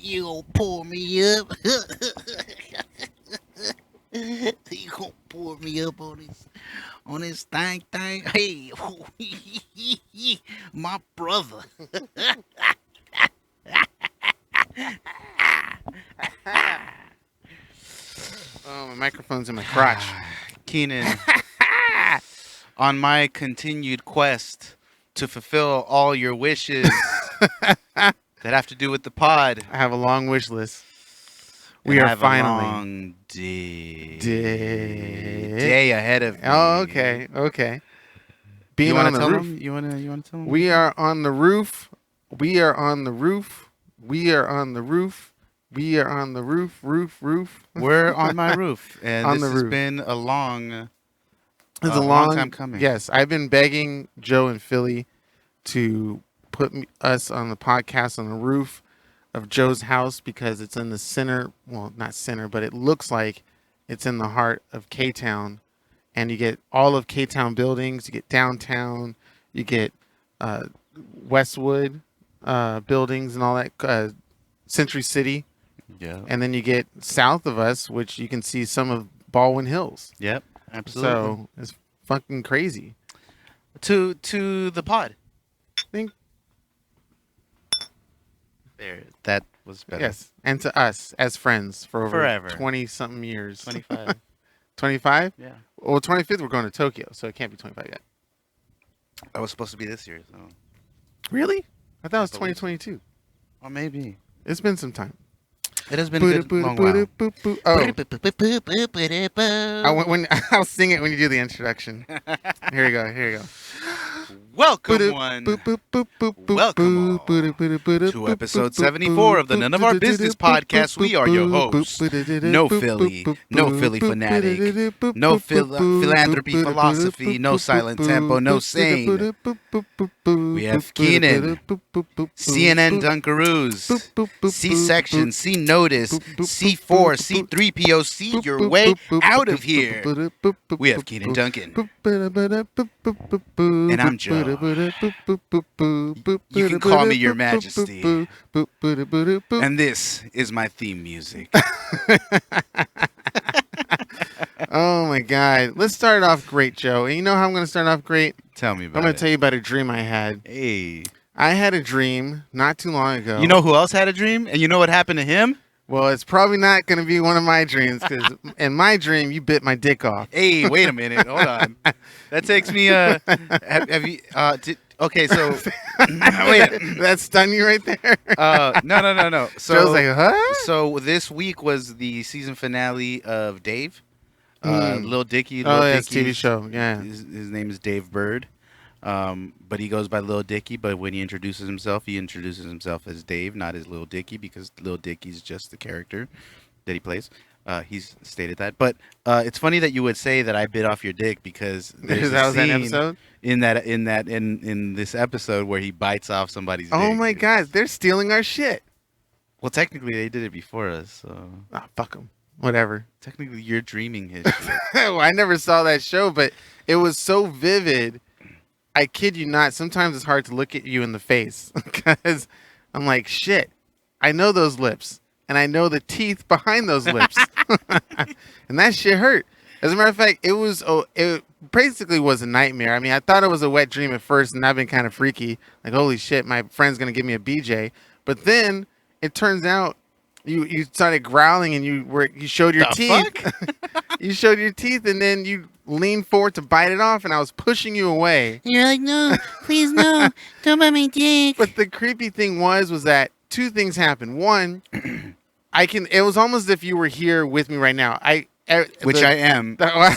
You gonna pour me up? You gonna pour me up on this thing? Hey, my brother. Oh, my microphone's in my crotch. Keenan, on my continued quest to fulfill all your wishes that have to do with the pod, I have a long wish list. and We I are have finally. a long day ahead of me. Oh, okay. Okay. Being You want on to the tell roof. them? You want to tell them? We are on the roof. We are on the roof. We are on the roof. We are on the roof. Roof. We're on my roof, and On this the has roof. been a long, It's a long time coming. Yes, I've been begging Joe and Philly to put us on the podcast on the roof of Joe's house because it's in the center. Well, not center, but it looks like it's in the heart of K-Town. And you get all of K-Town buildings. You get downtown. You get Westwood buildings and all that. Century City. Yeah. And then you get south of us, which you can see some of Baldwin Hills. Yep. Absolutely. So it's fucking crazy. To the pod. Think There. That was better. yes, and to us as friends for over Forever. 20-something years. 25. 25? Yeah. Well, 25th we're going to Tokyo, so it can't be 25 yet. That was supposed to be this year, so. Really? I thought it was I believe so. 2022. Or maybe. It's been some time. It has been a good long while. Oh, I'll sing it when you do the introduction. Here you go. Welcome, one. Welcome all to episode 74 of the None of Our Business podcast. We are your hosts. No Philly fanatic, no philanthropy philosophy, no silent tempo, no sane. We have Keenan, CNN Dunkaroos, C-section, C-notice, C4, C3PO, see your way out of here. We have Keenan Duncan. And I'm Joe. You can call me Your Majesty. And this is my theme music. Oh my God. Let's start off great, Joe. And you know how I'm going to start off great? Tell me about I'm going it. to tell you about a dream I had. Hey. I had a dream not too long ago. You know who else had a dream? And you know what happened to him? Well, it's probably not going to be one of my dreams because in my dream, you bit my dick off. Hey, wait a minute. Hold on. That takes me, have you, okay, so, wait. That stunned you right there? No. So, Joe's like, huh? So this week was the season finale of Dave. Lil Dicky. Oh, yeah, it's a TV show. Yeah. His name is Dave Bird. But he goes by Lil Dicky. But when he introduces himself as Dave, not as Lil Dicky, because Lil Dicky's just the character that he plays. He's stated that. But it's funny that you would say that I bit off your dick because there's That a was that scene episode? in this episode where he bites off somebody's dick. Oh my God, they're stealing our shit. Well, technically they did it before us, so Ah, fuck them. Whatever. technically you're dreaming his shit. Well, I never saw that show, but it was so vivid. I kid you not. Sometimes it's hard to look at you in the face because I'm like, shit, I know those lips and I know the teeth behind those lips. And that shit hurt. As a matter of fact, it basically was a nightmare. I mean, I thought it was a wet dream at first and I've been kind of freaky. Like, holy shit, my friend's going to give me a BJ. But then it turns out you started growling and you showed your The teeth. You showed your teeth and then you leaned forward to bite it off and I was pushing you away. You're like, no, please no, don't bite my dick. But the creepy thing was that two things happened. One, it was almost as if you were here with me right now. I am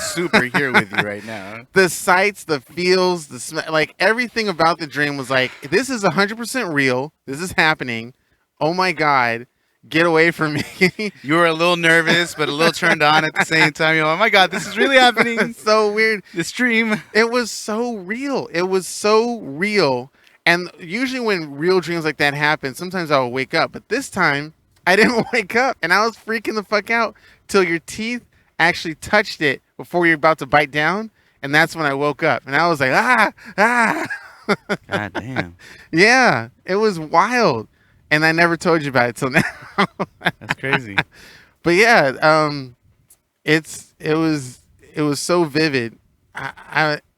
super here with you right now. The sights, the feels, the smell, like everything about the dream was like, this is 100% real. This is happening. Oh my God. Get away from me. You were a little nervous, but a little turned on at the same time. You're like, oh my God, this is really happening. It's so weird. This dream. It was so real. It was so real. And usually when real dreams like that happen, sometimes I'll wake up. But this time, I didn't wake up. And I was freaking the fuck out till your teeth actually touched it before you're about to bite down. And that's when I woke up. And I was like, ah. God damn. Yeah, it was wild. and I never told you about it till now. That's crazy. But yeah, it was so vivid.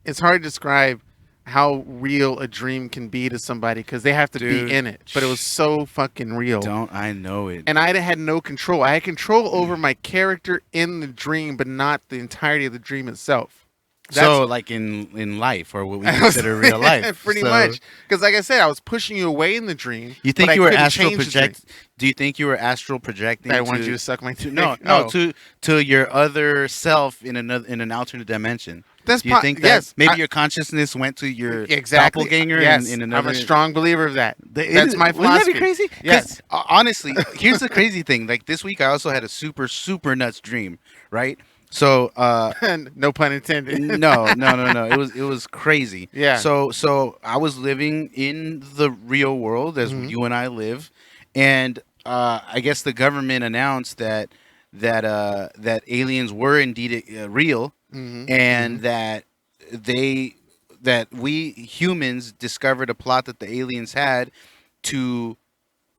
It's hard to describe how real a dream can be to somebody because they have to Dude. be in it. But it was so fucking real. Don't I know it? And I had no control. I had control over my character in the dream, but not the entirety of the dream itself. So, like in life, or what we consider real life, pretty So, much. Because, like I said, I was pushing you away in the dream. You think but you I were couldn't astral change the dream. project? Do you think you were astral projecting? That I wanted you to suck my dick? No, to your other self in an alternate dimension. That's Do you think that yes, maybe your consciousness went to your exactly. doppelganger Yes, in another? I'm a strong believer of that. That's my Wouldn't that philosophy. be crazy? 'Cause, Yes. honestly, here's the crazy thing. Like this week, I also had a super nuts dream. Right. So, No pun intended. no. It was crazy. Yeah. So I was living in the real world as Mhm. you and I live, and I guess the government announced that aliens were indeed real, Mhm. and that we humans discovered a plot that the aliens had to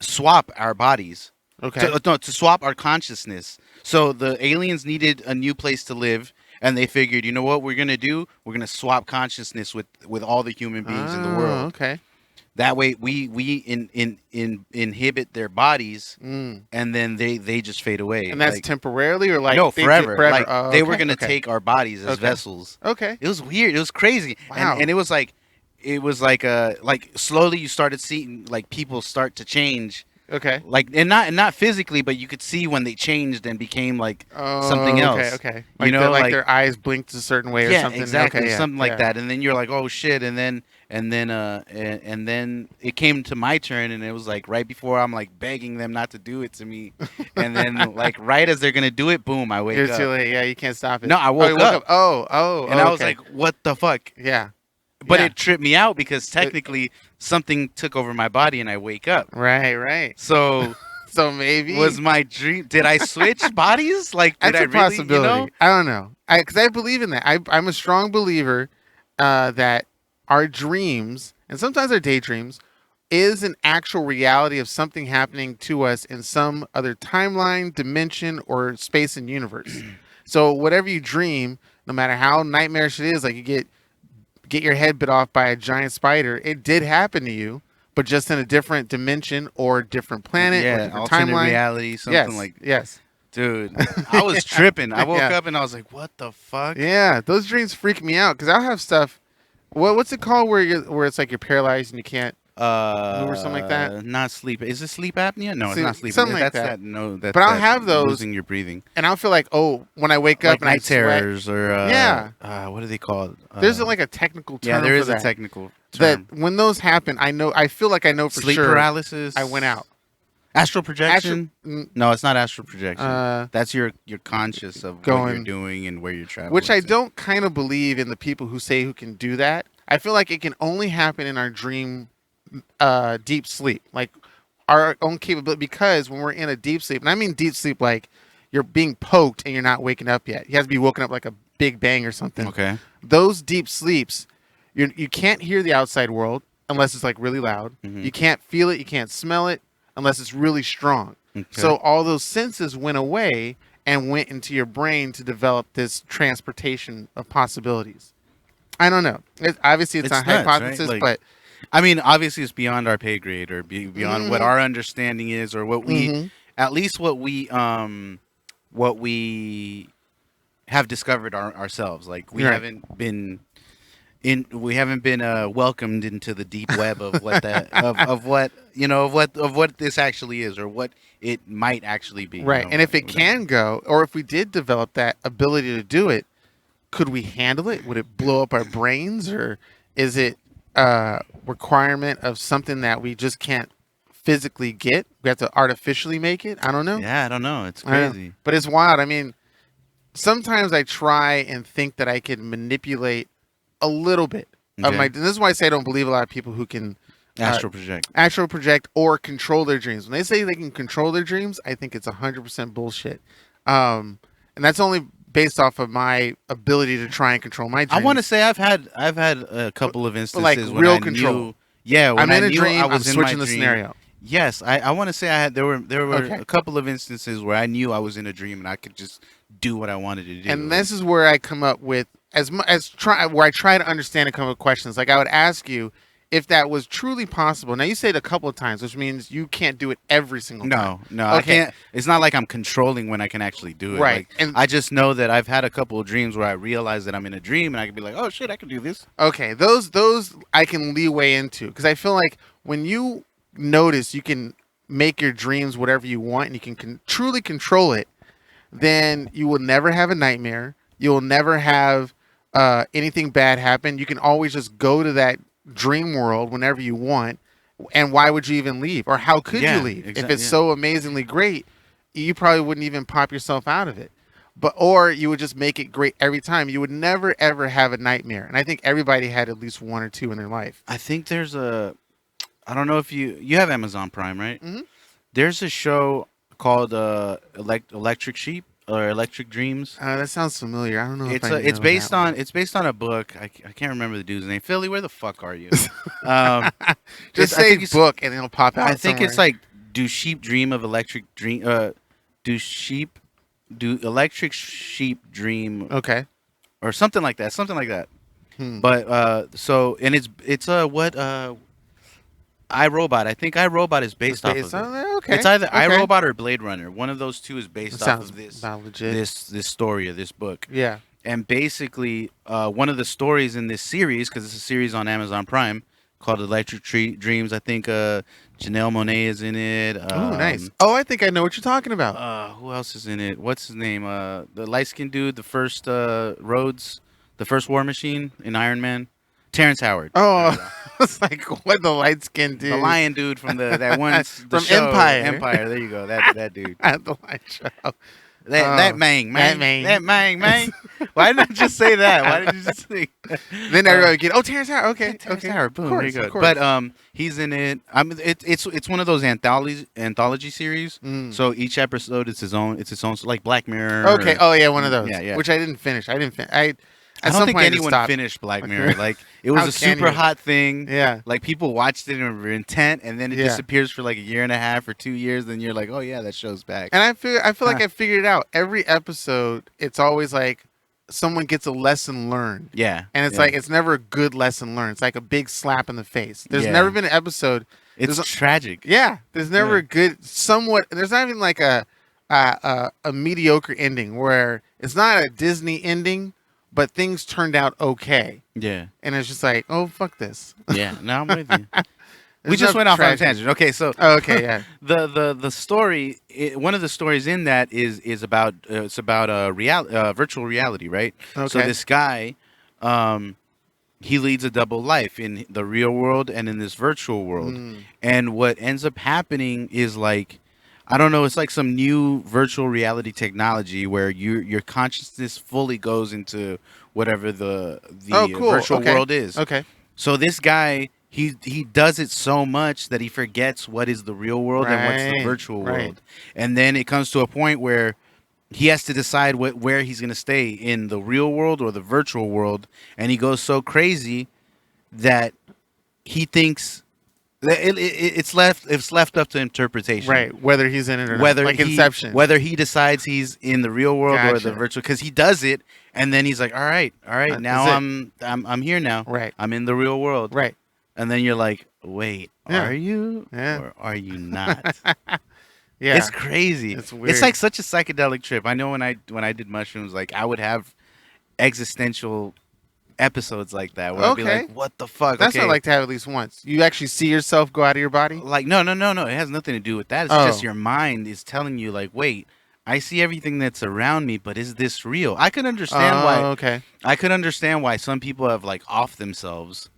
swap our bodies. Okay. To swap our consciousness. So the aliens needed a new place to live, and they figured, you know what we're gonna do? We're gonna swap consciousness with all the human beings in the world. Okay. That way, we inhibit their bodies, Mm. and then they just fade away. And that's Like, temporarily or like no, they forever. forever. Like Oh, they were okay, gonna okay. take our bodies as Okay. vessels. Okay. It was weird. It was crazy. Wow. And it was like slowly you started seeing like people start to change. Okay. Like and not physically, but you could see when they changed and became like Oh, something else. Okay. You Like know, like like- their eyes blinked a certain way or yeah, something. exactly, Okay, yeah, something like yeah. that. And then you're like, oh shit, and then it came to my turn, and it was like right before I'm like begging them not to do it to me, and then like right as they're gonna do it, boom, I wake You're up. too late. Yeah, you can't stop it. No, I Oh, woke you up. Oh. And I was okay. like, what the fuck? Yeah. But Yeah. it tripped me out because technically something took over my body and I wake up. Right. So So maybe was my dream? Did I switch bodies? Like did that's I a really? possibility. You know? I don't know. Because I believe in that. I'm a strong believer that our dreams and sometimes our daydreams is an actual reality of something happening to us in some other timeline, dimension, or space and universe. So whatever you dream, no matter how nightmarish it is, like you get your head bit off by a giant spider, it did happen to you, but just in a different dimension or different planet or Yeah, different alternate timeline. reality, something Yes, like. yes. Dude, I was tripping. I woke Yeah. up and I was like, "What the fuck?" Yeah, those dreams freak me out because I'll have stuff. What's it called where it's like you're paralyzed and you can't move or something like that? Not sleep. Is it sleep apnea? No, Sleep- it's not sleep. something apnea. like That's that. No, that's But I'll that have those- losing your breathing. And I'll feel like, oh, when I wake up Like and night I sweat, terrors or Yeah. what are they called? there's like a technical term. yeah, there for is that. a technical term. That when those happen, I feel like I know for Sleep sure. paralysis. I went out. Astral projection. Mm, No, it's not astral projection. Uh, That's your conscious of what going- you're doing and where you're traveling. which I to. don't kind of believe in the people who say who can do that. I feel like it can only happen in our dream, deep sleep, like our own capability. Because when we're in a deep sleep, and I mean deep sleep, like you're being poked and you're not waking up yet. You have to be woken up like a big bang or something. Okay. Those deep sleeps, you can't hear the outside world unless it's like really loud. Mhm. You can't feel it. You can't smell it unless it's really strong. Okay. So all those senses went away and went into your brain to develop this transportation of possibilities. I don't know. Obviously, it's It's a nuts, right? hypothesis, Like- but I mean, obviously, it's beyond our pay grade or beyond what Mhm. our understanding is, or what we, Mhm. at least what we have discovered ourselves. Like we Right. haven't been welcomed into the deep web of what that of what of what this actually is or what it might actually be. right. And if it can go, or if we did develop that ability to do it, could we handle it? Would it blow up our brains, or is it a requirement of something that we just can't physically get? We have to artificially make it. I don't know. Yeah, I don't know. It's I know. crazy. But it's wild. I mean, sometimes I try and think that I can manipulate a little bit of Okay. my. And this is why I say I don't believe a lot of people who can Astral project. astral project or control their dreams. When they say they can control their dreams, I think it's 100% bullshit. And that's only based off of my ability to try and control my dreams. I want to say I've had a couple of instances like when real I control. knew. Yeah, when I'm in I a knew dream. I I'm was in switching my the dream, scenario. Yes, I want to say I had there were Okay. a couple of instances where I knew I was in a dream and I could just do what I wanted to do. And this is where I come up with where I try to understand a couple of questions. Like I would ask you if that was truly possible. Now you say it a couple of times, which means you can't do it every single time. No, I Okay. can't. It's not like I'm controlling when I can actually do it. Right. Like, And I just know that I've had a couple of dreams where I realize that I'm in a dream and I can be like, oh shit, I can do this. okay, those I can leeway into because I feel like when you notice you can make your dreams whatever you want and you can truly control it, then you will never have a nightmare. You will never have anything bad happen. You can always just go to that dream world whenever you want. And why would you even leave? Or how could Yeah, you leave? If exactly, it's yeah. so amazingly great, you probably wouldn't even pop yourself out of it. But or you would just make it great every time. You would never ever have a nightmare. And I think everybody had at least one or two in their life. I think there's I don't know if you have Amazon Prime, right? Mhm. There's a show called Electric Sheep or Electric Dreams. That sounds familiar. I don't know if It's I it's know based that one. on it's based on a book. I can't remember the dude's name. Philly, where the fuck are you? Just I say think it's- book and it'll pop out. I think it's somewhere. like do sheep dream of electric dream? Do electric sheep dream Okay. or something like that? Something like that. Hmm. But so and it's what iRobot. I think iRobot is based off of it. on that? Okay. It's either okay. iRobot or Blade Runner. One of those two is based That off sounds of this about legit. this story or this book. Yeah. And basically, one of the stories in this series, because it's a series on Amazon Prime called Electric Dreams. I think Janelle Monáe is in it. Oh, nice. Oh, I think I know what you're talking about. Who else is in it? What's his name? The light skinned dude, the first Rhodes, the first War Machine in Iron Man. Terrence Howard. Oh, it's like what the light skinned dude. The lion dude from that one the From show, Empire. Empire. There you go. That dude. At the light show. That mang. That mang. That mang. Why didn't I just say that? Why did you just say? Then everybody would get, oh, Terrence Howard. Okay. Terrence okay. Howard. Boom. Of course, There you go. of course. But he's in it. I mean, it's one of those anthology series. Mm. So each episode is its own. It's its own, like Black Mirror. Okay. Oh, yeah, one of those. Yeah, yeah. Which I didn't finish. I didn't finish. I At don't some think point I just anyone stopped. finished Black Mirror. Like it was How a can super you? hot thing. Yeah. Like people watched it and were intent, and then it Yeah. disappears for like a year and a half or 2 years. Then you're like, oh yeah, that show's back. And I feel like I figured it out. Every episode, it's always like someone gets a lesson learned. Yeah. And it's yeah. like, it's never a good lesson learned. It's like a big slap in the face. There's Yeah. never been an episode. it's there's tragic. Yeah. There's never Yeah. a good, somewhat, there's not even like a mediocre ending where it's not a Disney ending, but things turned out okay. Yeah. And it's just like, oh, fuck this. Yeah. No, I'm with you. we There's just no went off on a tragedy. tangent. Okay, so Oh, okay, yeah. the story, one of the stories in that is about it's about virtual reality, right? So Okay. this guy, he leads a double life in the real world and in this virtual world, and what ends up happening is like, I don't know, it's like some new virtual reality technology where your consciousness fully goes into whatever the Oh, cool. virtual Okay. world is. Okay. So this guy, he does it so much that he forgets what is the real world and what's the Right, virtual right. world. And then it comes to a point where he has to decide where he's going to stay, in the real world or the virtual world. And he goes so crazy that he thinks that it's left up to interpretation. Right. Whether he's in it or Whether not. Like he, Inception. whether he decides he's in the real world or the Gotcha. virtual, because he does it, and then he's like, all right, That's now it. I'm here now. Right. I'm in the real world. Right. And then you're like, wait, Yeah. are you Yeah. or are you not? Yeah. It's crazy. It's weird. It's like such a psychedelic trip. I know when I did mushrooms, like I would have existential episodes like that where I'd be Okay. like, what the fuck? That's okay. what I like to have at least once. You actually see yourself go out of your body? Like no. It has nothing to do with that. It's Oh. just your mind is telling you like, wait, I see everything that's around me, but is this real? I can understand why. Okay. I could understand why some people have like off themselves.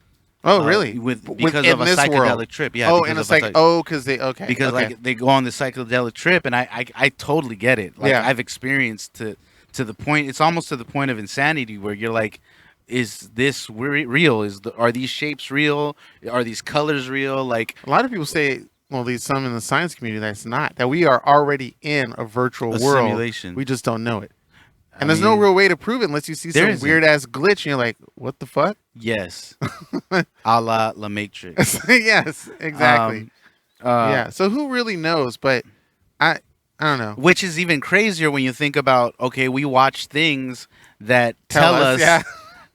Oh, really? Because of a this psychedelic world. trip. Yeah. Oh, because and it's of a like, psych- oh, because they, okay. because okay. like they go on the psychedelic trip, and I totally get it. Like Yeah. I've experienced to the point. It's almost to the point of insanity where you're like, is this real? Are these shapes real? Are these colors real? Like A lot of people say, well, these some in the science community, that's not. That we are already in a virtual a world. simulation. We just don't know it. I And there's no mean, real way to prove it unless you see there some isn't. weird ass glitch and you're like, what the fuck? Yes, a la La Matrix. Yes, exactly. Yeah. So who really knows? But I don't know. Which is even crazier when you think about, okay, we watch things that tell us Yeah.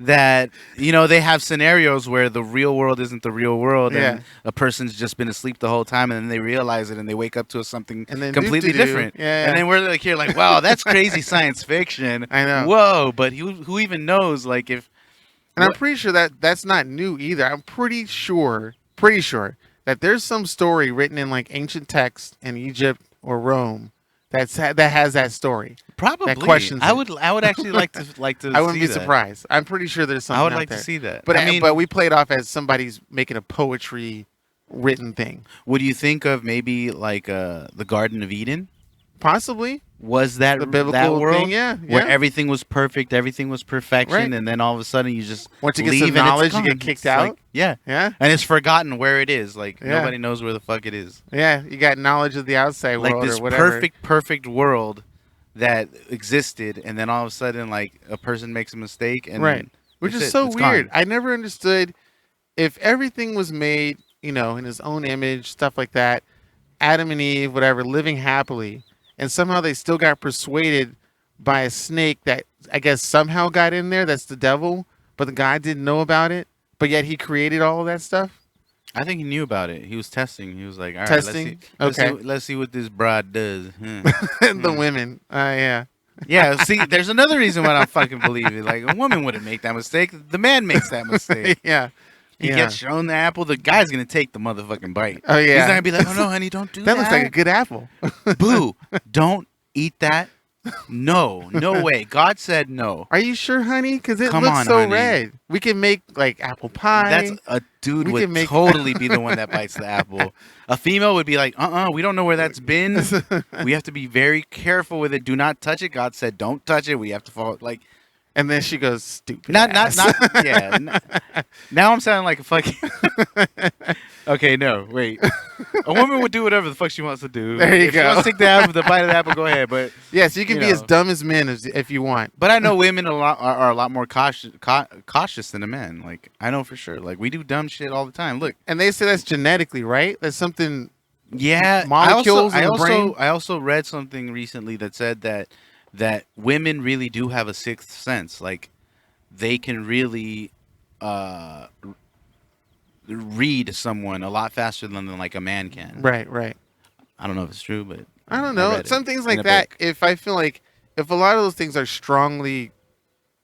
that, they have scenarios where the real world isn't the real world, Yeah. and a person's just been asleep the whole time, and then they realize it and they wake up to something And then completely doo-doo-doo. different. Yeah. And then we're like, here, like, wow, that's crazy science fiction. I know. Whoa, but who even knows, like, if... And I'm pretty sure that that's not new either. I'm pretty sure that there's some story written in like ancient texts in Egypt or Rome that has that story. Probably. That questions I it. would actually like to I wouldn't see be that. surprised. I'm pretty sure there's something I would out like there. to see that. But I mean, but we play it off as somebody's making a poetry written thing. would you think of maybe like the Garden of Eden? Possibly. Was that The biblical that world? thing, yeah. Where everything was perfect, everything was perfection, Right. and then all of a sudden you just Once you get leave some and it's knowledge, you gone. get kicked It's out. like- yeah, Yeah. and it's forgotten where it is. Like Yeah. nobody knows where the fuck it is. Yeah. You got knowledge of the outside Like world this or whatever. perfect world that existed, and then all of a sudden, like a person makes a mistake, and Right. Which that's is it. so It's weird. gone. I never understood if everything was made, in his own image, stuff like that. Adam and Eve, whatever, living happily, and somehow they still got persuaded by a snake that I guess somehow got in there. That's the devil, but the guy didn't know about it. But yet he created all of that stuff. I think he knew about it. He was testing. He was like, all right, Testing? Okay. let's see what this broad does. The women, yeah. Yeah, see, there's another reason why I don't fucking believe it. Like, a woman wouldn't make that mistake. The man makes that mistake. Yeah. He Yeah. gets shown the apple. The guy's going to take the motherfucking bite. Oh yeah. He's not going to be like, oh, no, honey, don't do that. That looks like a good apple. Boo, don't eat that. No way. God said no. Are you sure, honey? Because it Come looks on, so honey. red. We can make like apple pie. That's a dude We would can make- totally be the one that bites the apple. A female would be like, we don't know where that's been. We have to be very careful with it. Do not touch it. God said, don't touch it. We have to follow. Like, And then she goes, stupid. not, ass. yeah. Now I'm sounding like a fucking. Okay, no, wait. A woman would do whatever the fuck she wants to do. There you If she go. wants to take the bite of the apple, go ahead. But Yes, you can you be know. as dumb as men if you want. But I know women are a lot more cautious than a man. Like, I know for sure. Like, we do dumb shit all the time. Look, And they say that's genetically, right? That's something. yeah, Molecules I in the also, brain? I also read something recently that said that women really do have a sixth sense. Like, they can really read someone a lot faster than like a man can. Right. I don't know if it's true, but I don't know. read it Some things in like a that. book. If I feel like if a lot of those things are strongly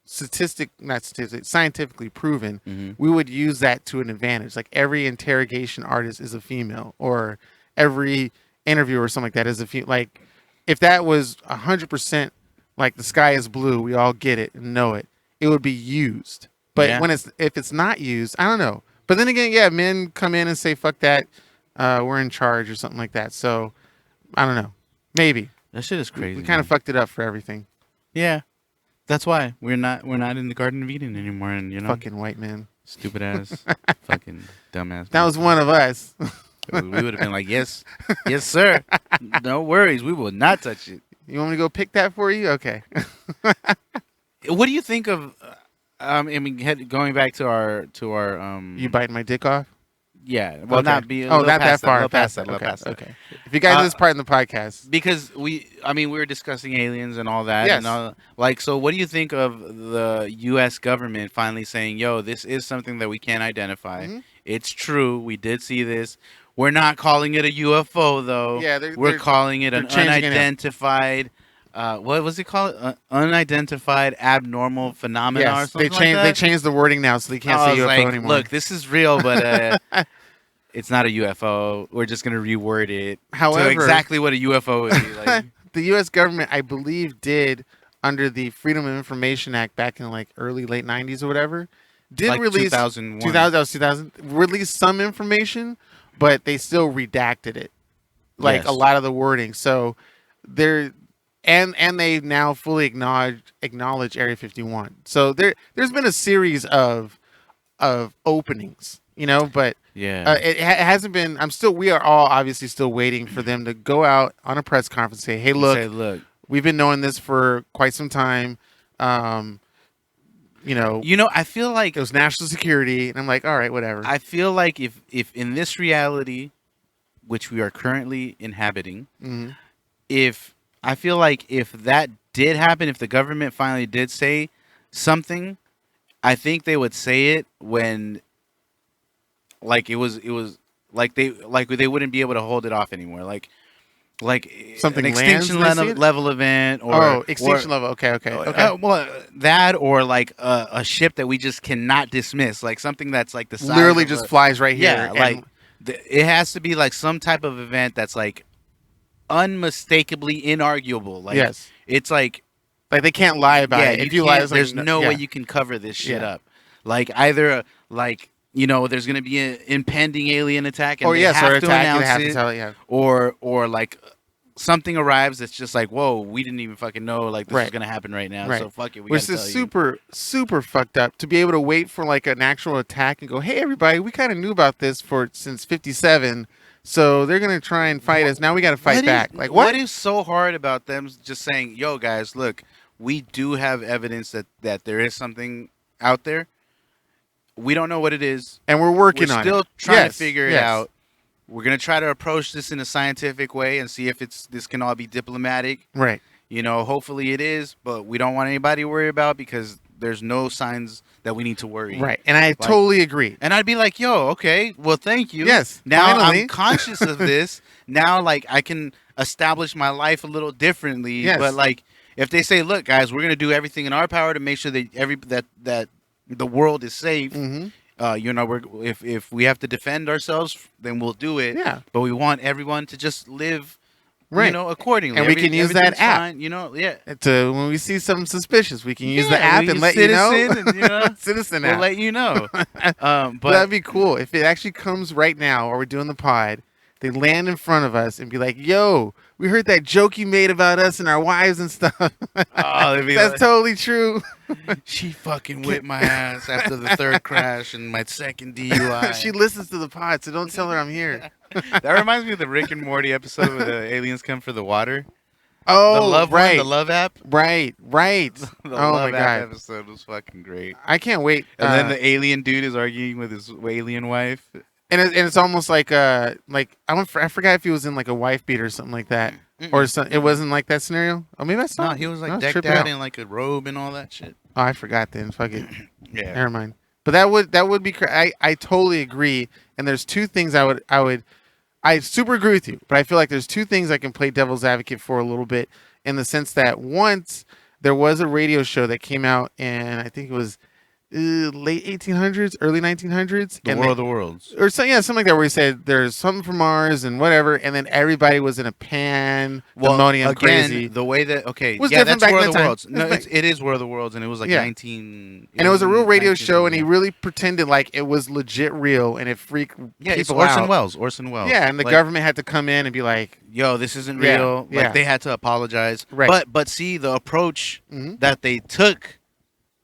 scientifically proven, Mhm. we would use that to an advantage. Like every interrogation artist is a female, or every interviewer or something like that is a female. Like if that was 100% like the sky is blue, we all get it and know it. It would be used. But Yeah. if it's not used, I don't know. But then again, yeah, men come in and say fuck that, we're in charge or something like that. So I don't know. Maybe That shit is crazy. we kind of fucked it up for everything. yeah. That's why we're not in the Garden of Eden anymore, and Fucking white man. stupid ass, fucking dumbass. That was one of us. We would have been like, yes, sir. No worries, we will not touch it. You want me to go pick that for you? Okay. What do you think of? I mean, going back to our You biting my dick off? yeah. Well, Okay. not be. Oh, not that far. A little past that. A Okay. little past that. Okay. If you guys this part in the podcast, Because we were discussing aliens and all that. Yes. And all, like, so what do you think of the U.S. government finally saying, yo, this is something that we can't identify. Mhm. It's true. We did see this. We're not calling it a UFO, though. Yeah, we're they're calling it an changing it up. unidentified, what was it called? Unidentified abnormal phenomena or yes, something they changed. like They that? changed the wording now, so they can't I say was UFO like, anymore. look, this is real, but it's not a UFO. We're just going to reword it However- to exactly what a UFO would be. Like, the U.S. government, I believe, did under the Freedom of Information Act back in like late '90s or whatever, did like release 2001. 2000. That was 2000. Released some information, but they still redacted it, like Yes. a lot of the wording. So they're and they now fully acknowledge Area 51. So there's been a series of openings, but Yeah. it hasn't been. We are all obviously still waiting for them to go out on a press conference and say, hey, look, Say, look. we've been knowing this for quite some time. I feel like It was national security, and I'm like, all right, whatever. if in this reality which we are currently inhabiting, Hmm. if I feel like if that did happen, if the government finally did say something, I think they would say it when like it was like they wouldn't be able to hold it off anymore. Like an Something lands extinction and they see it? level event Oh, extinction level. Okay. well, that or like a ship that we just cannot dismiss, like something that's like the size Literally of just flies right here. yeah, and like it has to be like some type of event that's like unmistakably inarguable. Like yes, it's like like they can't lie about yeah, it. you If you lie, can't. it's like There's no yeah. way you can cover this shit Yeah. up. Like either like there's gonna be an impending alien attack and Or they yes, have or to attack. You announce have it, to tell it. Yeah. or like something arrives that's just like, whoa, we didn't even fucking know like this is Right. gonna happen right now. Right. So fuck it, we Which gotta is tell you. super fucked up to be able to wait for like an actual attack and go, hey everybody, we kind of knew about this since '57, so they're gonna try and fight us. Now we got to fight back. Like what? What is so hard about them just saying, yo guys, look, we do have evidence that there is something out there. We don't know what it is. And we're working We're on still it. trying Yes, to figure it yes. out. We're gonna try to approach this in a scientific way and see if this can all be diplomatic. Right. Hopefully it is, but we don't want anybody to worry about because there's no signs that we need to worry. Right. And I totally agree. And I'd be like, yo, okay, well, thank you. Yes, Now finally. I'm conscious of this. Now, like, I can establish my life a little differently. Yes. But like, if they say, look, guys, we're gonna do everything in our power to make sure that that the world is safe. Hmm. If we have to defend ourselves, then we'll do it. Yeah. But we want everyone to just live, Right. accordingly. And we can use that everything's app. fine, yeah. To when we see something suspicious, we can use the Yeah, app we and use let you know. Citizen and, Citizen we'll app. let you know. But But that'd be cool if it actually comes right now, or we're doing the pod. They land in front of us and be like, "Yo, we heard that joke you made about us and our wives and stuff. they'd be That's like, totally true." she fucking whipped my ass after the third crash and my second DUI. She listens to the pod, so don't tell her I'm here. That reminds me of the Rick and Morty episode where the aliens come for the water. Oh, The love right, one, the love app. right. The Oh love my app god, episode was fucking great. I can't wait. And then the alien dude is arguing with his alien wife. and it's almost like I forgot if he was in like a wife beat or something like that, or it wasn't like that scenario. Oh, maybe I saw. No, he was I like decked tripping out in like a robe and all that shit. Oh, I forgot then. Fuck it. Yeah. Never mind. But that would be. I totally agree. And there's two things I super agree with you. But I feel like there's two things I can play devil's advocate for a little bit, in the sense that once there was a radio show that came out, and I think it was late 1800s, early 1900s, The and World of the Worlds. or something like that, where he said there's something from Mars and whatever, and then everybody was in a pandemonium again, crazy. the way that Was yeah, different that's back War in of that the time. Worlds. No, it is War of the Worlds, and it was like Yeah. 19. And it was a real radio show, and he 19. really pretended like it was legit real, and it freaked Yeah, it's people Orson out. Welles. Orson Welles. Yeah, and the Like, government had to come in and be like, yo, this isn't Yeah, real. yeah. Like they had to apologize. Right. But see, the approach Mhm. that they took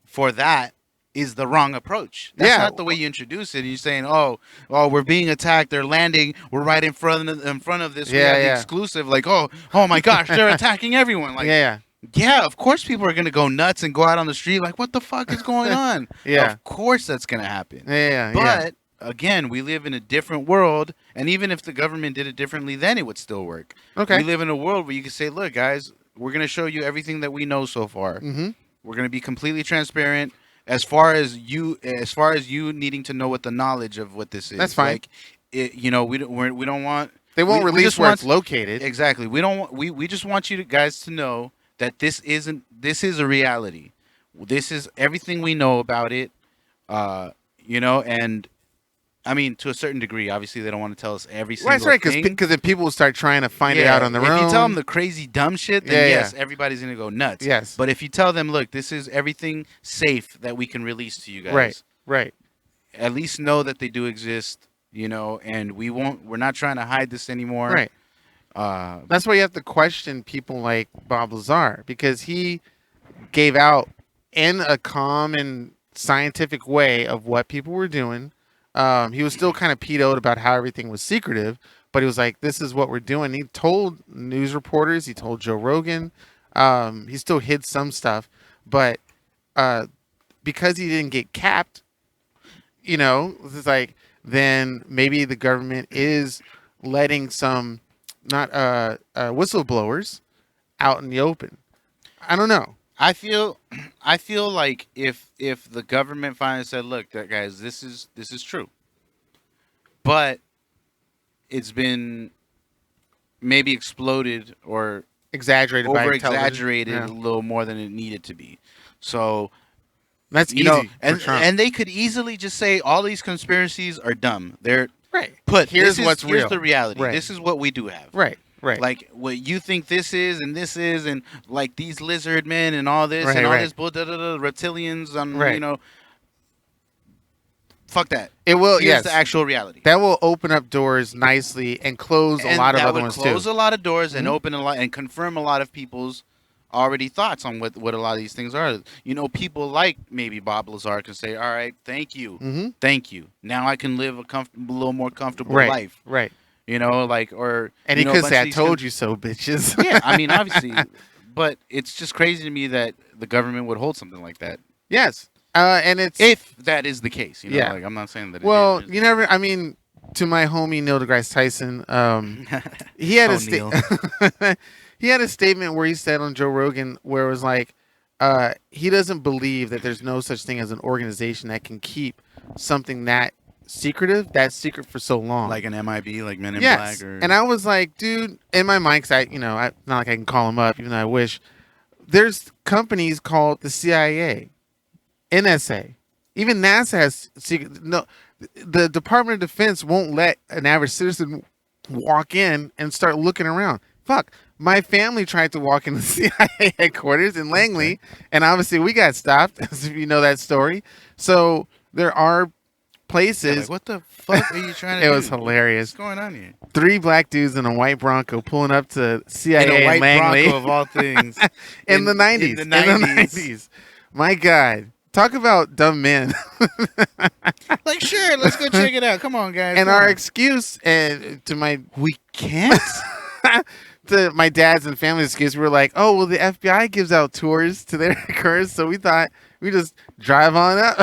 for that is the wrong approach. That's Yeah. not the way you introduce it. You're saying, oh, we're being attacked. They're landing. We're right in front of this. We Yeah, have the yeah. exclusive. Like, oh my gosh, they're attacking everyone. Like, yeah, yeah, of course people are gonna go nuts and go out on the street. Like, what the fuck is going on? Yeah. Of course that's gonna happen. yeah. But again, we live in a different world, and even if the government did it differently, then it would still work. Okay. We live in a world where you can say, "Look, guys, we're going to show you everything that we know so far. Mm-hmm. We're going to be completely transparent as far as you needing to know what the knowledge of what this is." That's fine. Like, we don't want. They won't we release just where want- it's located. Exactly. We don't. We just want you guys to know that this is a reality. This is everything we know about it. And I mean, to a certain degree, obviously they don't want to tell us every single Right, that's right. thing. Because if people start trying to find it out on their own, If you tell them the crazy dumb shit, then Yeah, yes, everybody's gonna go nuts. Yes. But if you tell them, look, this is everything safe that we can release to you guys. right. At least know that they do exist. And we're not trying to hide this anymore. Right. Uh, That's why you have to question people like Bob Lazar, because he gave out in a calm and scientific way of what people were doing. He was still kind of peed-out about how everything was secretive, but he was like, this is what we're doing. He told news reporters, he told Joe Rogan, he still hid some stuff, but because he didn't get capped, it's like, then maybe the government is letting some not whistleblowers out in the open. I don't know. I feel like if the government finally said, "Look, guys, this is true," but it's been maybe exploded or Exaggerated over by television. exaggerated Yeah. a little more than it needed to be. So That's you easy know, for Trump. and they could easily just say all these conspiracies are dumb. They're right. here's what's here's real. the reality. Right. This is what we do have. Right. Right. Like what you think this is and like these lizard men and all this Right, and all right. this reptilians on Right. you know. Fuck that. It will. Here's Yes. the actual reality. That will open up doors nicely and close a And lot of that other would ones close too. a lot of doors and Mhm. open a lot and confirm a lot of people's already thoughts on what a lot of these things are. You know, people like maybe Bob Lazar can say, "All right, thank you, Mm-hmm. thank you. Now I can live a little more comfortable Right. life." Right. You know, like or And you he know, could a bunch say, of "I these told you so, bitches." Yeah, I mean, obviously, but it's just crazy to me that the government would hold something like that Yes. And it's if that is the case. You know, Yeah. like I'm not saying that. well, it you never. I mean, to my homie Neil deGrasse Tyson, he had Oh, a he had a statement where he said on Joe Rogan where it was like, he doesn't believe that there's no such thing as an organization that can keep something that secret for so long. like an MIB, like Men in Yes. Black, or And I was like, dude, in my mind, 'cause not like I can call him up, even though I wish. There's companies called the CIA, NSA, even NASA has secret. No, the Department of Defense won't let an average citizen walk in and start looking around. Fuck. My family tried to walk into the CIA headquarters in Langley, and obviously we got stopped, as if you know that story. So there are places. like, what the fuck are you trying to It do? was hilarious. What's going on here? 3 black dudes in a white Bronco pulling up to CIA In a white Langley Bronco of all things. in the 90s. In the 90s. My God. Talk about dumb men. Like, sure, let's go check it out. Come on, guys. And come our on. excuse, and to my We can't? to my dad's and family's excuse, we were like, oh, well, the FBI gives out tours to their cars, so we thought we just drive on up.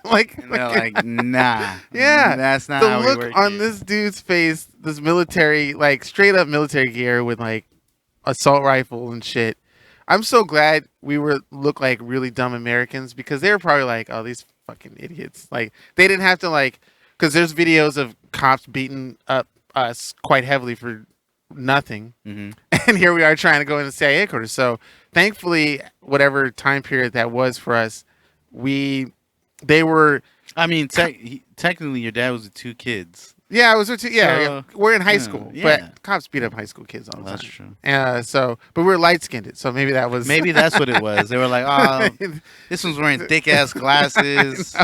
And they're like, nah. Yeah, That's not the how we look work on here. this dude's face, this military, like straight up military gear with like assault rifle and shit. I'm so glad we look like really dumb Americans, because they were probably like, oh, these fucking idiots. Like they didn't have to because there's videos of cops beating up us quite heavily for nothing. Mhm. And here we are trying to go into CIA headquarters. So thankfully, whatever time period that was for us, they were. I mean, technically, your dad was with 2 kids. Yeah, I was with yeah, So, we're in high yeah, school, yeah. but cops beat up high school kids all the That's time. true. But we were light skinned, so maybe that was Maybe that's what it was. They were like, oh, this one's wearing thick ass glasses.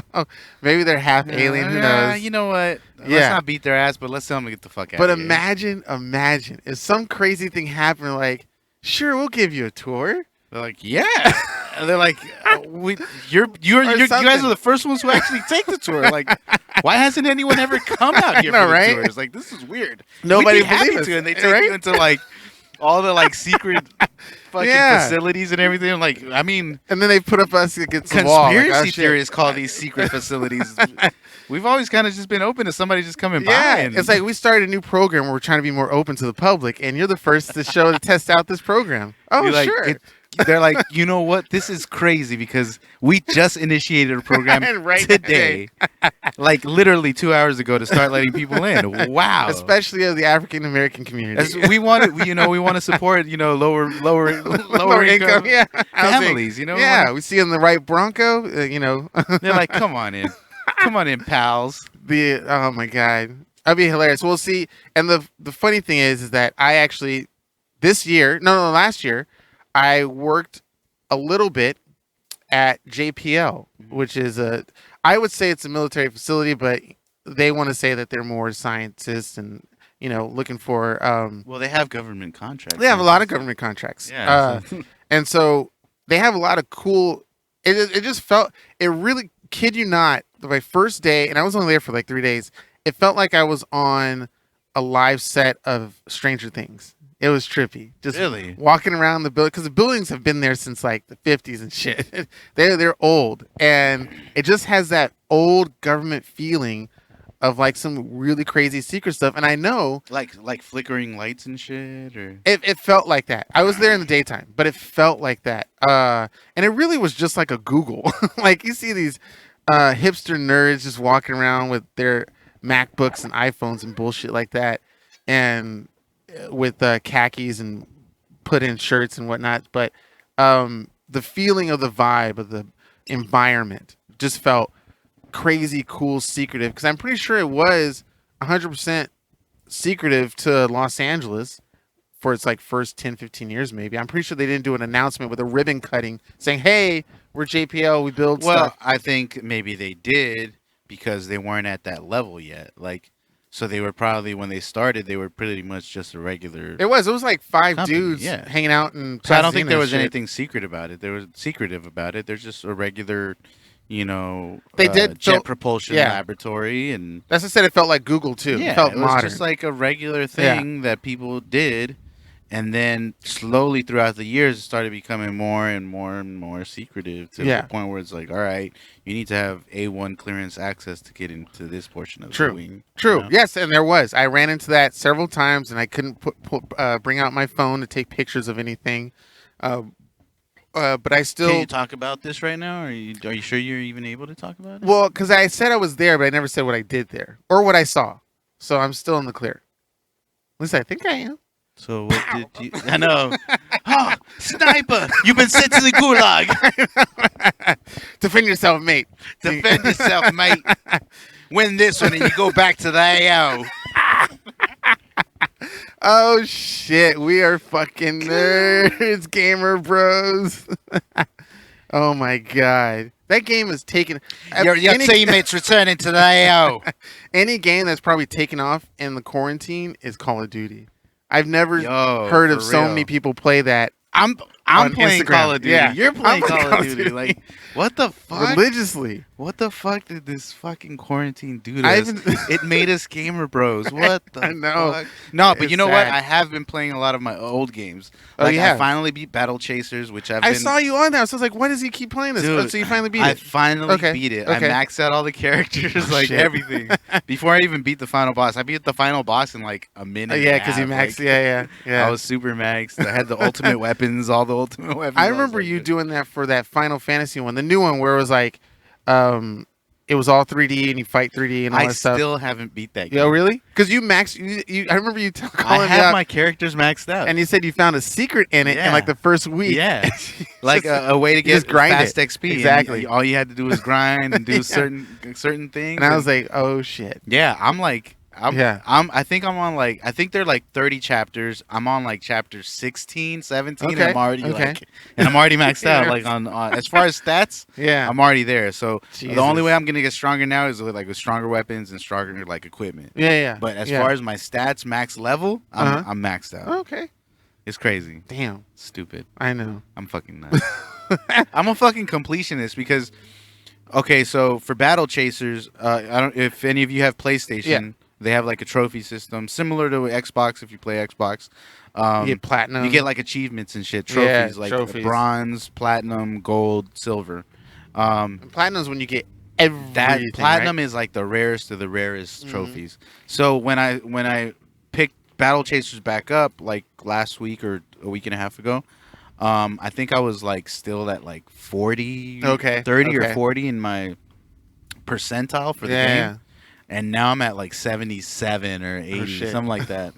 Maybe they're half alien. Who knows? You know what? Let's Yeah. not beat their ass, but let's tell them to get the fuck out But of here. imagine if some crazy thing happened. Like, sure, we'll give you a tour. They're like, yeah. And they're like, you guys something. are the first ones who actually take the tour. Like, why hasn't anyone ever come out here know, for the right? tours? Like, this is weird. Nobody We'd be happy believe us, to, and they take right? you into like all the like secret fucking Yeah. facilities and everything. Like, I mean, And then they put up us against the wall. Like, oh, conspiracy shit. theorists call these secret facilities. We've always kind of just been open to somebody just coming by. Yeah, And it's like we started a new program where we're trying to be more open to the public, and you're the first to test out this program. Oh, you're like, sure. they're like, you know what? This is crazy because we just initiated a program And right today, like literally 2 hours ago, to start letting people in. Wow. Especially of the African American community. We want to support, lower income yeah, housing. families, Yeah, we see in the right Bronco, They're like, come on in, pals. Oh my God, that'd be hilarious. We'll see. And the funny thing is that I actually last year, I worked a little bit at JPL, which is I would say it's a military facility, but they want to say that they're more scientists and looking for. Well, they have government contracts. They have a lot of government contracts. Yeah. And so they have a lot of cool. It just felt. It really, kid you not, my first day, and I was only there for like 3 days. It felt like I was on a live set of Stranger Things. It was trippy. Just Really? walking around the building, because the buildings have been there since like the 50s and shit. They're old, and it just has that old government feeling of like some really crazy secret stuff. And I know Like flickering lights and shit, or it felt like that. I was there in the daytime, but it felt like that. And it really was just like a Google. Like you see these hipster nerds just walking around with their MacBooks and iPhones and bullshit like that, and with khakis and put in shirts and whatnot. But the feeling of the vibe of the environment just felt crazy, cool, secretive. Because I'm pretty sure it was 100% secretive to Los Angeles for its like first 10, 15 years, maybe. I'm pretty sure they didn't do an announcement with a ribbon cutting saying, "Hey, we're JPL, we build stuff." I think maybe they did because they weren't at that level yet. Like, so they were probably when they started, they were pretty much just a regular. It was like five company, dudes yeah. hanging out in So I don't think there was Pasadena and anything secret about it. There was secretive about it. There's just a regular, They did jet feel- propulsion yeah. laboratory, and That's what I said. It felt like Google too. yeah, It felt it was modern. just like a regular thing that people did, and then slowly throughout the years, it started becoming more and more and more secretive to Yeah. the point where it's like, all right, you need to have A1 clearance access to get into this portion of True. the wing. True. you know? Yes, and there was. I ran into that several times, and I couldn't bring out my phone to take pictures of anything. But I still. Can you talk about this right now? Are you sure you're even able to talk about it? Well, because I said I was there, but I never said what I did there or what I saw. So I'm still in the clear. At least I think I am. So what did you? I know. Oh, sniper! You've been sent to the gulag. Defend yourself, mate. Defend yourself, mate. Win this one, and you go back to the AO. Oh shit, we are fucking nerds, gamer bros. Oh my god, that game is taken. Your any, teammates returning to the AO. any game that's probably taken off in the quarantine is Call of Duty. I've never Yo, heard of for so real. many people play that I'm on playing Instagram. Call of Duty. Yeah, You're playing I'm Call of Duty. Like, what the fuck? religiously. What the fuck did this fucking quarantine do to I us? even- It made us gamer bros. What the I know. fuck? No, but It's you know what? sad. I have been playing a lot of my old games. Oh, Like, you I have? finally beat Battle Chasers, which I saw you on there. So I was like, why does he keep playing this? Dude, Oh, so you finally beat I it. finally Okay, beat it. okay. I maxed out all the characters, Oh, like shit. everything. Before I even beat the final boss. I beat the final boss in like a minute. Oh, yeah, because you maxed. Yeah. I was super maxed. I had the ultimate weapons, all the ultimate weapons. I was remember like, you doing that for that Final Fantasy one, the new one where it was like, it was all 3D and you fight 3D and all I that stuff. still haven't beat that game. Yeah, really? Because you maxed. I remember you calling I me have out, my characters maxed out. and you said you found a secret in it in Yeah. like the first week. Yeah. Like a way to get just grind fast it. XP. and Exactly. all you had to do was grind and do Yeah. certain things. And I was like, oh shit. yeah, Yeah. I think I'm on like, I think they're like 30 chapters. I'm on like chapter 16, 17. Okay, And I'm already okay. and I'm already maxed out. Yeah. Like on as far as stats, Yeah. I'm already there. So Jesus. the only way I'm gonna get stronger now is with stronger weapons and stronger like equipment. Yeah. But as yeah. far as my stats max level, I'm maxed out. Okay. It's crazy. Damn. Stupid. I know. I'm fucking nuts. I'm a fucking completionist because, okay, so for Battle Chasers, I don't. If any of you have PlayStation, Yeah. they have like a trophy system similar to Xbox. If you play Xbox, You get platinum. you get like achievements and shit, Yeah, trophies like trophies. bronze, platinum, gold, silver. And platinum's when you get everything. That platinum right? is like the rarest of the rarest Mhm. trophies. So when I picked Battle Chasers back up like last week or a week and a half ago, I think I was like still at like 40, Okay, 30 okay. or 40 in my percentile for the Yeah. game. And now I'm at like 77 or 80, shit. something like that.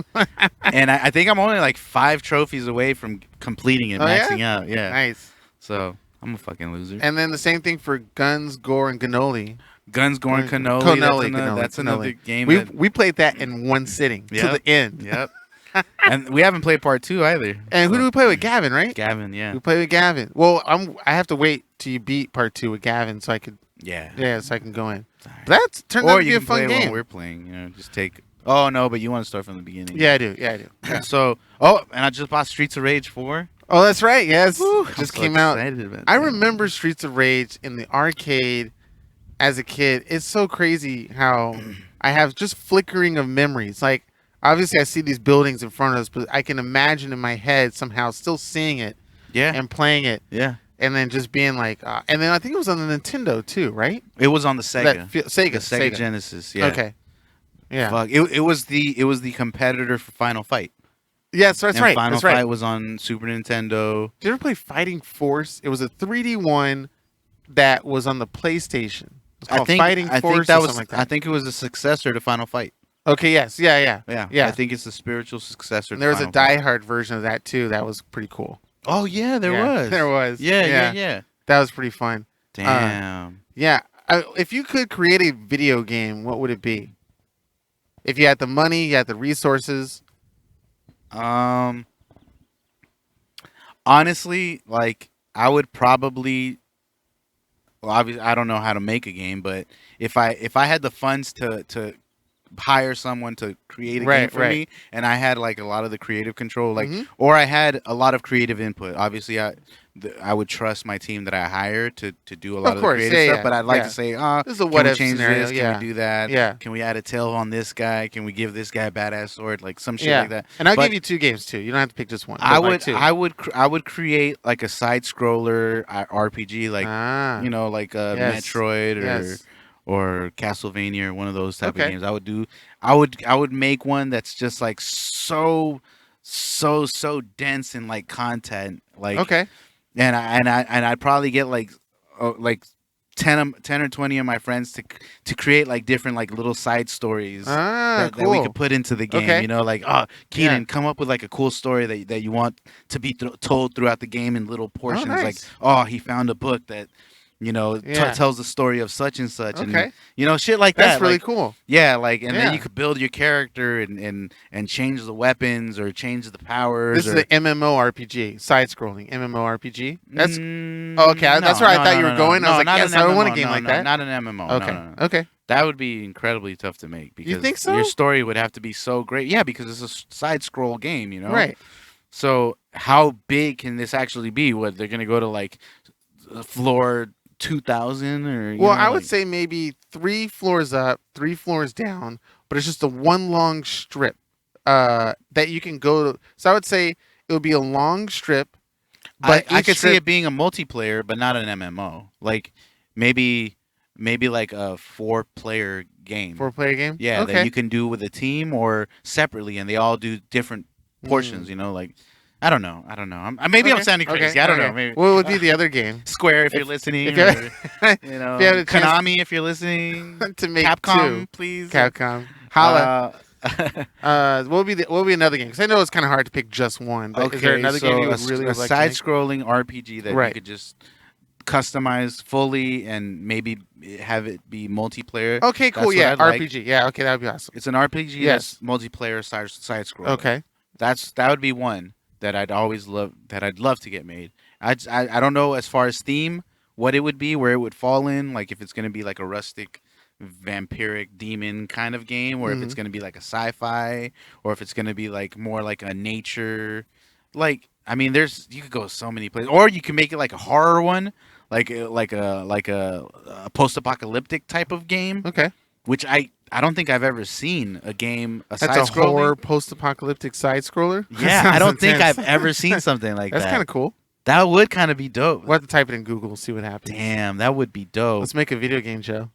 And I think I'm only like 5 trophies away from completing it, Oh, yeah? maxing out. Yeah. Nice. So I'm a fucking loser. And then the same thing for Guns, Gore, and Cannoli. Guns, Gore, and Cannoli. That's another game. We played that in one sitting to Yep. the end. Yep. And we haven't played part 2 either. And who do we play with? Gavin, right? Gavin, yeah. We play with Gavin. Well, I have to wait till you beat part 2 with Gavin so I could so I can go in. Alright. But that's turned out Or to be you a can fun play game. while we're playing, just take. Oh no, but you want to start from the beginning. Yeah, I do. Yeah, I do. Yeah. So, and I just bought Streets of Rage 4. Oh, that's right. Yes, Woo, just I'm so came out. excited about I that. remember Streets of Rage in the arcade as a kid. It's so crazy how I have just flickering of memories. Like, obviously, I see these buildings in front of us, but I can imagine in my head somehow still seeing it Yeah. and playing it, Yeah. and then just being like, and then I think it was on the Nintendo too, right? It was on the Sega. Sega, The Sega Genesis. Yeah. Okay. Yeah. Fuck. It was the competitor for Final Fight. Yes, that's And right. Final That's right. Fight was on Super Nintendo. Did you ever play Fighting Force? It was a 3D one that was on the PlayStation. It was called Fighting Force or something like that. I think it was a successor to Final Fight. Okay, yes. Yeah. Yeah. I think it's the spiritual successor. And there was to a Final Fight. Die-Hard version of that too. That was pretty cool. Oh yeah, there was. There was. Yeah. That was pretty fun. Damn. Yeah. If you could create a video game, what would it be? If you had the money, you had the resources. Honestly, like I would probably. Well, obviously, I don't know how to make a game, but if I had the funds to hire someone to create a game for me, and I had like a lot of the creative control, like, or I had a lot of creative input. Obviously, I would trust my team that I hired to do a lot of the creative stuff. But I'd like to say, this is a what if change scenario. this? Can we do that? Yeah. Can we add a tail on this guy? Can we give this guy a badass sword? Like some shit like that. And I'll give you 2 games too. You don't have to pick just one. I would create like a side scroller RPG, like like a Metroid or Castlevania or one of those type of games. I would make one that's just like so dense in like content, like and I'd probably get like 10 or 20 of my friends to create like different like little side stories that we could put into the game. You know, like, oh, Keenan, come up with like a cool story that you want to be told throughout the game in little portions. Like, oh, he found a book that tells the story of such and such, and shit like that. That's really cool. Yeah, like, and then you could build your character and change the weapons or change the powers. This is the MMORPG, side-scrolling MMORPG. That's okay. That's where I thought you were going. I was like, yes, I want a game like that. Not an MMO. Okay, No. okay. That would be incredibly tough to make because you think so? Your story would have to be so great. Yeah, because it's a side-scroll game, Right. So how big can this actually be? What, they're gonna go to like floor 2,000 or I would say maybe 3 floors up, 3 floors down, but it's just a one long strip that you can go to. So I would say it would be a long strip. But I could see it being a multiplayer, but not an MMO. Like maybe like a 4-player game. 4-player game? Yeah, that you can do with a team or separately, and they all do different portions. Like. I don't know. Maybe I'm sounding crazy. I don't know. Maybe. What would be the other game? Square, if you're listening. Konami, if you're listening. To make Capcom, 2. Please. Capcom. Holla. What would be another game? Because I know it's kind of hard to pick just one. But is there another game you would really like to make? A side-scrolling RPG that you could just customize fully and maybe have it be multiplayer. Okay, cool. Yeah, RPG. Like. Yeah, okay, that would be awesome. It's an RPG that's multiplayer side-scrolling. Okay. That would be one that I'd love to get made. I don't know as far as theme what it would be, where it would fall in, like if it's going to be like a rustic vampiric demon kind of game, or if it's going to be like a sci-fi, or if it's going to be like more like a nature, like, I mean, you could go so many places, or you can make it like a horror one, like a post-apocalyptic type of game. Okay. Which I don't think I've ever seen a game, That's a horror post-apocalyptic side-scroller? Yeah, I don't think I've ever seen something like that. That's kind of cool. That would kind of be dope. We'll have to type it in Google, see what happens. Damn, that would be dope. Let's make a video game show.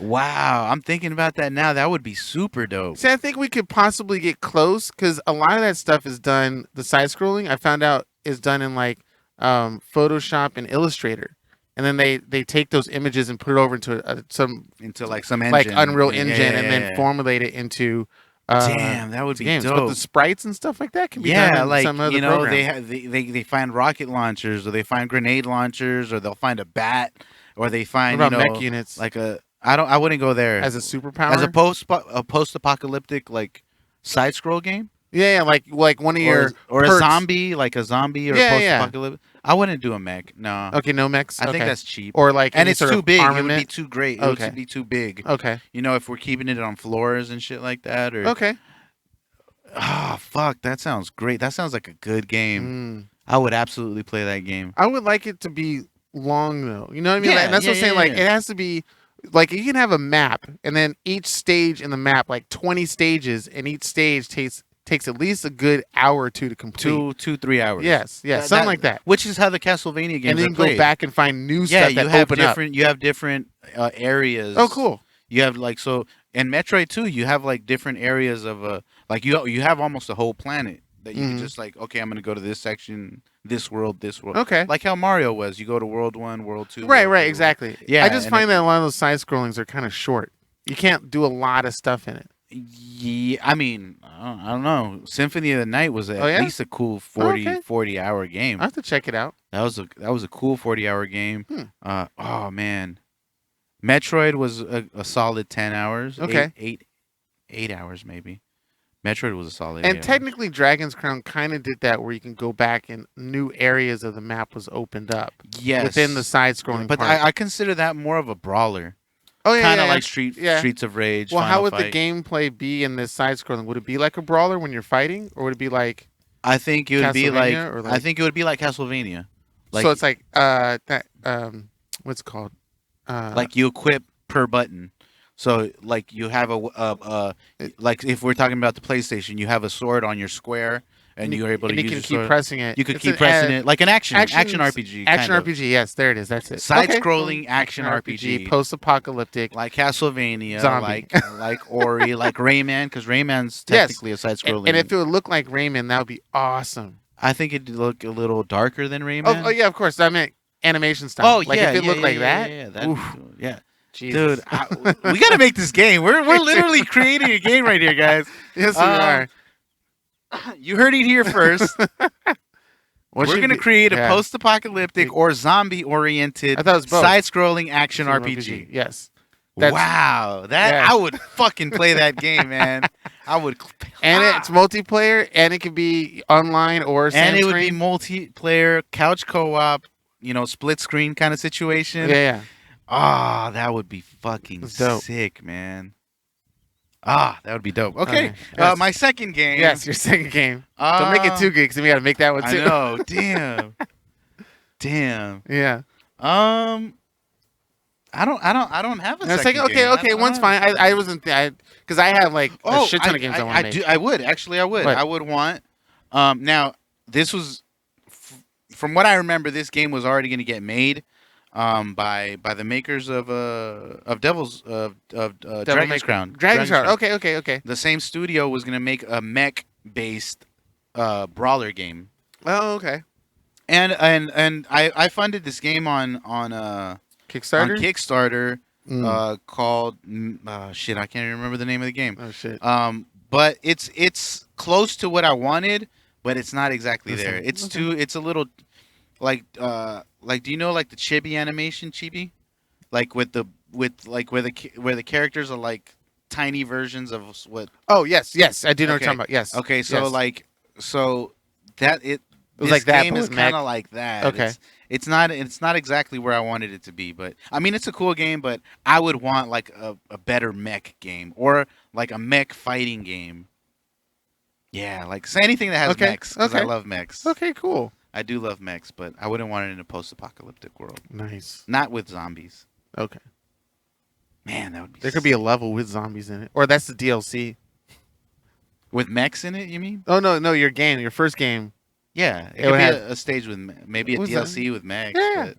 Wow, I'm thinking about that now. That would be super dope. See, I think we could possibly get close, because a lot of that stuff is done, the side-scrolling, I found out, is done in like Photoshop and Illustrator. And then they take those images and put it over into some engine, like Unreal Engine, and then formulate it into. Damn, that would be games. dope. But the sprites and stuff like that can be done in some other program. they find rocket launchers, or they find grenade launchers, or they'll find a bat, or they find what about mech units, like I wouldn't go there as a superpower, as a post-apocalyptic like side scroll game. Yeah, like one of your or a zombie, like a zombie or post-apocalyptic. I wouldn't do a mech. No. Okay, no mechs. I think that's cheap. Or like, and it's too big. Armament. It would be too great. It would be too big. Okay. If we're keeping it on floors and shit like that, or okay. Oh fuck, that sounds great. That sounds like a good game. I would absolutely play that game. I would like it to be long though. You know what I mean? Yeah, like, that's what I'm saying. Like, it has to be. Like, you can have a map, and then each stage in the map, like 20 stages, and each stage takes at least a good hour or two to complete. 3 hours. Yes, something like that. Which is how the Castlevania games and then are played. go back and find new stuff that open up. You have different areas. Oh, cool. You have like so in Metroid 2, you have like different areas of like you have almost a whole planet that you can just like, okay, I'm gonna go to this section, this world, this world. Okay. Like how Mario was. You go to World 1, World 2. Right, World right, 3, exactly. Yeah, I just and find that a lot of those side scrollings are kind of short. You can't do a lot of stuff in it. Yeah, I mean, I don't know. Symphony of the Night was at Oh, yeah? least a cool 40, Okay. 40 hour game. I have to check it out. That was a cool 40-hour game. Hmm. Oh man, Metroid was a solid 10 hours. Okay. Eight hours maybe. Metroid was a solid. And 8 hours. technically, Dragon's Crown kind of did that, where you can go back and new areas of the map was opened up Yes, within the side-scrolling but part. I consider that more of a brawler, oh yeah, kind of yeah, like yeah. Streets of Rage. Well, how Final would Fight. the gameplay be in this side-scrolling? Would it be like a brawler when you're fighting, or would it be like? I think it would be like, Castlevania, or I like- think it would be like Castlevania. So it's like that what's it called? Like you equip per button. So like you have like if we're talking about the PlayStation, you have a sword on your square and you're able to and you use can your keep sword. pressing it. You could It's keep an pressing it like an action RPG. Action kind of. RPG. Yes, there it is. That's it. Side-scrolling Okay. action RPG. Post-apocalyptic. Like Castlevania, Zombie. like Ori, like Rayman, because Rayman's Yes. technically a side-scrolling. And if it would look like Rayman, that would be awesome. I think it'd look a little darker than Rayman. Oh yeah, of course. I meant animation style. Oh, like yeah, if it yeah, looked like yeah, that. yeah, that'd be Oof. cool. Yeah. Jesus. Dude, we gotta make this game. We're literally creating a game right here, guys. Yes, we are. You heard it here first. What We're should gonna be- create a yeah. post-apocalyptic or zombie-oriented I thought it was both. side-scrolling action RPG. Yes. That's- Wow, that Yeah. I would fucking play that game, man. I would. And it's multiplayer, and it can be online or And it would be screen. multiplayer, couch co-op, split screen kind of situation. Yeah. Ah, that would be fucking It's dope. sick, man. Ah, that would be dope. Okay, Yes. my second game. Yes, your second game. Don't make it too good, because we got to make that one I too. know. Damn. Yeah. I don't have a And I was second like, game. okay, one's fine. I wasn't, because I have like a shit ton of games I want to make. I would actually. I would. What? I would want. Now this was, from what I remember, this game was already going to get made, by the makers of Devil's Dragon's Crown. Dragon's Crown. Okay. The same studio was going to make a mech based brawler game. Oh, okay. And I funded this game on Kickstarter. on Kickstarter, Mm. called shit. I can't even remember the name of the game. Oh shit. But it's close to what I wanted, but it's not exactly Listen, there. It's okay. too. It's a little like do you know like the chibi animation chibi, like where the characters are like tiny versions of what. Oh yes. I do know what Okay. you're talking about. Yes. Okay, so Yes. so that it. was This like that, game but is with kind mech. of like that. Okay. It's not exactly where I wanted it to be, but I mean it's a cool game, but I would want like a better mech game or like a mech fighting game. Yeah, like say anything that has Okay, mechs, because I okay. love mechs. Okay. Cool. I do love mechs, but I wouldn't want it in a post-apocalyptic world. Nice. Not with zombies. Okay. Man, that would be There could be a level with zombies in it, or that's the DLC. with mechs in it, you mean? Oh no, your game, your first game. Yeah, it It could would be have- a stage with maybe a What's DLC with mechs. Yeah.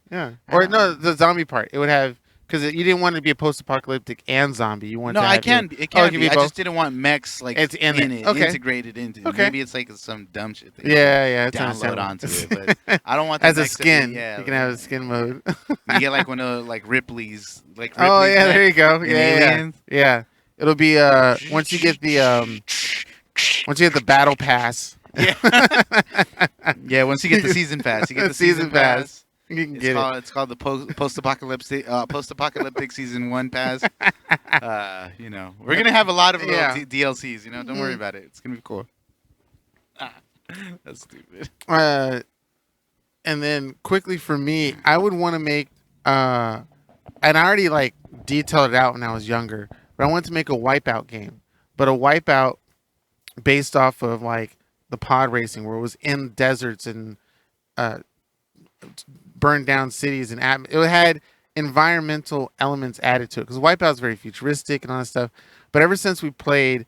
But Or don't no, know. the zombie part. It would have, because you didn't want it to be a post-apocalyptic and zombie. You wanted No, to I have can. your- It can it be. can be I both? just didn't want mechs like It's in it. it, Okay. integrated into. Okay. Maybe it's like some dumb shit. That Yeah, it's download understandable. onto it, but I don't want the As a mechs to be- skin. yeah, You can have a skin mode. you get like one of like Ripley's. Oh yeah, there you go. in Yeah. Aliens. Yeah. It'll be once you get the battle pass. Yeah. Yeah, once you get the season pass, you get the Season season pass. You can get it. It's called the post-apocalyptic season 1 pass. We're gonna have a lot of little Yeah. DLCs. Don't worry Mhm. about it. It's gonna be cool. That's stupid. And then quickly for me, I would want to make and I already like detailed it out when I was younger, but I wanted to make a Wipeout game, but a Wipeout based off of like the pod racing, where it was in deserts and burned down cities, and it had environmental elements added to it, because Wipeout is very futuristic and all that stuff. But ever since we played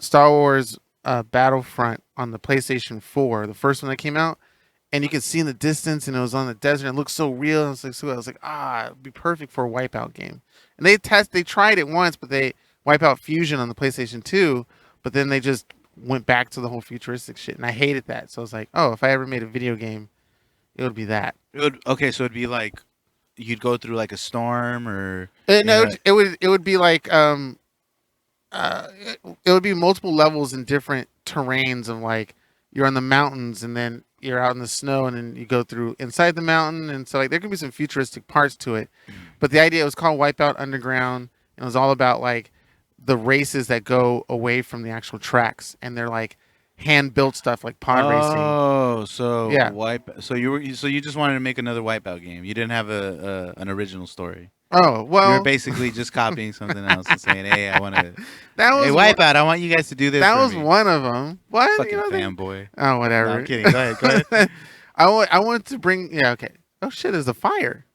Star Wars Battlefront on the PlayStation 4, the first one that came out, and you could see in the distance, and it was on the desert. And it looked so real. And I was like, it'd be perfect for a Wipeout game. And they tried it once, but they Wipeout Fusion on the PlayStation 2, but then they just went back to the whole futuristic shit, and I hated that. So I was like, oh, if I ever made a video game, it would be that. Okay, so it'd be like you'd go through like a storm, or No, it would be like it would be multiple levels in different terrains of like you're on the mountains and then you're out in the snow and then you go through inside the mountain, and so like there could be some futuristic parts to it. But the idea, it was called Wipeout Underground, and it was all about like the races that go away from the actual tracks, and they're like hand built stuff like pod racing. Oh, so Yeah. So you just wanted to make another Wipeout game. You didn't have an original story. Oh You well, were basically just copying something else and saying, "Hey, I want to. that was Hey, Wipeout, I want you guys to do this." that for was me. one of them. What? Fucking You know, fanboy. oh, No, whatever. I'm kidding. Go ahead. Go ahead. I wanted to bring. Yeah, okay. Oh shit! There's a fire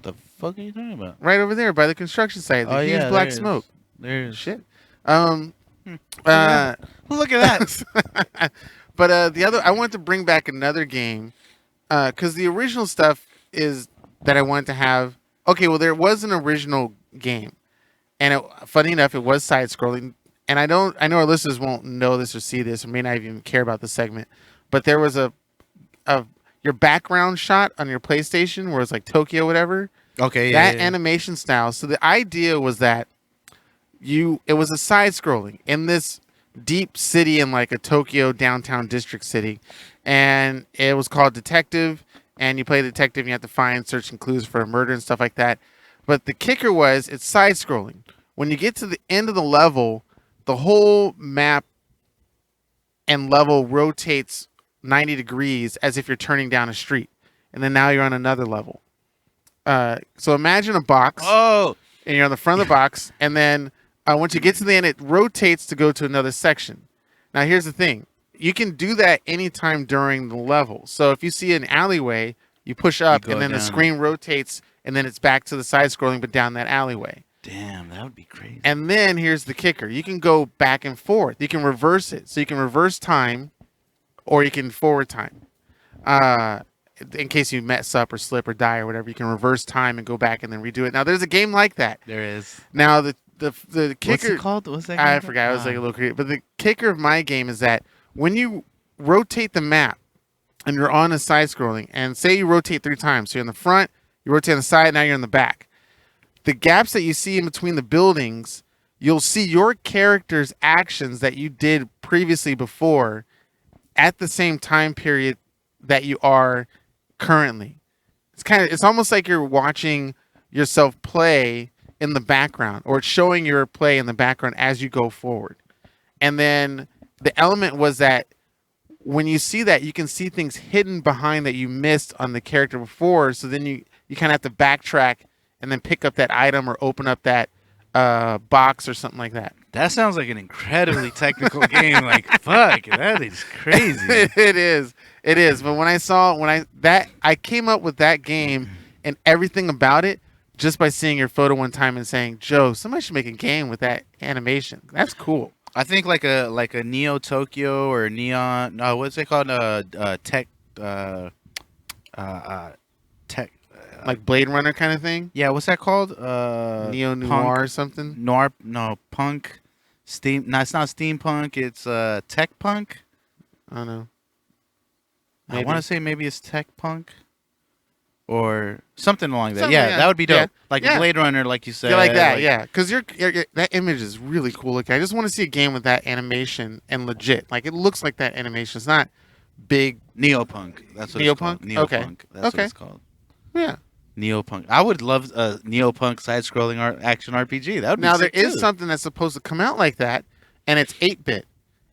The fuck are you talking about? right over there by the construction site. The huge black smoke. There's Shit. Look at that. But the other, I wanted to bring back another game, because the original stuff is that I wanted to have. Okay, well, there was an original game, and funny enough, it was side scrolling. And I know our listeners won't know this or see this or may not even care about the segment, but there was a your background shot on your PlayStation where it's like Tokyo, whatever. Okay. That animation style. So the idea was that it was a side scrolling in this deep city in like a Tokyo downtown district city, and it was called Detective, and you play detective and you have to find searching clues for a murder and stuff like that. But the kicker was it's side scrolling. When you get to the end of the level, the whole map and level rotates 90 degrees as if you're turning down a street, and then now you're on another level. So imagine a box, Oh. and you're on the front of the box, and then once you get to the end, it rotates to go to another section. Now, here's the thing. You can do that anytime during the level. So if you see an alleyway, you push up, go and then the down. screen rotates, and then it's back to the side scrolling, but down that alleyway. Damn, that would be crazy. And then here's the kicker. You can go back and forth. You can reverse it. So you can reverse time, or you can forward time. In case you mess up or slip or die or whatever, you can reverse time and go back and then redo it. Now, there's a game like that. There is. Now, the kicker... What's it called? What's that? I game forgot. I was called? like a little creative. But the kicker of my game is that when you rotate the map and you're on a side scrolling, and say you rotate 3 times, so you're in the front, you rotate on the side, now you're in the back. The gaps that you see in between the buildings, you'll see your character's actions that you did previously before at the same time period that you are currently. It's almost like you're watching yourself play in the background, or it's showing your play in the background as you go forward. And then the element was that when you see that, you can see things hidden behind that you missed on the character before. So then you kind of have to backtrack and then pick up that item or open up that box or something like that. That sounds like an incredibly technical game. Like, fuck, that is crazy. It is. But I came up with that game and everything about it just by seeing your photo one time and saying, Joe, somebody should make a game with that animation. That's cool. I think like a Neo Tokyo or Neon. No, what's it called? Tech. Tech. Like Blade Runner kind of thing. Yeah, what's that called? Neo noir punk, or something. Noir. No, punk. Steam. No, it's not steampunk. It's tech punk. I don't know. I want to say maybe it's tech punk. Or something along that. Something, Yeah, yeah. that would be dope. Yeah. Like Yeah. a Blade Runner, like you said. Yeah, like that, yeah. Because that image is really cool looking. I just want to see a game with that animation and legit. Like, it looks like that animation. It's not big. Neopunk. That's what Neopunk? it's called. Neopunk. Okay. That's what Okay. it's called. Yeah. Neopunk. I would love a Neopunk side-scrolling action RPG. That would be Now, there sick, is too. something that's supposed to come out like that, and it's 8-bit.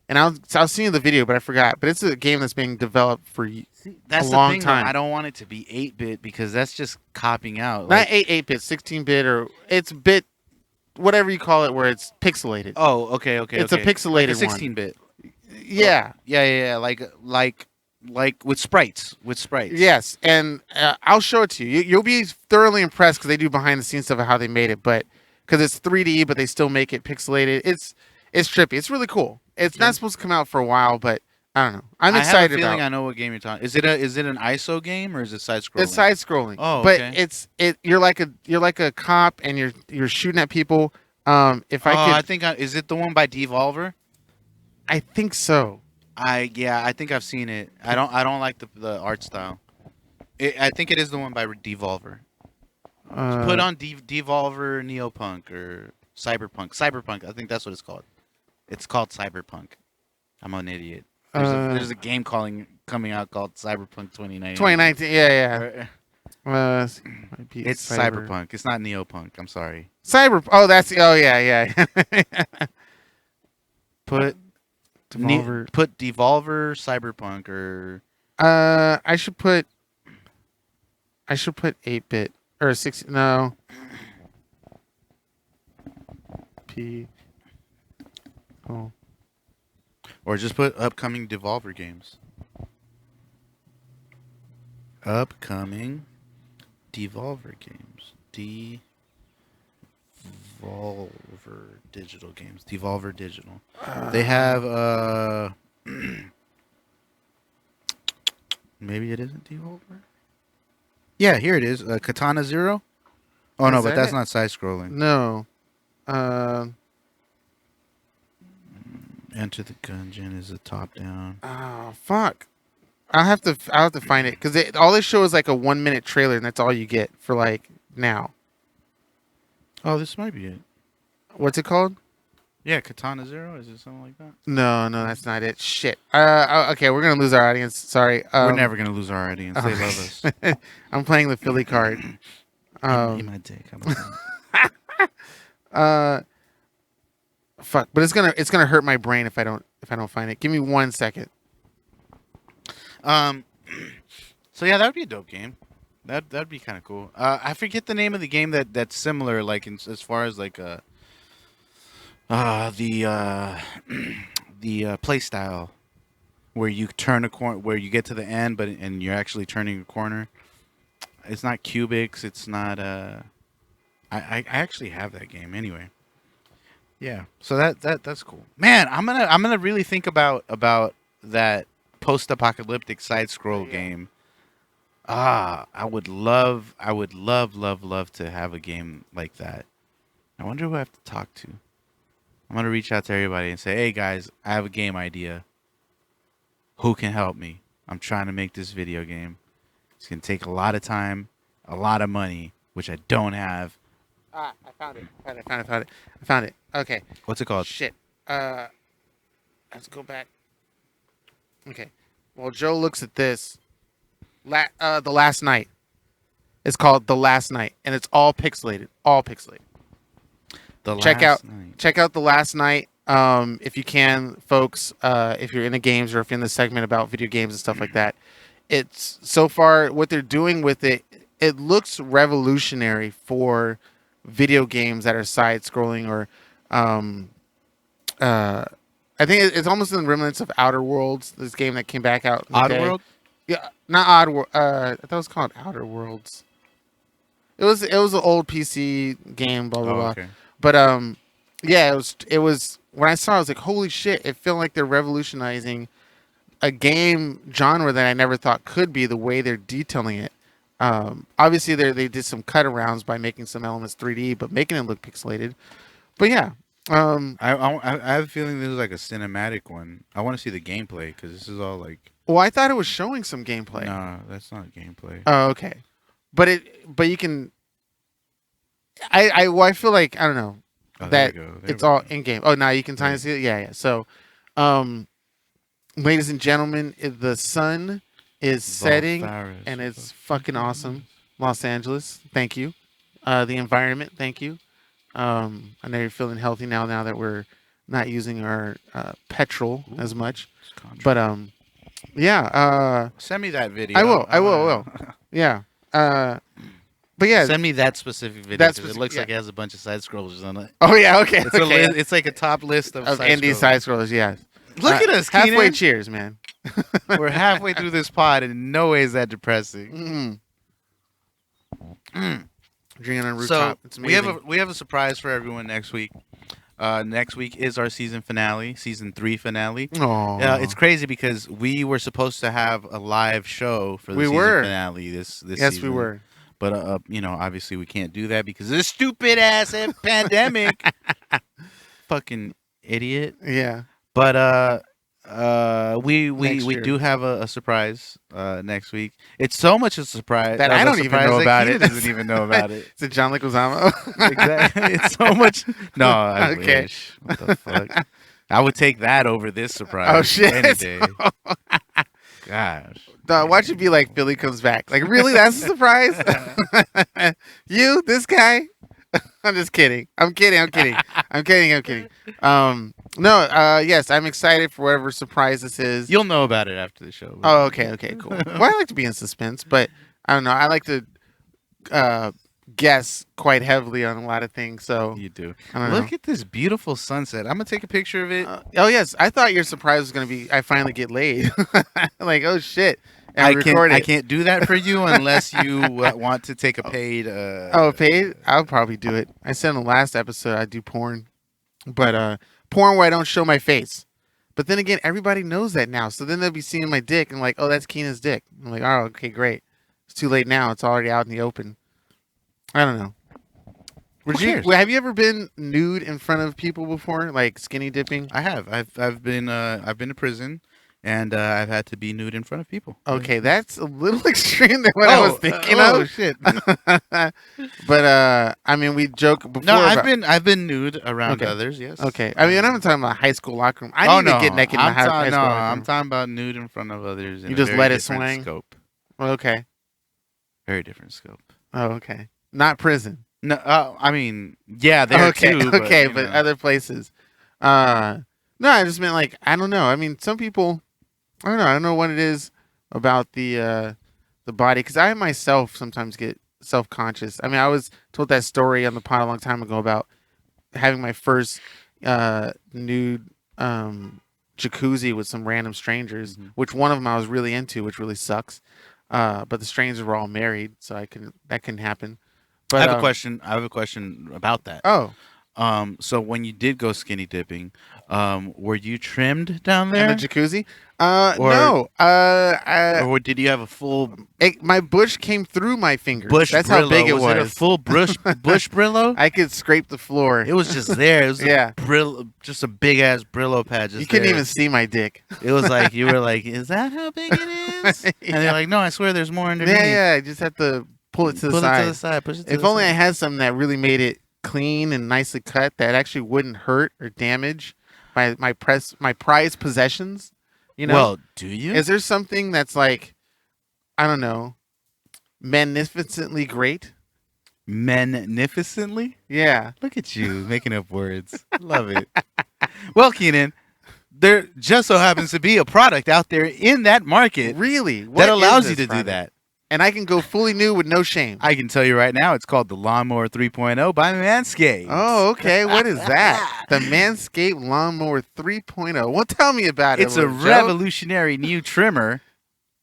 And I was seeing the video, but I forgot. But it's a game that's being developed for That's a the long thing, though. time. I don't want it to be 8-bit because that's just copying out. Not 8-bit, 16-bit, or it's bit, whatever you call it, where it's pixelated. Oh, okay. It's a pixelated like a one. 16-bit. Yeah. Yeah. Like with sprites. Yes, and I'll show it to you. You'll be thoroughly impressed because they do behind the scenes stuff of how they made it, but because it's 3D, but they still make it pixelated. It's trippy. It's really cool. It's not supposed to come out for a while, but I don't know. I'm I have a excited feeling about. I know what game you're talking. Is it an ISO game or is it side scrolling? It's side scrolling. Oh, but okay. you're like a cop and you're shooting at people. If I I could, think is it the one by Devolver? I think so. I think I've seen it. I don't like the art style. I think it is the one by Devolver. Put on Devolver Neopunk or Cyberpunk. Cyberpunk, I think that's what it's called. It's called Cyberpunk. I'm an idiot. There's a game coming out called Cyberpunk 2019. 2019. Yeah. Might be It's Cyberpunk. It's not Neopunk. I'm sorry. Oh, that's. Oh, yeah. Put Devolver. Put Devolver Cyberpunk or I should put 8-bit or 6. No. P. Oh. or just put upcoming Devolver games. Upcoming Devolver games. Devolver Digital games. Devolver Digital. They have maybe it isn't Devolver. Yeah, here it is. Katana Zero. Oh no, Is but that that's it? not side scrolling. No. Enter the Gungeon is a top down. Oh fuck! I'll have to find it because all they show is like a 1-minute trailer, and that's all you get for like now. Oh, this might be it. What's it called? Yeah, Katana Zero. Is it something like that? No, that's not it. Shit. Okay, we're gonna lose our audience. Sorry. We're never gonna lose our audience. They love us. I'm playing the Philly card. Eat my dick. Fuck. But it's gonna hurt my brain if I don't find it. Give me 1 second. So yeah, that would be a dope game. That'd be kind of cool. I forget the name of the game that's similar, like as far as like the play style, where you turn a corner, where you get to the end, and you're actually turning a corner. It's not Cubics. It's not. I actually have that game anyway. Yeah. So that's cool, man. I'm gonna really think about that post-apocalyptic side scroll game. I would love to have a game like that. I wonder who I have to talk to. I'm gonna reach out to everybody and say, "Hey guys, I have a game idea. Who can help me? I'm trying to make this video game. It's gonna take a lot of time, a lot of money, which I don't have." I found it. Okay. What's it called? Shit. Let's go back. Okay. Well, Joe looks at this. The Last Night. It's called The Last Night, and it's all pixelated. Check out The Last Night. If you can, folks. If you're into games or if you're in the segment about video games and stuff like that, it's so far what they're doing with it. It looks revolutionary for video games that are side-scrolling or I think it's almost in the remnants of Outer Worlds. This game that came back out. Oddworld? Yeah, not Oddworld. I thought it was called Outer Worlds. It was an old PC game. Blah blah blah. Okay. But yeah, it was when I saw it, I was like, holy shit! It felt like they're revolutionizing a game genre that I never thought could be the way they're detailing it. Obviously, they did some cut arounds by making some elements 3D, but making it look pixelated. But yeah. I have a feeling this is like a cinematic one. I want to see the gameplay because this is all like. Well, I thought it was showing some gameplay. No, that's not gameplay. Oh, okay. But you can. I feel like I don't know that it's all in game. Oh, now you can kind of see it. Yeah. So, ladies and gentlemen, the sun is setting and it's fucking awesome. Los Angeles, thank you. The environment, thank you. I know you're feeling healthy now that we're not using our petrol as much. But yeah. Send me that video. I will. Yeah. But yeah. Send me that specific video because it looks like it has a bunch of side scrollers on it. Oh yeah, okay. It's like a top list of indie side scrollers. Yeah. Look at us, halfway. Keenan. Cheers, man. We're halfway through this pod, and in no way is that depressing. Drinking on a rooftop. So we have a surprise for everyone next week. Next week is our season 3 finale. Oh, It's crazy because we were supposed to have a live show for the We season were. finale this yes, season. we were. But obviously we can't do that because of this stupid ass pandemic. Fucking idiot. Yeah. But we Next we year. do have a surprise next week. It's so much a surprise That of I a don't even surprise know that about Keenan it. doesn't even know about it. Is it John Leguizamo? Exactly. It's so much. No, I Okay. wish. What the fuck? I would take that over this surprise. Oh, shit. Any day. Gosh. Watch it be like Philly comes back. Like, really? That's a surprise? You? This guy? I'm just kidding. I'm kidding. Yes, I'm excited for whatever surprise this is. You'll know about it after the show. Oh, okay, cool. Well, I like to be in suspense, but I don't know. I like to guess quite heavily on a lot of things. So You do. I don't know. Look at this beautiful sunset. I'm gonna take a picture of it. Oh yes, I thought your surprise was gonna be I finally get laid. Like, oh shit, and I record it. can't do that for you unless you want to take a paid. Oh, paid? I'll probably do it. I said in the last episode I do porn, but porn where I don't show my face. But then again, everybody knows that now. So then they'll be seeing my dick and like, oh, that's Keenan's dick. I'm like, oh, okay, great. It's too late now. It's already out in the open. I don't know. Have you ever been nude in front of people before, like skinny dipping? I have. I've been to prison, and I've had to be nude in front of people. Okay, that's a little extreme than what I was thinking of. Shit. But I mean, we joke before. No, about, I've been nude around Okay. others. Yes. Okay, I mean, I'm not talking about high school locker room. I need to get naked in the high school locker room. I'm talking about nude in front of others. In You a just very let it different swing? Scope. Well, okay. Very different scope. Oh, okay. Not prison. No, I mean, yeah, there Okay, too. okay, you but know. other places. No, I just meant like I don't know. I mean, some people, I don't know. I don't know what it is about the body because I myself sometimes get self-conscious. I mean, I was told that story on the pod a long time ago about having my first nude jacuzzi with some random strangers, which one of them I was really into, which really sucks. But the strangers were all married, so that can happen. But, I have a question. I have a question about that. Oh, So when you did go skinny dipping, were you trimmed down there? in the jacuzzi? Or- No. Or did you have a full My bush came through my fingers. bush That's Brillo? how big it was. Was it a full bush Brillo? I could scrape the floor. It was just there. It was Yeah. just a big ass Brillo pad. Just You couldn't there. even see my dick. It was like you were like, "Is that how big it is?" And they're like, "No, I swear, there's more underneath." Yeah. I just have to pull it to the Pull side. it to the side. Push it to If the only I side. had something that really made it clean and nicely cut that actually wouldn't hurt or damage my prized possessions. You know? Well, do you? Is there something that's like, I don't know, magnificently great? Magnificently? Yeah. Look at you making up words. Love it. Well, Keenan, there just so happens to be a product out there in that market Really? What that is allows you this to do product? that. And I can go fully nude with no shame. I can tell you right now, it's called the Lawnmower 3.0 by Manscaped. Oh, okay. What is that? The Manscaped Lawnmower 3.0. Well, tell me about it. It's a little Joe. revolutionary new trimmer,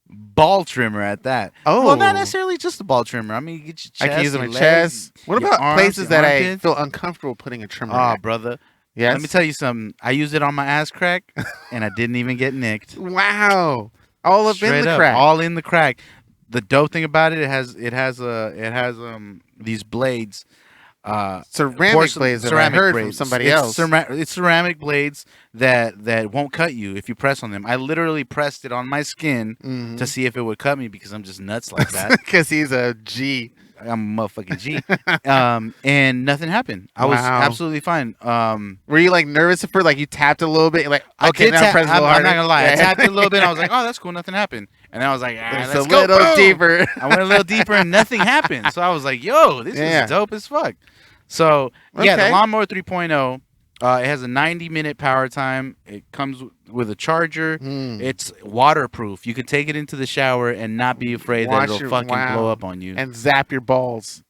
ball trimmer at that. Oh. Well, not necessarily just a ball trimmer. I mean, you get your chest, I can use it on your my legs, chest. What your about arms, places your that I armpits? feel uncomfortable putting a trimmer Oh, at? brother. Yes? Let me tell you something. I used it on my ass crack, and I didn't even get nicked. Wow. All up Straight in the up, crack. all in the crack. The dope thing about it, it has these blades, ceramic blades that I heard from somebody else. It's ceramic blades that won't cut you if you press on them. I literally pressed it on my skin Mhm. to see if it would cut me because I'm just nuts like that. Because he's a G. I'm a motherfucking G. And nothing happened. I was Wow. absolutely fine. Were you like nervous at first? Like you tapped a little bit? You're like, I okay, did now press a little I'm harder. not gonna lie. I Yeah. tapped it a little bit. And I was like, oh, that's cool. Nothing happened. And then I was like, It's let's a go. little Boom. deeper. I went a little deeper and nothing happened. So I was like, yo, this Yeah. is dope as fuck. So, yeah, Okay. the Lawnmower 3.0, it has a 90-minute power time. It comes with a charger. Mm. It's waterproof. You can take it into the shower and not be afraid that it'll fucking blow up on you. And zap your balls.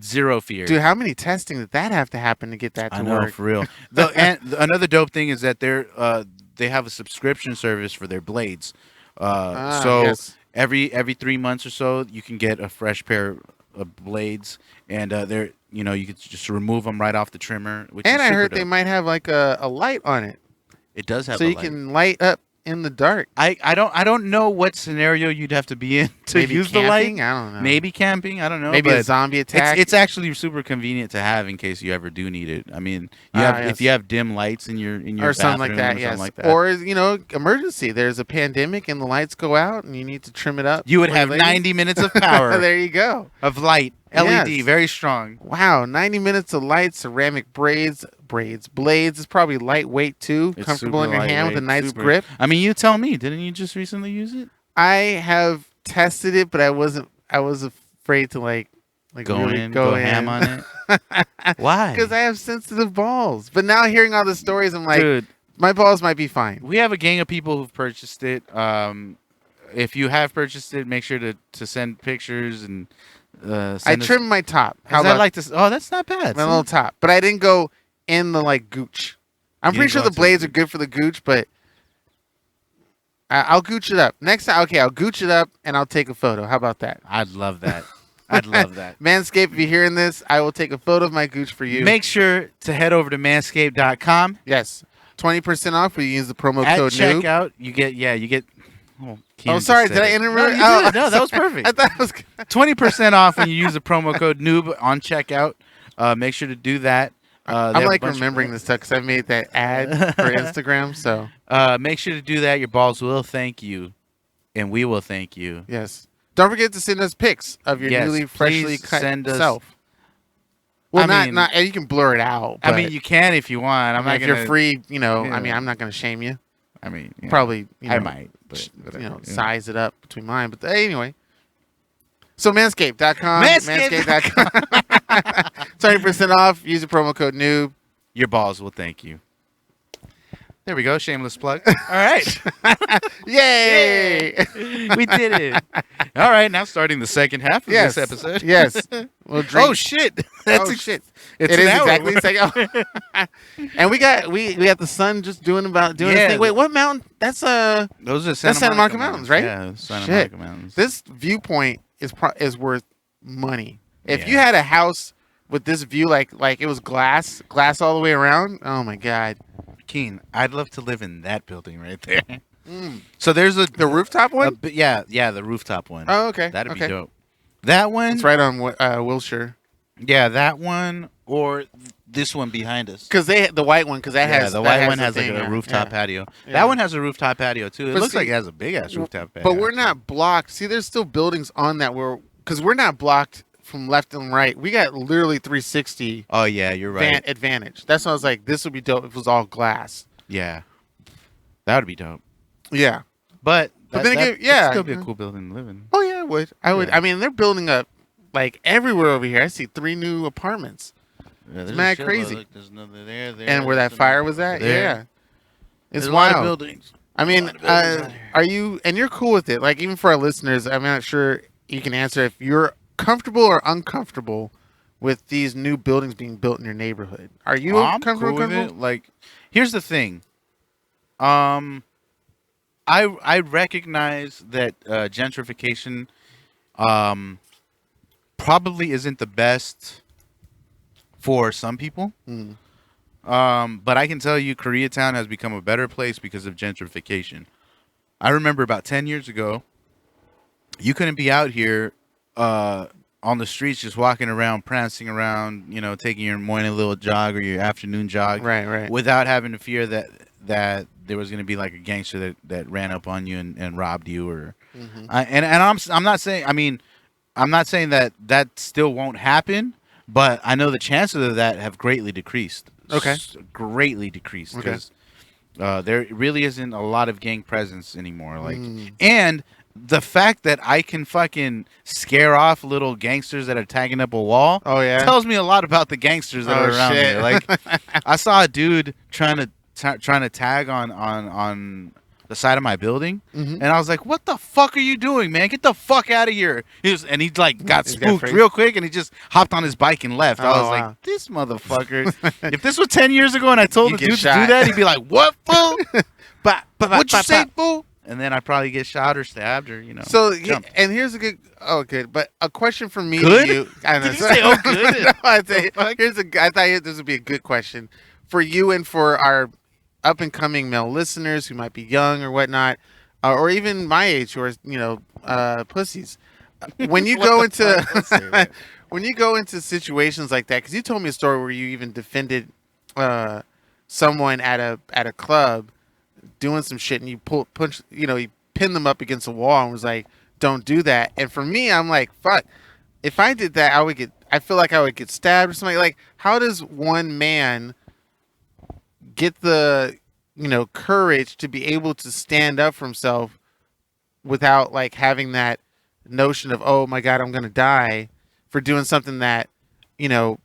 Zero fear. Dude, how many testing did that have to happen to get that to I know, work? for real. Another dope thing is that they have a subscription service for their blades. So yes. every 3 months or so, you can get a fresh pair blades, and they're you could just remove them right off the trimmer. Which And is I super heard they dope. might have like a light on it, It does have so a you light. can light up in the dark. I don't know what scenario you'd have to be in to Maybe use camping? the light. I don't know. Maybe camping. I don't know. Maybe but a zombie attack. It's actually super convenient to have in case you ever do need it. I mean, Yes. if you have dim lights in your or something like bathroom that. or Yes. something like that. Or emergency. There's a pandemic and the lights go out and you need to trim it up. You would for your have ladies. 90 minutes of power There you go. of light, LED, Yes. very strong. Wow, 90 minutes of light, ceramic blades. It's probably lightweight too. It's Comfortable in super your hand with a lightweight, nice super- grip. I mean, you tell me. Didn't you just recently use it? I have tested it, but I was afraid to like Go really in, go go in. ham on it. Why? Because I have sensitive balls. But now hearing all the stories, I'm like, Dude, my balls might be fine. we have a gang of people who've purchased it. If you have purchased it, make sure to send pictures and I send us- trimmed my top. How 'cause I about like this? Oh, that's not bad. my little top? But I didn't go in the like gooch. I'm You pretty didn't sure go the into the blades are good for the gooch, but I'll gooch it up next time. Okay, I'll gooch it up and I'll take a photo. How about that? I'd love that. I'd love that. Manscaped, if you're hearing this, I will take a photo of my gooch for you. Make sure to head over to manscaped.com. Yes, 20% off when you use the promo At code NOOB. checkout, you get. Oh, Oh, Keenan sorry, just did said I it. interrupt? No, you Oh, did it. No, that was perfect. I thought it was. 20% off when you use the promo code NOOB on checkout. Make sure to do that. They I'm have a like bunch of- remembering this stuff because I made that ad for Instagram. So Make sure to do that. Your balls will thank you, and we will thank you. yes, don't forget to send us pics of your Yes, newly freshly please cut send us- self. Well, I mean- not you can blur it out. I but, mean, you can if you want. I'm not if gonna. you're free, I Yeah. mean, I'm not gonna shame you. I mean, Probably, I might, but whatever, yeah. size it up between mine. But anyway, so manscaped.com, Manscaped. manscaped.com, 20% off. Use the promo code NOOB. Your balls will thank you. There we go. Shameless plug. All right. Yay! We did it. All right. Now starting the second half of Yes. this episode. Yes. We'll drink. Oh, shit. Shit! It's It an is hour. exactly the second. And we got the sun just doing its Yeah. thing. Wait, what mountain? That's Those are Santa Monica Mountains, right? Yeah, Santa Shit. Monica Mountains. this viewpoint is worth money. If Yeah. you had a house with this view, like it was glass all the way around. Oh my god! Keen, I'd love to live in that building right there. Mm. So there's The rooftop one? yeah, the rooftop one. Oh, okay. That'd okay. be dope. That one, It's right on Wilshire. yeah, that one or this one behind us. Because the white one, because that Yeah, has the that white has one the has like thing, a yeah, rooftop yeah. patio. Yeah. That one has a rooftop patio too. It But looks see- like it has a big ass rooftop patio. But we're not blocked. See, there's still buildings on that because we're not blocked from left and right. We got literally 360 Oh yeah, you're right. advantage. That's why I was like, this would be dope if it was all glass. Yeah, that would be dope. Yeah. But then again, that'd yeah. still be a cool building to live in. Oh yeah, I would. Yeah. I mean, they're building up like everywhere over here. I see 3 new apartments. Yeah, there's mad a shitload. crazy. Look, there's another there, And where that there's fire another was at, there. yeah. It's There's a lot of wild. buildings. I mean, lot of buildings out here. are you, and you're cool with it? Like, even for our listeners, I'm not sure you can answer if you're comfortable or uncomfortable with these new buildings being built in your neighborhood. Are you I'm comfortable? cool with comfortable? it. Like, here's the thing. I recognize that gentrification probably isn't the best for some people. Mm. But I can tell you Koreatown has become a better place because of gentrification. I remember about 10 years ago, you couldn't be out here on the streets just walking around, prancing around, taking your morning little jog or your afternoon jog Right. without having to fear that there was going to be like a gangster that ran up on you and robbed you or Mhm. I'm not saying, I mean, I'm not saying that still won't happen, but I know the chances of that have greatly decreased. Okay. Greatly decreased Okay. because there really isn't a lot of gang presence anymore. Like, Mm. and the fact that I can fucking scare off little gangsters that are tagging up a wall Oh yeah. tells me a lot about the gangsters that Oh, are around shit. me. Like, I saw a dude trying to tag on the side of my building, Mhm. and I was like, "What the fuck are you doing, man? Get the fuck out of here!" He like got He's got spooked afraid. real quick, and he just hopped on his bike and left. I Oh, was wow. like, "This motherfucker!" If this was 10 years ago and I told You the get dude to do shot. that, he'd be like, "What, fool? But What'd you say, fool?" and then I'd probably get shot or stabbed or So, jumped. and here's a good. Oh, good. But a question from me Good? to you. I know. Did you say, "Oh, good"? No, I'd say, The fuck? I thought this would be a good question for you and for our up and coming male listeners who might be young or whatnot, or even my age who are pussies. When you What go the fuck? Let's say into that. when you go into situations like that, because you told me a story where you even defended someone at a club doing some shit, and you you pinned them up against a wall and was like, "Don't do that." And for me, I'm like, "Fuck." If I did that, I feel like I would get stabbed or something. Like, how does one man get the, courage to be able to stand up for himself without like having that notion of, oh my God, I'm going to die for doing something that, you know,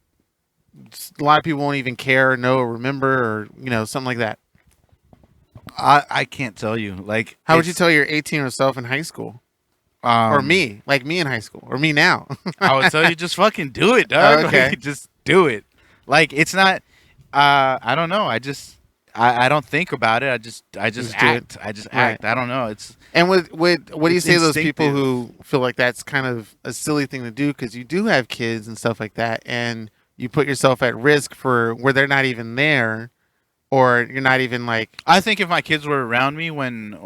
a lot of people won't even care or know or remember or, something like that. I can't tell you. Like, How would you tell your 18-year-old self in high school? Or me, like me in high school, or me now? I would tell you just fucking do it, dog. Oh, okay. Like, just do it. Like, it's not. I don't know. I don't think about it. I just Just do it. act. I just act. I don't know. It's And what do you It's say to those people instinctive. who feel like that's kind of a silly thing to do because you do have kids and stuff like that, and you put yourself at risk for where they're not even there, or you're not even like I think if my kids were around me when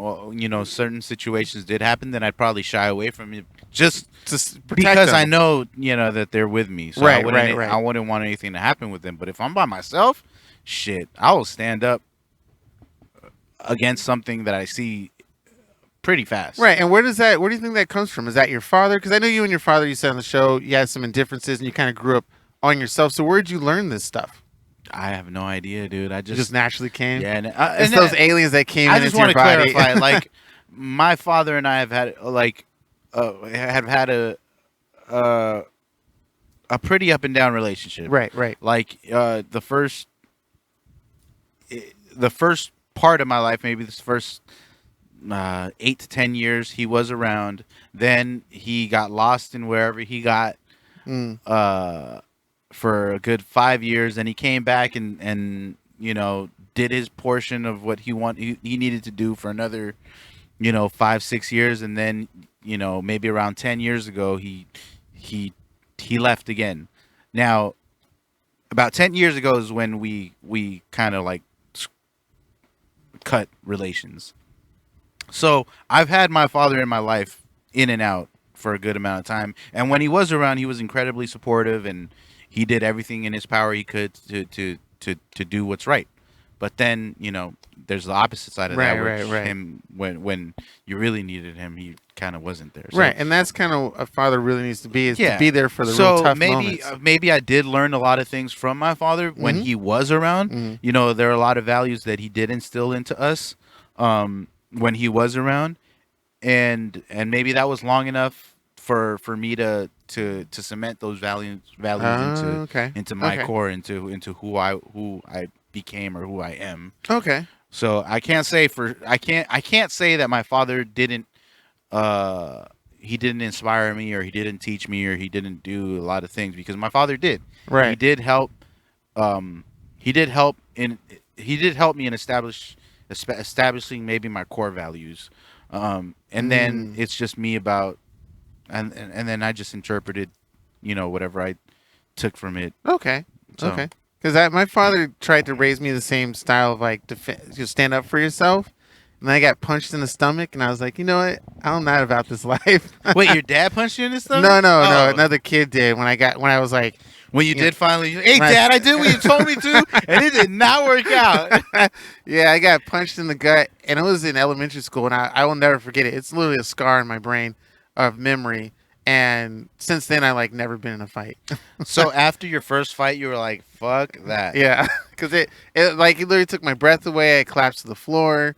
certain situations did happen, then I'd probably shy away from it just to protect because them. I know that they're with me. So Right, right. right. I wouldn't want anything to happen with them. But if I'm by myself, shit, I will stand up against something that I see pretty fast. Right, and where do you think that comes from? Is that your father? Because I know you and your father, you said on the show, you had some indifferences and you kind of grew up on yourself. So where'd you learn this stuff? I have no idea, dude. I It just naturally came? yeah. It's those aliens that came I in just into want your to body. clarify, like, my father and I have had have had a pretty up and down relationship. right. Like the first part of my life, maybe this first 8 to 10 years, he was around. Then he got lost in wherever he got Mm. for a good 5 years. Then he came back and did his portion of what he needed to do for another 5-6 years, and then maybe around 10 years ago he left again. Now about 10 years ago is when we kind of like cut relations. So I've had my father in my life in and out for a good amount of time, and when he was around, he was incredibly supportive, and he did everything in his power he could to do what's right. But then there's the opposite side of that, which Right. him when you really needed him, he kind of wasn't there. So, Right, and that's kind of a father really needs to be, is to Yeah. be there for the so real tough maybe moments. maybe I did learn a lot of things from my father when Mhm. he was around. Mhm. There are a lot of values that he did instill into us when he was around, and maybe that was long enough for me to cement those values Okay. into my Okay. core, into who I became or who I am. Okay. So I can't say that my father didn't he didn't inspire me, or he didn't teach me, or he didn't do a lot of things, because my father did. Right. He did help. He did help me in establishing maybe my core values. And then it's just me about, and then I just interpreted, whatever I took from it. Okay. So- Okay. Because my father tried to raise me the same style of like just stand up for yourself, and then I got punched in the stomach, and I was like, you know what? I'm not about this life. Wait, your dad punched you in the stomach? No. Oh. Another kid did when I was like, When you Yeah. did finally, hey, When I- Dad, I did what you told me to, and it did not work out. yeah, I got punched in the gut, and it was in elementary school, and I will never forget it. It's literally a scar in my brain of memory, and since then I like never been in a fight. So after your first fight, you were like, "Fuck that." Yeah, because it literally took my breath away. I collapsed to the floor,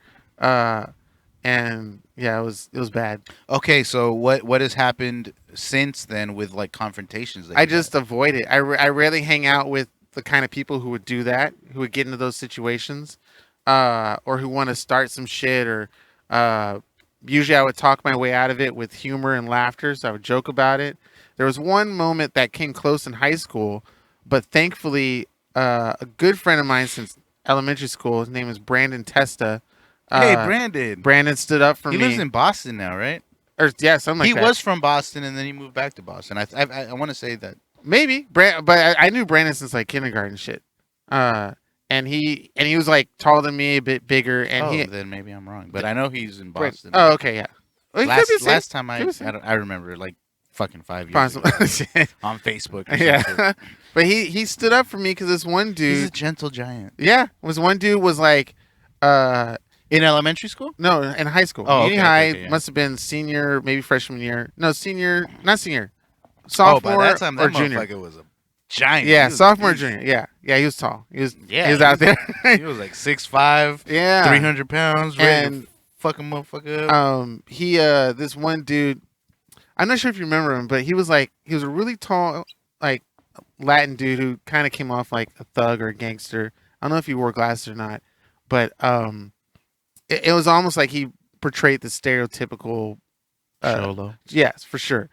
and yeah, it was bad. Okay, so what has happened since then with like confrontations? That I you've just had? avoid it. I rarely hang out with the kind of people who would do that, who would get into those situations, or who want to start some shit, or usually I would talk my way out of it with humor and laughter, so I would joke about it. There was one moment that came close in high school, but thankfully, a good friend of mine since elementary school, his name is Brandon Testa, Hey, Brandon. Brandon stood up for He me. lives in Boston now, right? Or yeah, something like He that. was from Boston, and then he moved back to Boston. I want to say that. Maybe, but I knew Brandon since like kindergarten shit. And he was like taller than me, a bit bigger, and then maybe I'm wrong, but I know he's in Wait, Boston. oh, okay, yeah. Well, he could be safe. Last time Could be safe. I remember like fucking 5 years Possible. ago on Facebook. Or Yeah, something. but he stood up for me because this one dude. He's a gentle giant. Yeah, was one dude was like, In elementary school? no, in high school. Oh, Uni okay, high okay, yeah. must have been senior, maybe freshman year. No, senior, not senior. Oh, Sophomore by that time, or that junior. motherfucker was a giant. Yeah, He was sophomore, huge. junior. Yeah, he was tall. He was he out there. He was like 6'5", Yeah, 300 pounds, ready and to fuck a motherfucker up. he this one dude, I'm not sure if you remember him, but he was a really tall, like Latin dude who kind of came off like a thug or a gangster. I don't know if he wore glasses or not, but it was almost like he portrayed the stereotypical Cholo. yes, for sure.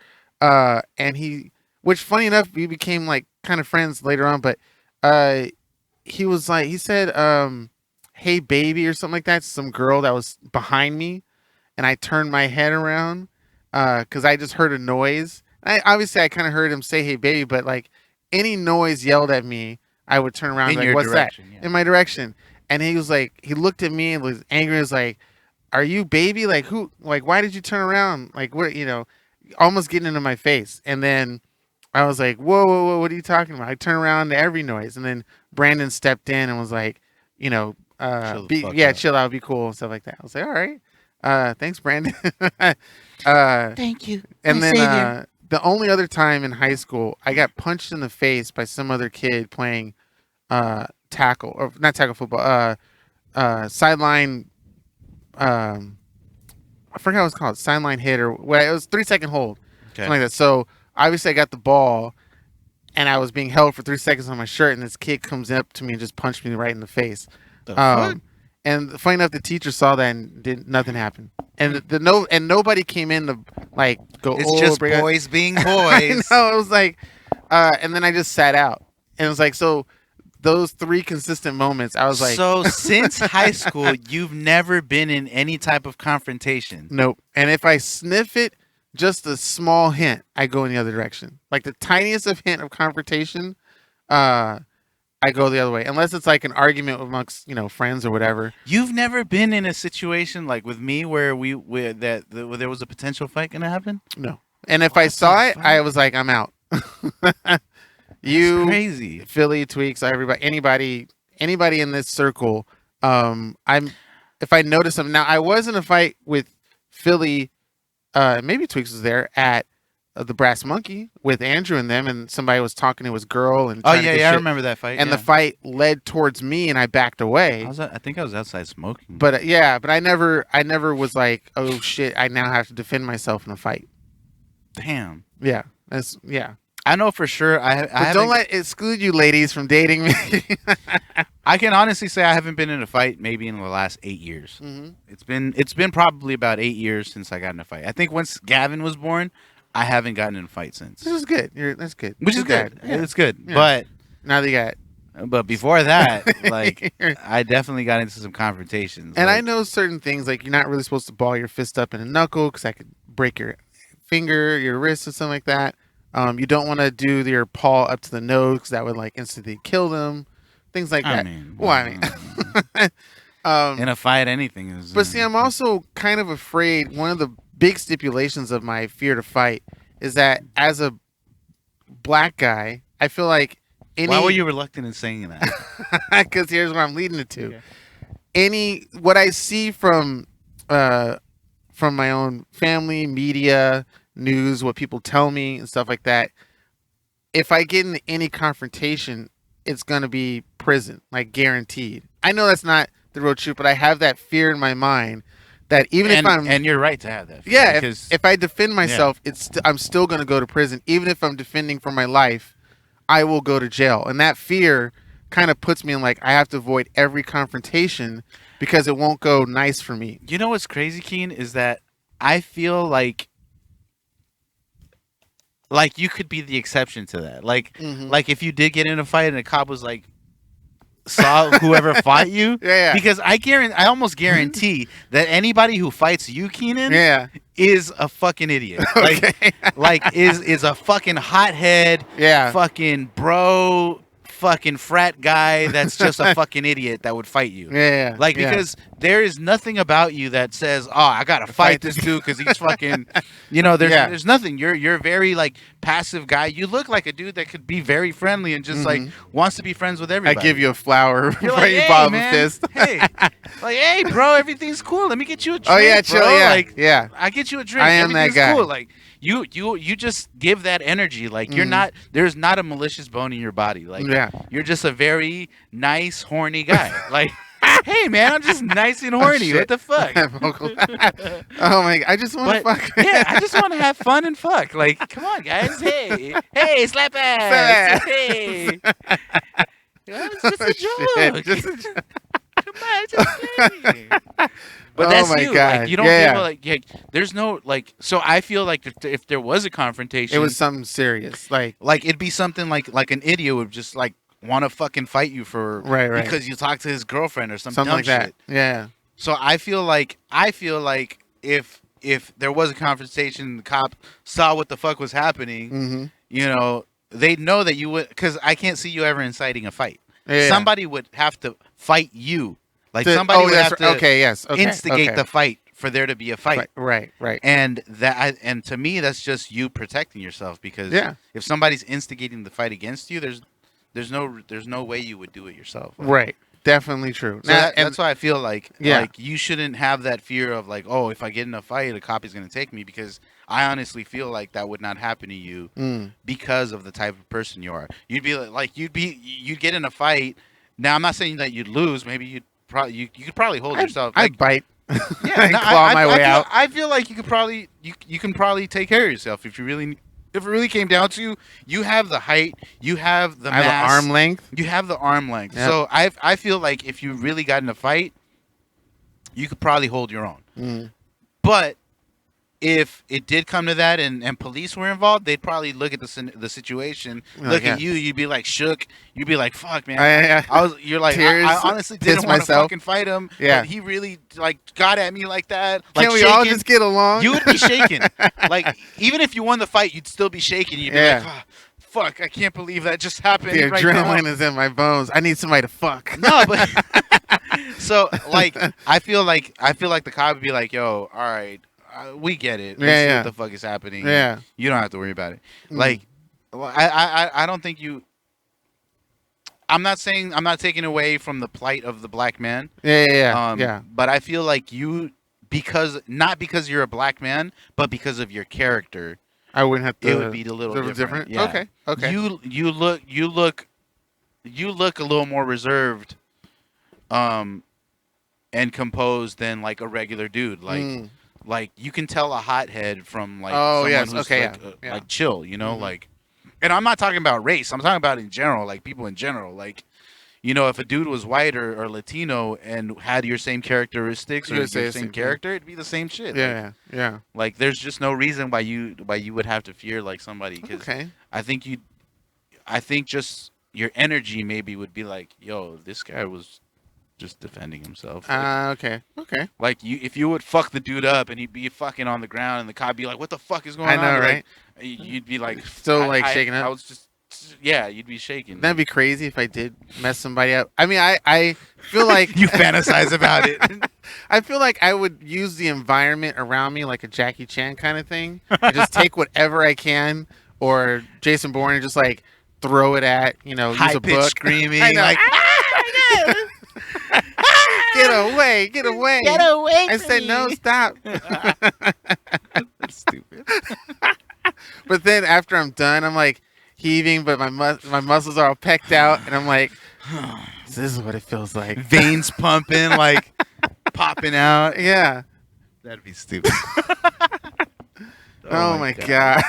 Which funny enough, we became like kind of friends later on, but he was like, he said, hey baby or something like that to some girl that was behind me, and I turned my head around because I just heard a noise. Obviously I kind of heard him say hey baby, but like any noise yelled at me, I would turn around In and be your like, what's direction, that? yeah. In my direction. And he was like, he looked at me and was angry. He was like, are you baby? Like who? Like why did you turn around? Like what? Almost getting into my face. And then I was like, whoa, what are you talking about? I turned around to every noise, and then Brandon stepped in and was like, Chill the fuck out. chill out, be cool and stuff like that. I was like, all right, thanks, Brandon. Thank you. And my then savior. the only other time in high school, I got punched in the face by some other kid playing tackle, or not tackle football, sideline. I forgot what it's called, sideline hit or what. It was 3-second hold, Okay. something like that. So obviously, I got the ball, and I was being held for 3 seconds on my shirt, and this kid comes up to me and just punched me right in the face. The fuck? And funny enough, the teacher saw that and nothing happened. And and nobody came in to like go. It's just bring it-" boys being I boys. know. It was like, and then I just sat out, and it was like, so those 3 consistent moments, I was like, So since high school, you've never been in any type of confrontation. nope. And if I sniff it, just a small hint, I go in the other direction. Like the tiniest of hint of confrontation, I go the other way. Unless it's like an argument amongst friends or whatever. You've never been in a situation like with me where where there was a potential fight gonna happen. No. And if I saw it, I was like, I'm out. You, That's crazy. Philly, Tweaks, everybody, anybody in this circle. If I notice them now, I was in a fight with Philly. Maybe Tweaks was there at the Brass Monkey with Andrew and them, and somebody was talking to his girl and Oh trying to yeah, get yeah, I shit. remember that fight. And yeah. the fight led towards me, and I backed away. I think I was outside smoking. But but I never was like, oh shit, I now have to defend myself in a fight. damn, Yeah, I know for sure. But don't let it exclude you, ladies, from dating me. I can honestly say I haven't been in a fight maybe in the last 8 years. Mm-hmm. It's been probably about 8 years since I got in a fight. I think once Gavin was born, I haven't gotten in a fight since. This is good. That's good. Which is Too good. bad. Yeah. It's good. Yeah. Now that you got. But before that, like I definitely got into some confrontations. And like, I know certain things, like you're not really supposed to ball your fist up in a knuckle because that could break your finger, your wrist, or something like that. You don't want to do your paw up to the nose because that would like instantly kill them. Things like that. In a fight, anything is. But see, I'm also kind of afraid. One of the big stipulations of my fear to fight is that as a black guy, I feel like Why were you reluctant in saying that? Because here's what I'm leading it to. Okay. What I see from my own family, media, news, what people tell me and stuff like that, if I get into any confrontation, it's gonna be prison, like guaranteed. I know that's not the real truth, but I have that fear in my mind that even if I'm and you're right to have that. yeah, because if I defend myself, I'm still gonna go to prison. Even if I'm defending for my life, I will go to jail, and that fear kind of puts me in like I have to avoid every confrontation because it won't go nice for me. you know what's crazy, Keen, is that I feel like you could be the exception to that. Like if you did get in a fight and a cop was like, saw whoever fought you. Yeah. Because I almost guarantee that anybody who fights you, Keenan, Yeah. is a fucking idiot. Okay. Like is a fucking hothead. Yeah. Fucking bro. Fucking frat guy that's just a fucking idiot that would fight you. Yeah. Like, yeah. because there is nothing about you that says, "Oh, I gotta fight this dude because he's fucking," there's nothing. You're a very like passive guy. You look like a dude that could be very friendly and just like wants to be friends with I everybody. give you a flower You're before like, you hey, ball a man, fist. hey, like, hey, bro, everything's cool. Let me get you a drink. Oh yeah, chill. bro. Yeah. Like, yeah. I get you a drink. I am that Everything's guy. Cool. Like, you just give that energy. Like, you're not. There's not a malicious bone in your body. Like, Yeah. you're just a very nice, horny guy. Like, hey, man, I'm just nice and horny. shit. What the fuck? Oh my! I just want to But, fuck. yeah, I just want to have fun and fuck. Like, come on, guys. Hey, slap ass. Slap ass. Hey. It's just a Shit, joke. just a joke. Come on, it's okay. But Oh that's my you. God. Like, you don't Yeah. feel like there's no like. So I feel like if there was a confrontation, It was something serious. Like it'd be something like an idiot would just like want to fucking fight you for Right. because you talked to his girlfriend or some something dumb like that. shit. Yeah. So I feel like if there was a confrontation, the cop saw what the fuck was happening, Mm-hmm. they'd know that you would, because I can't see you ever inciting a fight. Yeah. Somebody would have to fight you. Like To- somebody would that's have right. to Okay. Yes. Okay. instigate okay. the fight for there to be a fight. Right. And and to me, that's just you protecting yourself, because Yeah. if somebody's instigating the fight against you, there's no way you would do it yourself. Right. Definitely true. So that's why I feel like Yeah. like you shouldn't have that fear of like, oh, if I get in a fight, a cop is gonna take me, because I honestly feel like that would not happen to you because of the type of person you are. You'd be you'd get in a fight. Now I'm not saying that you'd lose. Maybe you could probably hold yourself. I'd bite. Yeah, I'd claw my way out. I feel like you could probably you can probably take care of yourself if it really came down to you have the height, you have the I have mass, an arm length. you have the arm length. Yep. So I feel like if you really got in a fight, you could probably hold your own. But if it did come to that and police were involved, they'd probably look at the situation, look at you. You'd be like shook. You'd be like, "Fuck, man." You're like, Tears, I honestly didn't piss want to myself. fucking fight him. Yeah. But he really like got at me like that. Like, Can't we all shaking. just get along? You would be shaking. Like, even if you won the fight, you'd still be shaking. You'd be like, "Oh, fuck, I can't believe that just happened." The right adrenaline now. is in my bones. I need somebody to fuck. No, but so like I feel like the cop would be like, "Yo, all right, we get it. We see what the fuck is happening. Yeah. You don't have to worry about it." Like, I don't think you. I'm not taking away from the plight of the black man. Yeah. But I feel like not because you're a black man, but because of your character, I wouldn't have to. it would be a little different. Yeah. Okay. You look a little more reserved, and composed than like a regular dude. Like you can tell a hothead from like someone who's like chill, like. And I'm not talking about race. I'm talking about in general, like people in general. Like, if a dude was white or Latino and had your same characteristics or your same character, it'd be the same shit. Yeah. Like there's just no reason why you would have to fear like somebody. Cause I think just your energy maybe would be like, yo, this guy was just defending himself. Okay. Like if you would fuck the dude up and he'd be fucking on the ground and the cop be like, what the fuck is going on? I know, right? Like, you'd be like Still shaking up. I was just you'd be shaking. That'd be crazy if I did mess somebody up. I mean, I feel like you fantasize about it. I feel like I would use the environment around me like a Jackie Chan kind of thing. I just take whatever I can, or Jason Bourne, and just like throw it at use a book, screaming. I know. Like, Get away! Get away! I said no, stop. That's stupid. But then after I'm done, I'm like heaving, but my muscles are all pecked out, and I'm like, this is what it feels like. Veins pumping, like popping out. Yeah. That'd be stupid. Oh my god.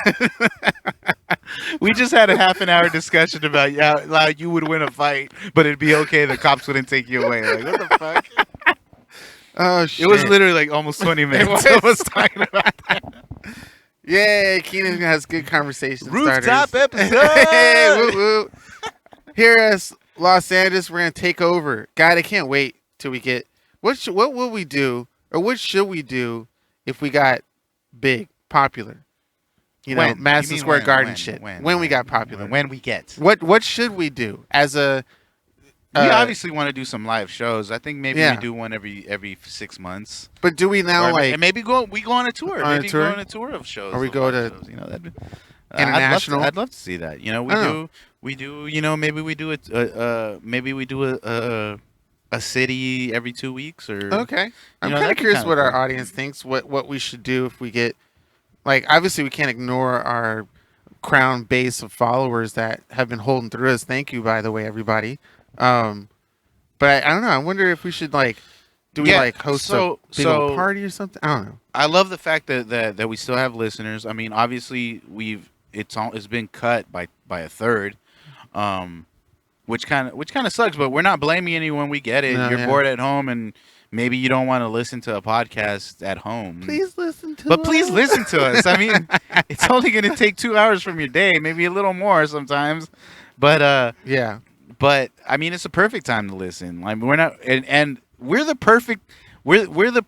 We just had a half an hour discussion about how you would win a fight, but it'd be okay. The cops wouldn't take you away. Like, what the fuck? Oh shit. It was literally like almost 20 minutes. I was talking about that. Yay, Keenan has good conversation Rooftop starters. episode. Hey, woo woo. Hear us Los Angeles, we're gonna take over. God, I can't wait till we get. What will we do, or what should we do if we got big, popular? You know, When? You Madison mean Square when? Garden When? shit. When? We got popular. When we get. What should we do as a? We obviously want to do some live shows. I think maybe Yeah. we do one every 6 months. But do we now Or, like and maybe we go on a tour. On a Maybe tour? go on a tour of shows. Or we of go live to shows, you know, that'd be, international? I'd love to see that. You know, we do. You know, maybe we do it. Maybe we do a city every 2 weeks or. Okay. I'm know, kind of that'd be curious kinda what our cool. audience thinks. What we should do if we get, like, obviously we can't ignore our crown base of followers that have been holding through us. Thank you, by the way, everybody. But I don't know. I wonder if we should like, do we Yeah, like host a big old party or something? I don't know. I love the fact that we still have listeners. I mean, obviously it's been cut by a third, which kind of sucks. But we're not blaming anyone. We get it. No, You're yeah. bored at home, and maybe you don't want to listen to a podcast at home. Please listen to. But please us. listen to us. I mean, it's only going to take 2 hours from your day, maybe a little more sometimes. But Yeah. but I mean, it's a perfect time to listen. Like we're not, and we're the perfect. We're the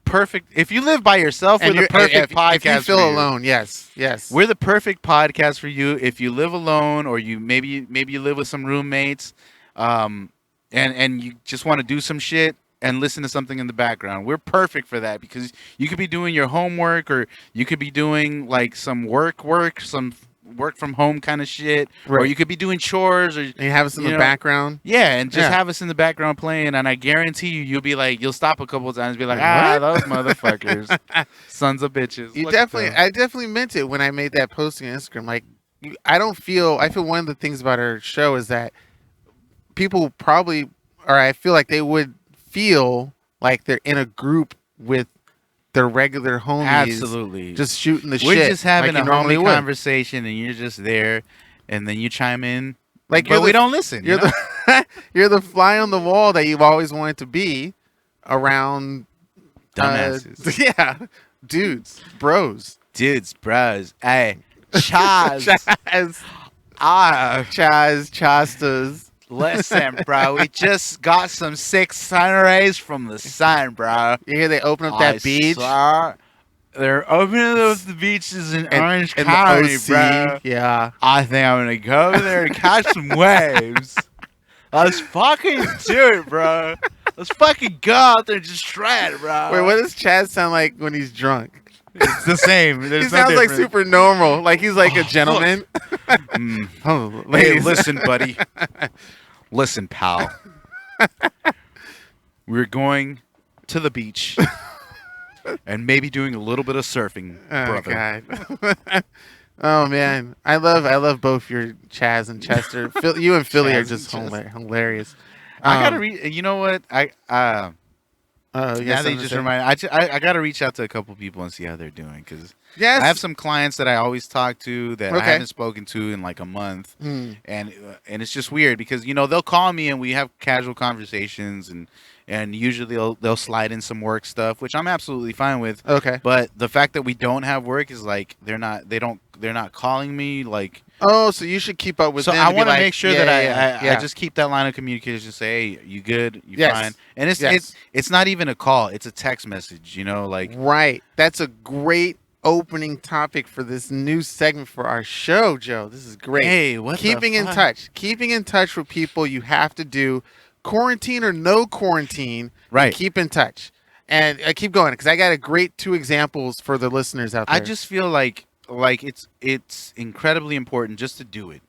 perfect. If you live by yourself, we're the you're- perfect podcast. If you feel for you. alone, yes. We're the perfect podcast for you. If you live alone, or you maybe you live with some roommates, and you just want to do some shit and listen to something in the background. We're perfect for that because you could be doing your homework, or you could be doing like some work, some work from home kind of shit, or Right. you could be doing chores, or And you have us in you the know, background. yeah, and just Yeah. have us in the background playing, and I guarantee you'll be like, you'll stop a couple of times, and be like, Like, those motherfuckers, sons of bitches. You Look at definitely, them. I definitely meant it when I made that posting on Instagram. Like, I feel one of the things about our show is that people probably, or I feel like they would feel like they're in a group with their regular homies. Absolutely. Just shooting the We're shit. just having like a you normally homie would. conversation, and you're just there, and then you chime in. Like, but we don't listen. You're you know? the you're the fly on the wall that you've always wanted to be around Dumbasses. yeah, dudes, bros. Dudes, bros. Hey, Chaz. Chastas. Listen, bro. We just got some sick sun rays from the sun, bro. You hear they open up that beach Saw they're opening up the beaches in Orange and County, the OC. bro. Yeah. I think I'm gonna go over there and catch some waves. Let's fucking do it, bro. Let's fucking go out there and just try it, bro. Wait, what does Chad sound like when he's drunk? It's the same. He There's no sounds like difference. super normal. Like he's like a gentleman. Mm. Oh, Hey, ladies. listen, buddy. Listen, pal. We're going to the beach and maybe doing a little bit of surfing, Oh brother. God. Oh man, I love both your Chaz and Chester. You and Philly are Chaz just and Chester. hilarious. I gotta read. You know what? Oh, Now that you just remind, I gotta reach out to a couple people and see how they're doing because Yes. I have some clients that I always talk to that I Okay. haven't spoken to in like a month, Hmm. and it's just weird because they'll call me and we have casual conversations and usually they'll slide in some work stuff, which I'm absolutely fine with. Okay. But the fact that we don't have work is like they're not calling me like. Oh, so you should keep up with So them. I want to make sure yeah, that yeah. I just keep that line of communication. Say, hey, you good? You Yes. fine? And Yes. it's not even a call. It's a text message. Like Right. That's a great opening topic for this new segment for our show, Joe. This is great. hey, what? Keeping the in fuck? touch. Keeping in touch with people you have to do, quarantine or no quarantine. Right. Keep in touch. And I keep going because I got a great 2 examples for the listeners out there. I just feel like it's incredibly important just to do it,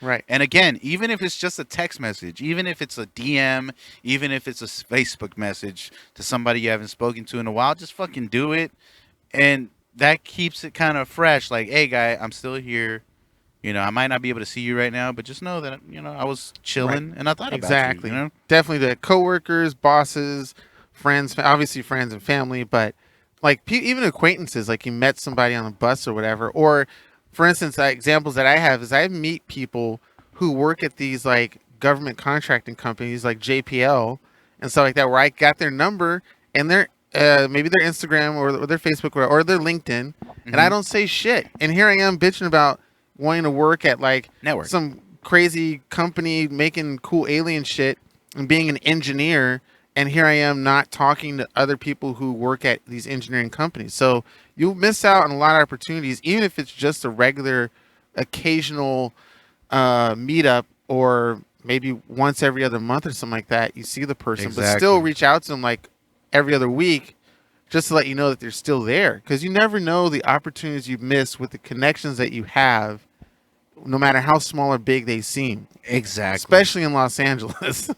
Right. And again, even if it's just a text message, even if it's a DM, even if it's a Facebook message to somebody you haven't spoken to in a while, just fucking do it, and that keeps it kind of fresh. Like, hey, guy, I'm still here. I might not be able to see you right now, but just know that I was chilling and I thought Exactly. about you. Definitely the coworkers, bosses, friends, obviously friends and family, but like even acquaintances, like you met somebody on a bus or whatever. Or, for instance, examples that I have is I meet people who work at these like government contracting companies like JPL and stuff like that, where I got their number and their maybe their Instagram or their Facebook or their LinkedIn, and I don't say shit. And here I am bitching about wanting to work at like Network. some crazy company making cool alien shit and being an engineer, and here I am not talking to other people who work at these engineering companies. So you'll miss out on a lot of opportunities, even if it's just a regular, occasional meetup, or maybe once every other month or something like that. You see the person, but still Exactly. reach out to them like every other week, just to let you know that they're still there, because you never know the opportunities you miss with the connections that you have, no matter how small or big they seem. Exactly. Especially in Los Angeles.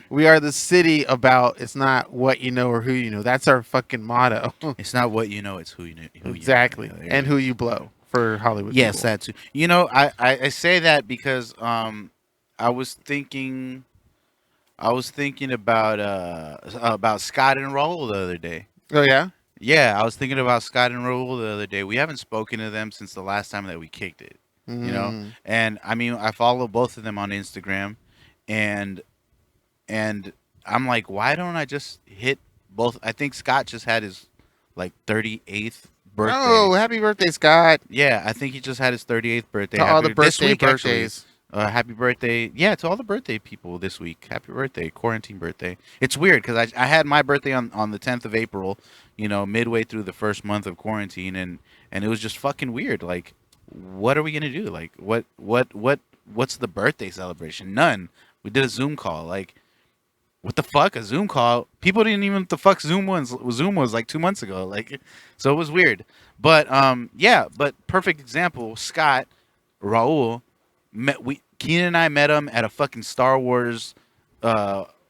We are the city about it's not what you know or who you know. That's our fucking motto. It's not what you know, it's who you know. Exactly. There And you who go. you blow for Hollywood Yes, people. that too. You know, I say that because I was thinking about Scott and Raul the other day. Oh, yeah? Yeah, I was thinking about Scott and Raul the other day. We haven't spoken to them since the last time that we kicked it. You know, Mm. and I mean, I follow both of them on Instagram, and and I'm like, why don't I just hit both? I think Scott just had his like 38th birthday. Oh, happy birthday, Scott. Yeah, I think he just had his 38th birthday. To all the This birthday week, actually. birthdays. Happy birthday. Yeah, to all the birthday people this week. Happy birthday, quarantine birthday. It's weird because I had my birthday on the 10th of April, you know, midway through the first month of quarantine, and it was just fucking weird. Like, what are we gonna do? Like, what's the birthday celebration? None. We did a Zoom call. Like, what the fuck? A Zoom call? People didn't even know what the fuck Zoom was like 2 months ago. Like, so it was weird. But yeah. But perfect example. Scott, Raul, Keenan and I met him at a fucking Star Wars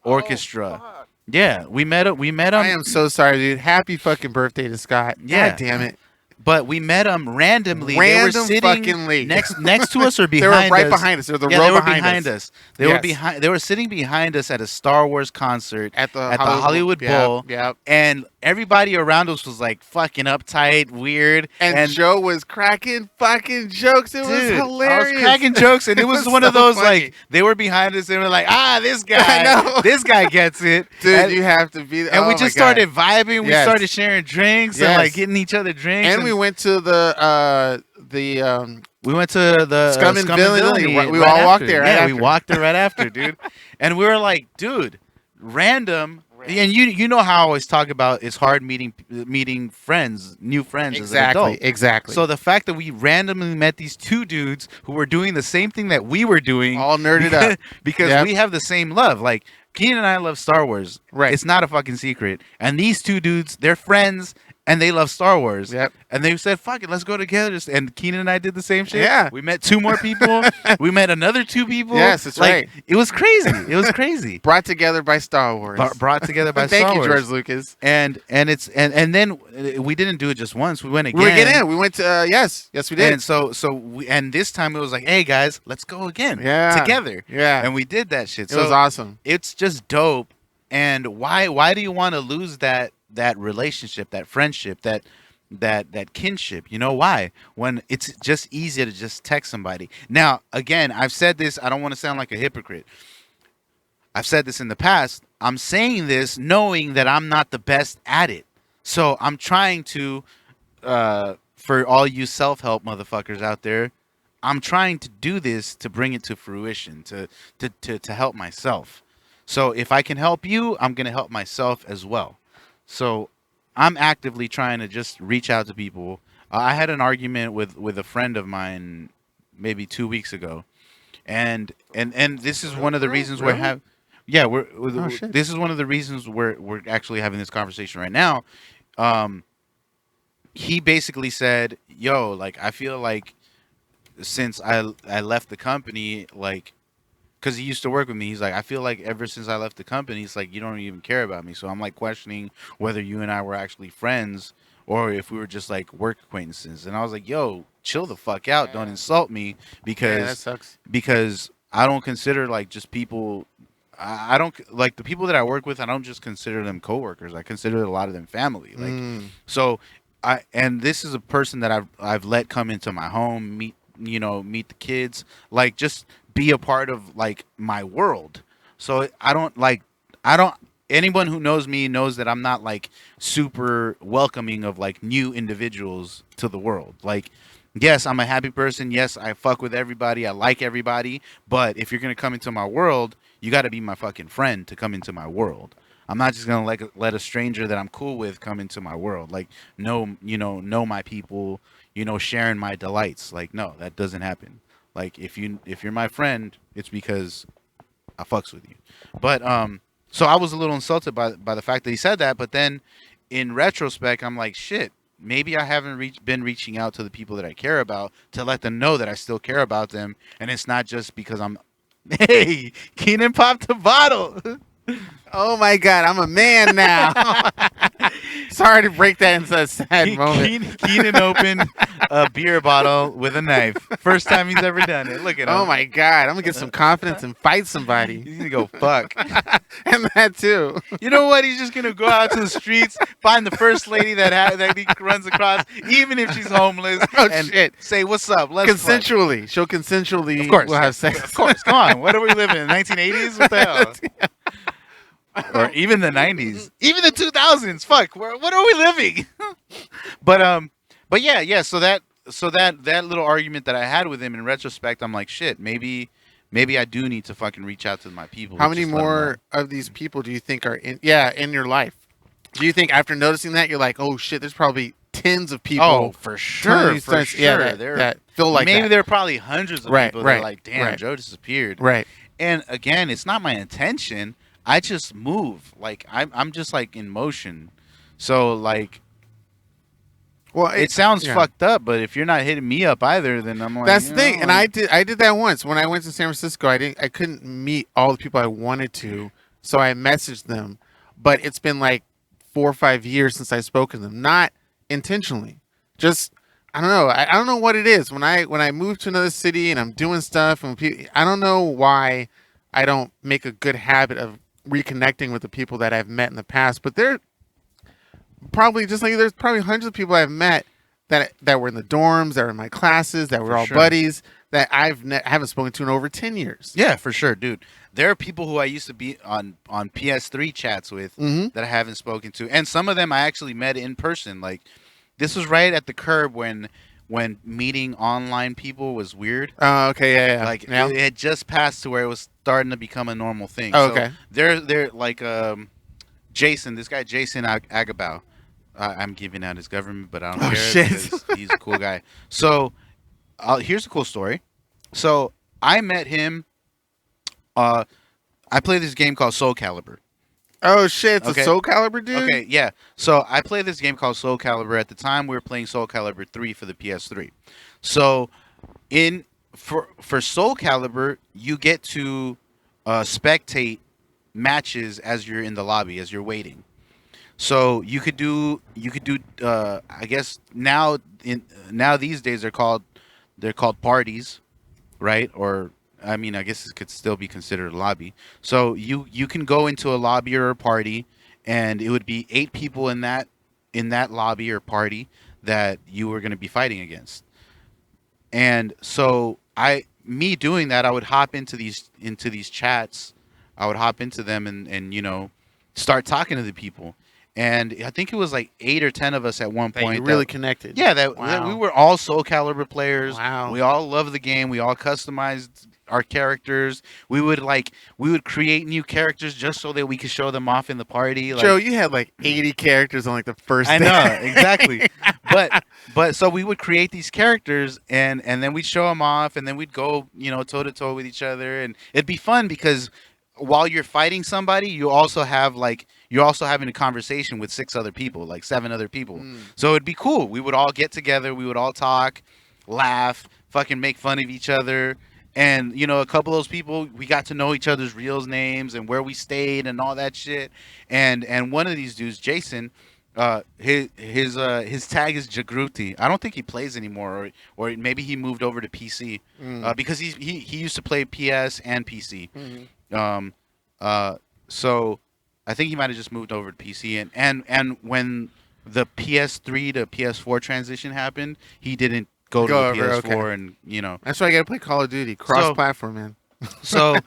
orchestra. Yeah, we met him. We met him. I am so sorry, dude. Happy fucking birthday to Scott. Yeah. God damn it. But we met them randomly. Random They were sitting fuckingly. next to us or They behind were right us. behind us. They were the Yeah, row they were behind us. us. They were Yes. behind. They were sitting behind us at a Star Wars concert At the Hollywood Bowl. Yep. And everybody around us was like fucking uptight, weird, And Joe was cracking fucking jokes. It was dude, hilarious. I was cracking jokes, and it was one of so those funny. like they were behind us. They were like, this I guy, know. this guy gets it, Dude, and, you have to be. and we oh just my God. started vibing. We Yes. started sharing drinks and Yes. like getting each other drinks. And we went to the We went to the Scum and Villainy. We right all walked after. there right Yeah, we after. walked there right after, dude. And we were like, dude, random. And you know how I always talk about it's hard meeting friends, new friends as an adult. Exactly. So the fact that we randomly met these two dudes who were doing the same thing that we were doing, all nerded up. because Yep. we have the same love. Like Keenan and I love Star Wars. Right. It's not a fucking secret. And these two dudes, they're friends and they love Star Wars. Yep. And they said, "Fuck it, let's go together." And Keenan and I did the same shit. Yeah. We met two more people. We met another two people. Yes, that's like, right. It was crazy. It was crazy. Brought together by Star Wars. Brought together by Thank Star you, Wars. George Lucas. And then we didn't do it just once. We went again. We were getting in. We went to yes, we did. And and this time it was like, "Hey guys, let's go again." Yeah. Together. Yeah. And we did that shit. It was awesome. It's just dope. And why do you want to lose that relationship, that friendship, that kinship? You know why? When it's just easier to just text somebody. Now, again, I've said this, I don't want to sound like a hypocrite. I've said this in the past. I'm saying this knowing that I'm not the best at it. So I'm trying to for all you self-help motherfuckers out there, I'm trying to do this to bring it to fruition, to help myself. So if I can help you, I'm going to help myself as well. So I'm actively trying to just reach out to people. I had an argument with a friend of mine maybe 2 weeks ago. And this is one of the reasons Really? we're this is one of the reasons we're actually having this conversation right now. He basically said, "Yo, like I feel like since I left the company, like, because he used to work with me, he's like, I feel like ever since I left the company, it's like you don't even care about me. So I'm like questioning whether you and I were actually friends or if we were just like work acquaintances." And I was like, "Yo, chill the fuck out. Don't insult me Yeah, that sucks. because I don't consider like just people. I don't like the people that I work with. I don't just consider them coworkers. I consider a lot of them family. Like, so and this is a person that I've let come into my home, meet the kids, like just be a part of like my world. So I don't anyone who knows me knows that I'm not like super welcoming of like new individuals to the world. Like, yes, I'm a happy person. Yes, I fuck with everybody. I like everybody. But if you're gonna come into my world, you got to be my fucking friend to come into my world. I'm not just gonna let a stranger that I'm cool with come into my world. Like, know my people. Sharing my delights. Like, no, that doesn't happen. Like, if you're my friend, it's because I fucks with you. But so I was a little insulted by the fact that he said that. But then, in retrospect, I'm like, shit. Maybe I haven't been reaching out to the people that I care about to let them know that I still care about them, and it's not just because I'm. Hey, Keenan popped the bottle. Oh my God, I'm a man now. Sorry to break that into a sad moment. Keenan opened a beer bottle with a knife. First time he's ever done it. Look at him. Oh my God, I'm gonna get some confidence and fight somebody. He's gonna go fuck. And that too. You know what? He's just gonna go out to the streets, find the first lady that he runs across, even if she's homeless, and shit. say, "What's up?" Let's Consensually. fuck. She'll consensually. Of course, we'll have sex. Of course, come on. What are we living in? 1980s? What the hell? Or even the 90s, even the 2000s. Fuck, what are we living? but yeah. So that little argument that I had with him, in retrospect, I'm like, shit. Maybe I do need to fucking reach out to my people. How many more of these people do you think are in your life? Do you think after noticing that you're like, oh shit, there's probably tens of people? Oh, for sure, Yeah, that feel like maybe that. there are probably hundreds of people that are like, damn, Joe disappeared. Right. And again, it's not my intention. I just move. Like I'm just like in motion. So like, well, it sounds fucked up, but if you're not hitting me up either, then I'm like, that's the thing. And I did that once when I went to San Francisco. I couldn't meet all the people I wanted to, so I messaged them. But it's been like 4 or 5 years since I've spoken to them, not intentionally. Just I don't know. I don't know what it is when I move to another city and I'm doing stuff and I don't know why I don't make a good habit of reconnecting with the people that I've met in the past, but they're probably just like there's probably hundreds of people I've met that were in the dorms, that were in my classes, that were all buddies that I haven't spoken to in over 10 years. Yeah, for sure, dude. There are people who I used to be on PS3 chats with that I haven't spoken to, and some of them I actually met in person. Like, this was right at the curb when meeting online people was weird. Oh, okay, yeah. Like, it had just passed to where it was starting to become a normal thing. Oh, so okay. They're like Jason, this guy Jason Agabao. I'm giving out his government, but I don't care. Shit. Because he's a cool guy. So here's a cool story. So I met him. I play this game called Soul Calibur. Oh shit! It's a Soul Calibur, dude. Okay, yeah. So I play this game called Soul Calibur. At the time, we were playing Soul Calibur 3 for the PS3. So for Soul Calibur, you get to spectate matches as you're in the lobby, as you're waiting. So you could do I guess now these days they're called parties, right? Or I mean, I guess it could still be considered a lobby. So you can go into a lobby or a party, and it would be 8 people in that lobby or party that you were going to be fighting against. And so me doing that, I would hop into these chats. I would hop into them and start talking to the people. And I think it was like 8 or 10 of us at one point. You really connected. Yeah, that we were all Soul Calibur players. Wow. We all loved the game. We all customized our characters. We would create new characters just so that we could show them off in the party. Like, Joe, you had like 80 characters on like the first day. I know, exactly. But so we would create these characters and then we'd show them off, and then we'd go, toe to toe with each other, and it'd be fun because while you're fighting somebody, you're also having a conversation with 6 other people, like 7 other people. So it'd be cool. We would all get together, we would all talk, laugh, fucking make fun of each other. And a couple of those people, we got to know each other's real names and where we stayed and all that shit. And one of these dudes, Jason, his tag is Jagruti. I don't think he plays anymore, or maybe he moved over to PC because he used to play PS and PC. So I think he might have just moved over to PC, and when the PS3 to PS4 transition happened, he didn't go to the PS4, okay. And that's why I gotta play Call of Duty cross-platform, man. so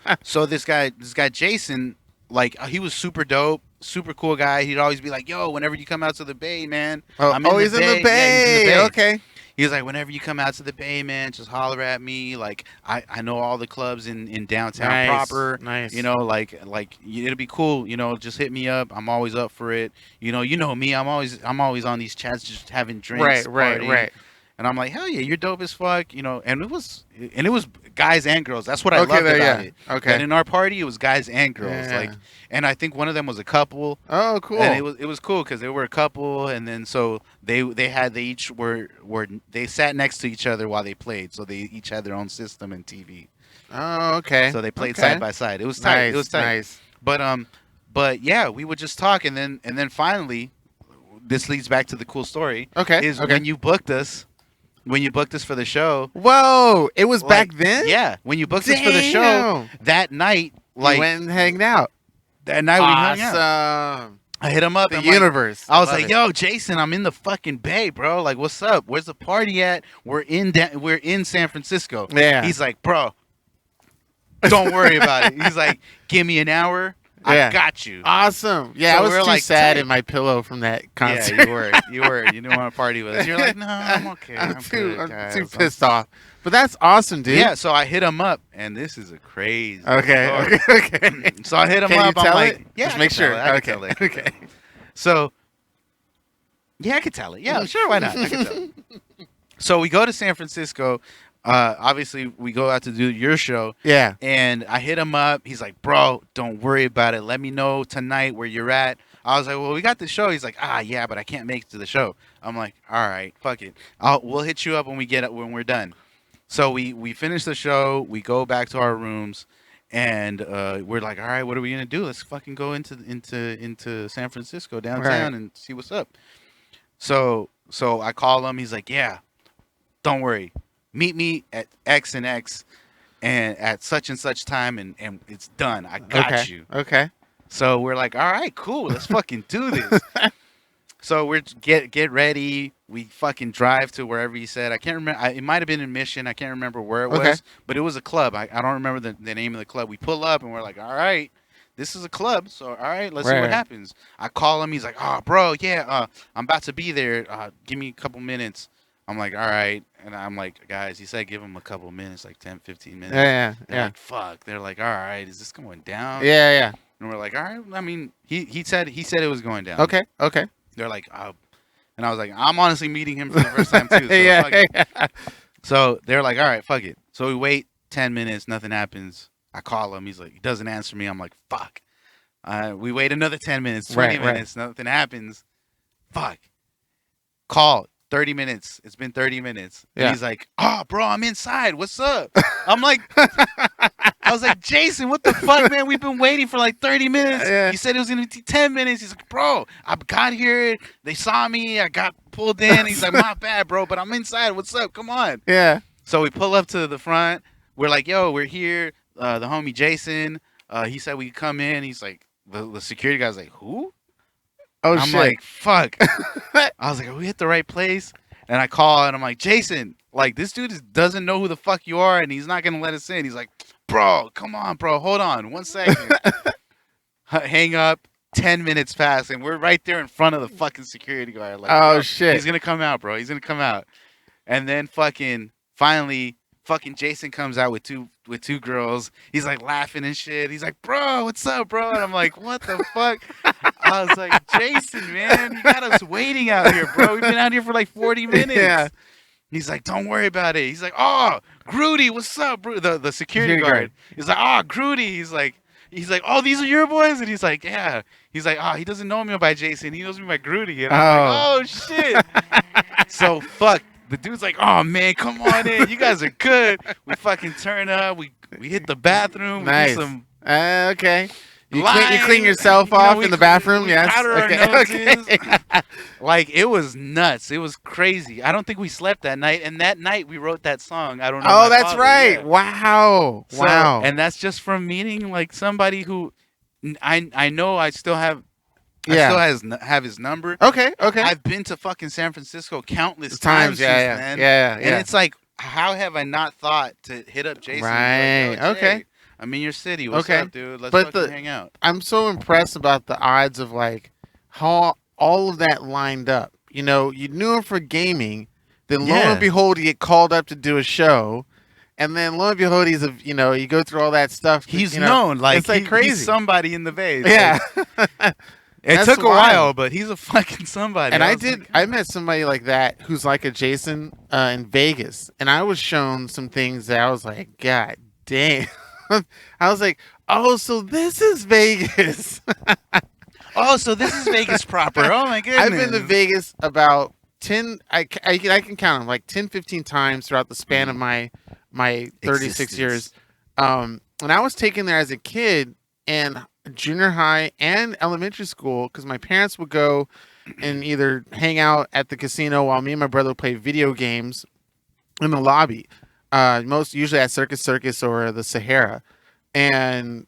this guy Jason, like, he was super dope. super cool guy. He'd always be like, "Yo, whenever you come out to the Bay, man, Oh, I'm in he's in the Yeah, Bay. he's in the Bay. Okay. He was like, whenever you come out to the Bay, man, just holler at me. Like, I know all the clubs in downtown proper. Nice. You know, like it'll be cool. You know, just hit me up. I'm always up for it. You know me. I'm always on these chats, just having drinks, partying. Right. And I'm like, hell yeah, you're dope as fuck. You know, and it was guys and girls. That's what I Okay, loved there, about yeah. it. Okay. And in our party, it was guys and girls. Yeah. Like, and I think one of them was a couple. Oh, cool. And it was cool because they were a couple, and then so they each were they sat next to each other while they played, so they each had their own system and TV. Oh, okay. So they played Okay. side by side. It was tight. Nice. It was tight. Nice. But yeah, we would just talk, and then finally, this leads back to the cool story. Okay. Is okay. when you booked us for the show. Whoa! It was back then. Yeah, when you booked us for the show Damn. that night, We like went and hanged out. that night we hung out. Awesome. I hit him up. The I'm like, universe. I was Love like, it. "Yo, Jason, I'm in the fucking Bay, bro. Like, what's up? Where's the party at? We're in San Francisco." Yeah. He's like, "Bro, don't worry about it." He's like, "Give me an hour. Yeah. I got you." Awesome. Yeah, So I was we're too like sad tight. in my pillow from that concert. Yeah, you were. You didn't want to party with us. You're like, "No, I'm okay. I'm too good, guys. too pissed off. But that's awesome, dude. Yeah, so I hit him up, and this is a crazy. Okay. story. Okay. So I hit him Can you up. I'm tell like, it? "Yeah, Just I make can sure. tell it. I Okay. can tell it. Okay. So, yeah, I could tell it. Yeah, sure, why not? I could tell it. So we go to San Francisco. Obviously, we go out to do your show, Yeah. and I hit him up. He's like, "Bro, don't worry about it. Let me know tonight where you're at." I was like, "Well, we got the show." He's like, "Yeah, but I can't make it to the show." I'm like, "All right, fuck it. We'll hit you up when we're done." So we finish the show. We go back to our rooms, and we're like, "All right, what are we gonna do? Let's fucking go into San Francisco downtown and see what's up." So I call him. He's like, "Yeah, don't worry. Meet me at X and X, and at such and such time, and it's done. I got you." Okay. So we're like, "All right, cool. Let's fucking do this." So we're get ready. We fucking drive to wherever he said. I can't remember. It might have been in Mission. I can't remember where it Okay. was, but it was a club. I don't remember the name of the club. We pull up and we're like, "All right, this is a club. So all right, let's see what Right. happens." I call him. He's like, "Oh, bro, yeah, I'm about to be there. Give me a couple minutes." I'm like, "All right," and I'm like, "Guys," he said, "Give him a couple minutes, like 10, 15 minutes." Yeah. They're Yeah. like, "Fuck." They're like, "All right, is this going down?" Yeah. And we're like, "All right." I mean, he said it was going down. Okay. Okay. They're like, and I was like, I'm honestly meeting him for the first time too. So Yeah. fuck it. So they're like, all right, fuck it. So we wait 10 minutes, nothing happens. I call him. He's like, he doesn't answer me. I'm like, fuck. We wait another 10 minutes, 20 Right. minutes, nothing happens. Fuck. Call. 30 minutes. It's been 30 minutes. And Yeah. he's like, "Oh, bro, I'm inside. What's up?" I'm like, I was like, "Jason, what the fuck, man? We've been waiting for like 30 minutes. Yeah. You said it was going to be 10 minutes." He's like, "Bro, I got here. They saw me. I got pulled in." He's like, "My bad, bro, but I'm inside. What's up? Come on." Yeah. So we pull up to the front. We're like, "Yo, we're here." The homie Jason, he said we could come in. He's like, the security guy's like, "Who?" Oh I'm shit. like, "Fuck." I was like, "Are we at the right place?" And I call and I'm like, "Jason, like this dude doesn't know who the fuck you are and he's not gonna let us in." He's like, "Bro, come on, bro, hold on 1 second." Hang up. 10 minutes pass and we're right there in front of the fucking security guard. Like, Oh bro, shit. he's gonna come out, bro. He's gonna come out. And then finally, Jason comes out with two girls. He's like laughing and shit. He's like, "Bro, what's up, bro?" And I'm like, "What the fuck?" I was like, "Jason, man, you got us waiting out here, bro. We've been out here for like 40 minutes." Yeah. He's like, "Don't worry about it." He's like, "Oh, Grudy, what's up, bro?" The security guard. He's like, "Oh, Grudy." He's like, "Oh, these are your boys?" And he's like, "Yeah." He's like, "Oh, he doesn't know me by Jason. He knows me by Grudy." And I'm like, "Oh shit." So fuck. The dude's like, "Oh man, come on in. You guys are good." We fucking turn up. We hit the bathroom. Nice. We do some Okay. You lying. clean yourself You know, off we- in the bathroom? we Yes. powder our Okay. noses. Okay. Like it was nuts. It was crazy. I don't think we slept that night. And that night we wrote that song. I don't know. Oh, my that's father. right. Yeah. Wow. So- Wow. And that's just from meeting like somebody who I know I still have. Yeah. I still have his number. Okay. Okay. I've been to fucking San Francisco countless Times. Yeah. man. Yeah. And it's like, how have I not thought to hit up Jason? And be like, Right. "Yo, Okay. Jay, I'm in your city. What's Okay. up, dude? Let's But fucking hang out. I'm so impressed about the odds of like how all of that lined up. You know, you knew him for gaming, then lo Yeah. and behold, you get called up to do a show, and then lo and behold, you go through all that stuff. He's you know, known. Like, it's like he's crazy. somebody in the base. Yeah. Like, it That's took a wild. while, but he's a fucking somebody. And was like, I met somebody like that who's like a Jason in Vegas, and I was shown some things that I was like, God damn. I was like, oh, so this is Vegas. oh, so this is Vegas proper. Oh, my goodness. I've been to Vegas about 10, I can count them, like 10, 15 times throughout the span of my 36 Existence. years. And I was taken there as a kid in junior high and elementary school because my parents would go and either hang out at the casino while me and my brother would play video games in the lobby. Most usually at Circus or the Sahara. And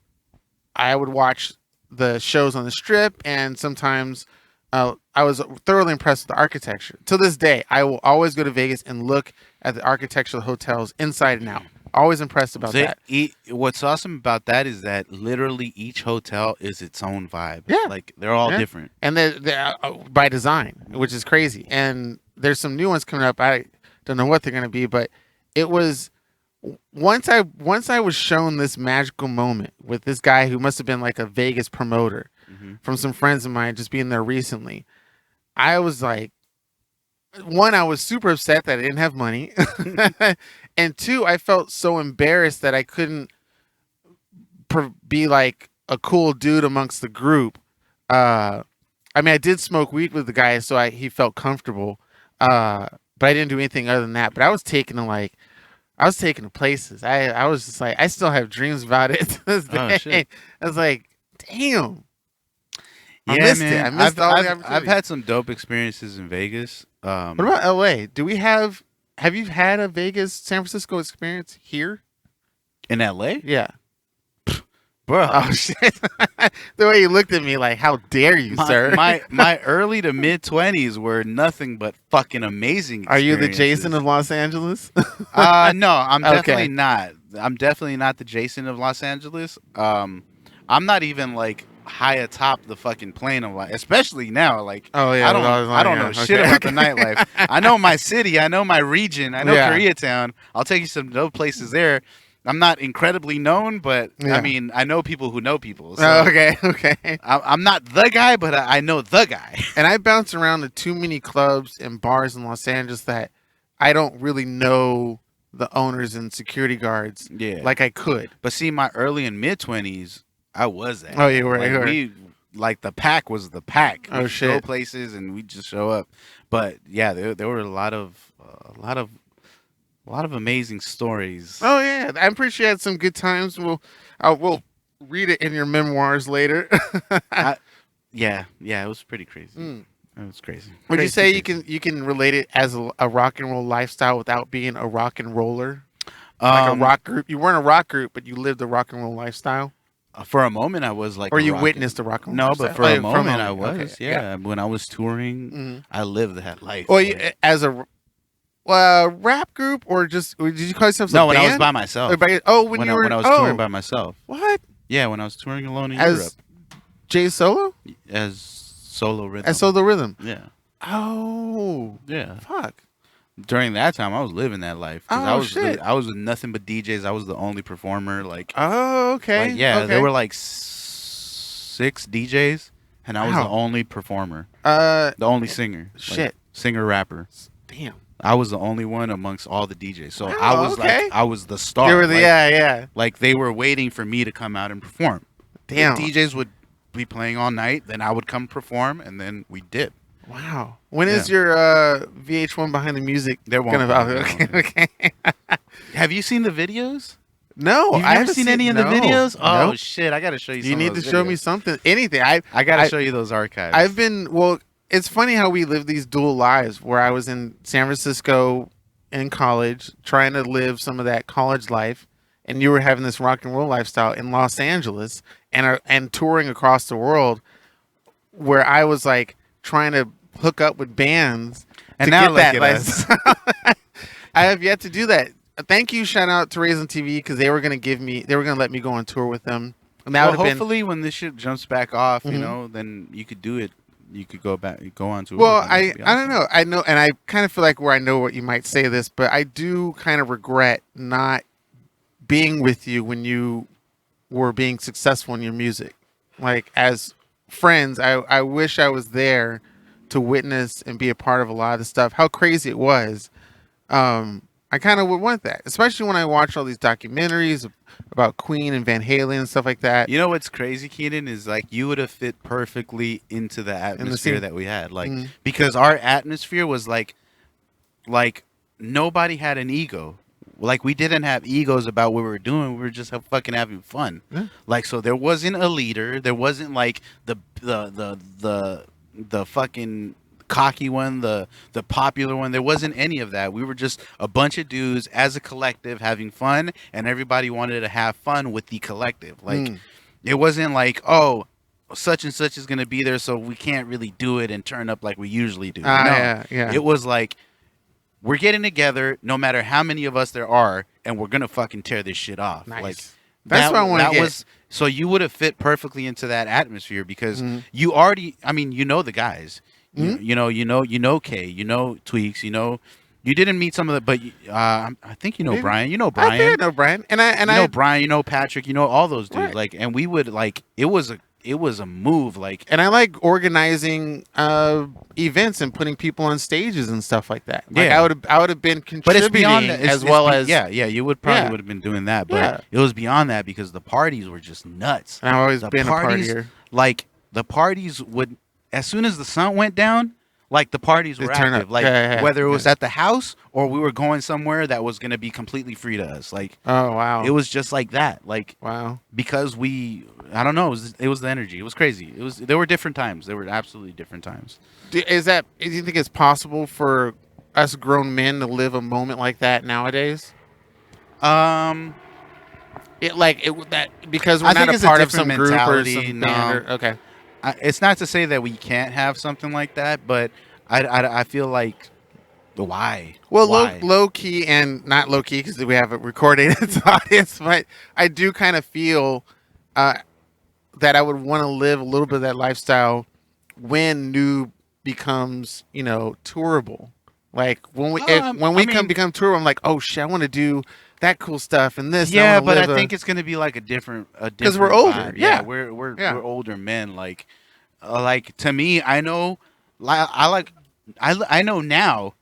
I would watch the shows on the strip, and sometimes I was thoroughly impressed with the architecture. To this day, I will always go to Vegas and look at the architecture of the hotels inside and out. Always impressed about that. What's awesome about that is that literally each hotel is its own vibe. Yeah. Like, they're all Yeah. different. And they're by design, which is crazy. And there's some new ones coming up. I don't know what they're going to be, but it was once I was shown this magical moment with this guy who must have been like a Vegas promoter from some friends of mine just being there recently. I was like, one, I was super upset that I didn't have money. And two, I felt so embarrassed that I couldn't be like a cool dude amongst the group. I mean, I did smoke weed with the guy, so he felt comfortable. But I didn't do anything other than that. But I was taken to places. I was just like, I still have dreams about it to this day. Shit. I was like, damn. Yeah, I missed man. it. I missed all the I've opportunities. had some dope experiences in Vegas. What about LA? Have you had a Vegas, San Francisco experience here? in LA? Yeah. Bro. Oh shit. The way you looked at me like, how dare you, sir? My early to mid 20s were nothing but fucking amazing. Are you the experiences. Jason of Los Angeles? No, I'm Okay. definitely not. I'm definitely not the Jason of Los Angeles. I'm not even like high atop the fucking plane of life, especially now. Like, Oh, yeah, I don't know shit about the nightlife. I know my city, I know my region, I know Yeah. Koreatown. I'll take you some dope places there. I'm not incredibly known, but Yeah. I mean, I know people who know people. So Oh, okay. I'm not the guy, but I know the guy. And I bounce around to too many clubs and bars in Los Angeles that I don't really know the owners and security guards Yeah. like I could. But see, my early and mid 20s, I was that. Oh, you were. Like, you were. the pack was the pack. Oh, We'd shit. Go places and we just show up. But yeah, there were a lot of amazing stories. Oh yeah, I'm pretty sure you had some good times. We'll read it in your memoirs later. Yeah, it was pretty crazy. Mm. It was crazy. Would you Crazy, say crazy. you can relate it as a rock and roll lifestyle without being a rock and roller? Like a rock group. You weren't a rock group, but you lived a rock and roll lifestyle. For a moment, I was like, Or you rock- witnessed a rock and No, roll but lifestyle. for a moment, I was. Okay, Yeah. When I was touring, Mhm. I lived that life. Well, like- as a rap group, or just did you call yourself no, a when band? I was by myself. When you were when I was touring by myself. what Yeah, when I was touring alone in as Europe Jay Solo as solo rhythm. as Solo Rhythm. Yeah, Oh yeah. fuck. During that time, I was living that life. 'Cause Oh, shit. I was with nothing but DJs. I was the only performer. Like, Oh okay. okay. there were like 6 DJs, and I was Wow. the only performer, uh the only singer. Like, Shit. singer rapper. damn. I was the only one amongst all the DJs. So Oh, I was okay. I was the star. You were the like, yeah. like they were waiting for me to come out and perform. Damn. The DJs would be playing all night, then I would come perform, and then we dip. Wow. When is Yeah. your VH1 Behind the Music There won't gonna be. okay. Have you seen the videos? No, You've I never haven't seen any of the no, videos? Oh no. shit! I gotta show you. You some need of to those show me videos. something. Anything. I I show you those archives. I've been it's funny how we live these dual lives where I was in San Francisco in college trying to live some of that college life, and you were having this rock and roll lifestyle in Los Angeles and touring across the world, where I was like trying to hook up with bands And to now get look that at us. lifestyle. I have yet to do that. thank you, shout out to Raisin TV because they were gonna let me go on tour with them, and that Well, would have been. hopefully when this shit jumps back off, you Mhm. know, then you could do it. You could go on to. Well, I don't know. I know, and I kind of feel like where I know what you might say this, but I do kind of regret not being with you when you were being successful in your music. Like as friends, I wish I was there to witness and be a part of a lot of the stuff. How crazy it was. I kind of would want that, especially when I watch all these documentaries about Queen and Van Halen and stuff like that. You know what's crazy, Keenan, is like you would have fit perfectly into the atmosphere scene. that we had, like Mhm. because our atmosphere was like nobody had an ego. Like we didn't have egos about what we were doing. We were just fucking having fun. Yeah. Like so, there wasn't a leader. There wasn't like the fucking cocky one, the popular one. There wasn't any of that. We were just a bunch of dudes as a collective having fun, and everybody wanted to have fun with the collective. Like it wasn't like, oh, such and such is gonna be there, so we can't really do it and turn up like we usually do. No. Yeah. It was like we're getting together, no matter how many of us there are, and we're gonna fucking tear this shit off. Nice. Like That's what I want to get. was so you would have fit perfectly into that atmosphere because Mhm. you already. I mean, you know the guys. Mhm. You know Kay. You know Tweaks. You know. You didn't meet some of the, but I think you know Maybe. Brian. You know I think I Brian. know Brian, and I You know Brian. You know Patrick. You know all those dudes. Right. Like, and we would like it was a move. Like, and I like organizing events and putting people on stages and stuff like that. Like Yeah. I would have been but contributing it's beyond that. as well as yeah. You would probably Yeah. would have been doing that, but Yeah. it was beyond that because the parties were just nuts. And I've always The been parties, a partier. Like the parties would, as soon as the sun went down, like the parties They were turn active. up. Like Yeah. whether it was at the house or we were going somewhere that was going to be completely free to us. Like Oh wow! it was just like that. Like wow. because I don't know. It was the energy. It was crazy. There were different times. There were absolutely different times. Do you think it's possible for us grown men to live a moment like that nowadays? Because we're I not think a it's a part of some different group or mentality, some no. band. Okay. It's not to say that we can't have something like that, but I feel like why? Well, Why? low key and not low key because we have it recorded its audience, but I do kind of feel that I would want to live a little bit of that lifestyle when NOOB becomes, tourable. Like when we become tourable, I'm like, oh shit, I want to do that cool stuff and this. Yeah, and but I think it's gonna be like a different because we're older. vibe. Yeah. We're older men. Like to me, I know, I know now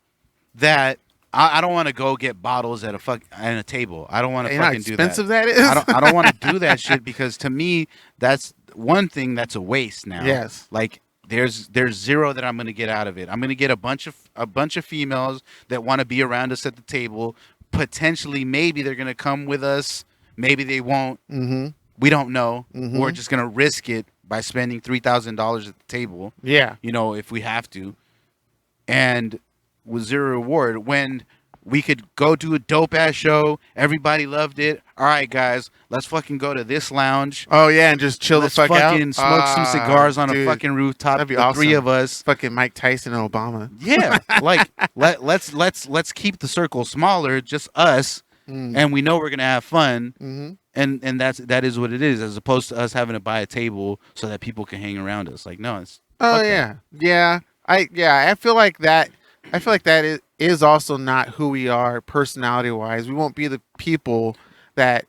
that I don't want to go get bottles at a table. I don't want to fucking do that. Expensive that is. I don't want to do that shit because to me that's one thing that's a waste now. Yes. Like there's zero that I'm gonna get out of it. I'm gonna get a bunch of females that want to be around us at the table. Potentially, maybe they're gonna come with us. Maybe they won't. Mm-hmm. We don't know. Mhm. We're just gonna risk it by spending $3,000 at the table. Yeah. If we have to, and with zero reward when we could go do a dope ass show. Everybody loved it. All right, guys, let's fucking go to this lounge. Oh yeah, and just chill Let's the fuck out. fucking smoke some cigars on dude, a fucking rooftop. that'd be the three awesome. of us. Fucking Mike Tyson and Obama. Yeah, like let's keep the circle smaller, just us, and we know we're gonna have fun. Mm-hmm. And that is what it is, as opposed to us having to buy a table so that people can hang around us. Like, no, it's Oh fuck yeah, that. I feel like that. I feel like that is also not who we are personality wise. We won't be the people that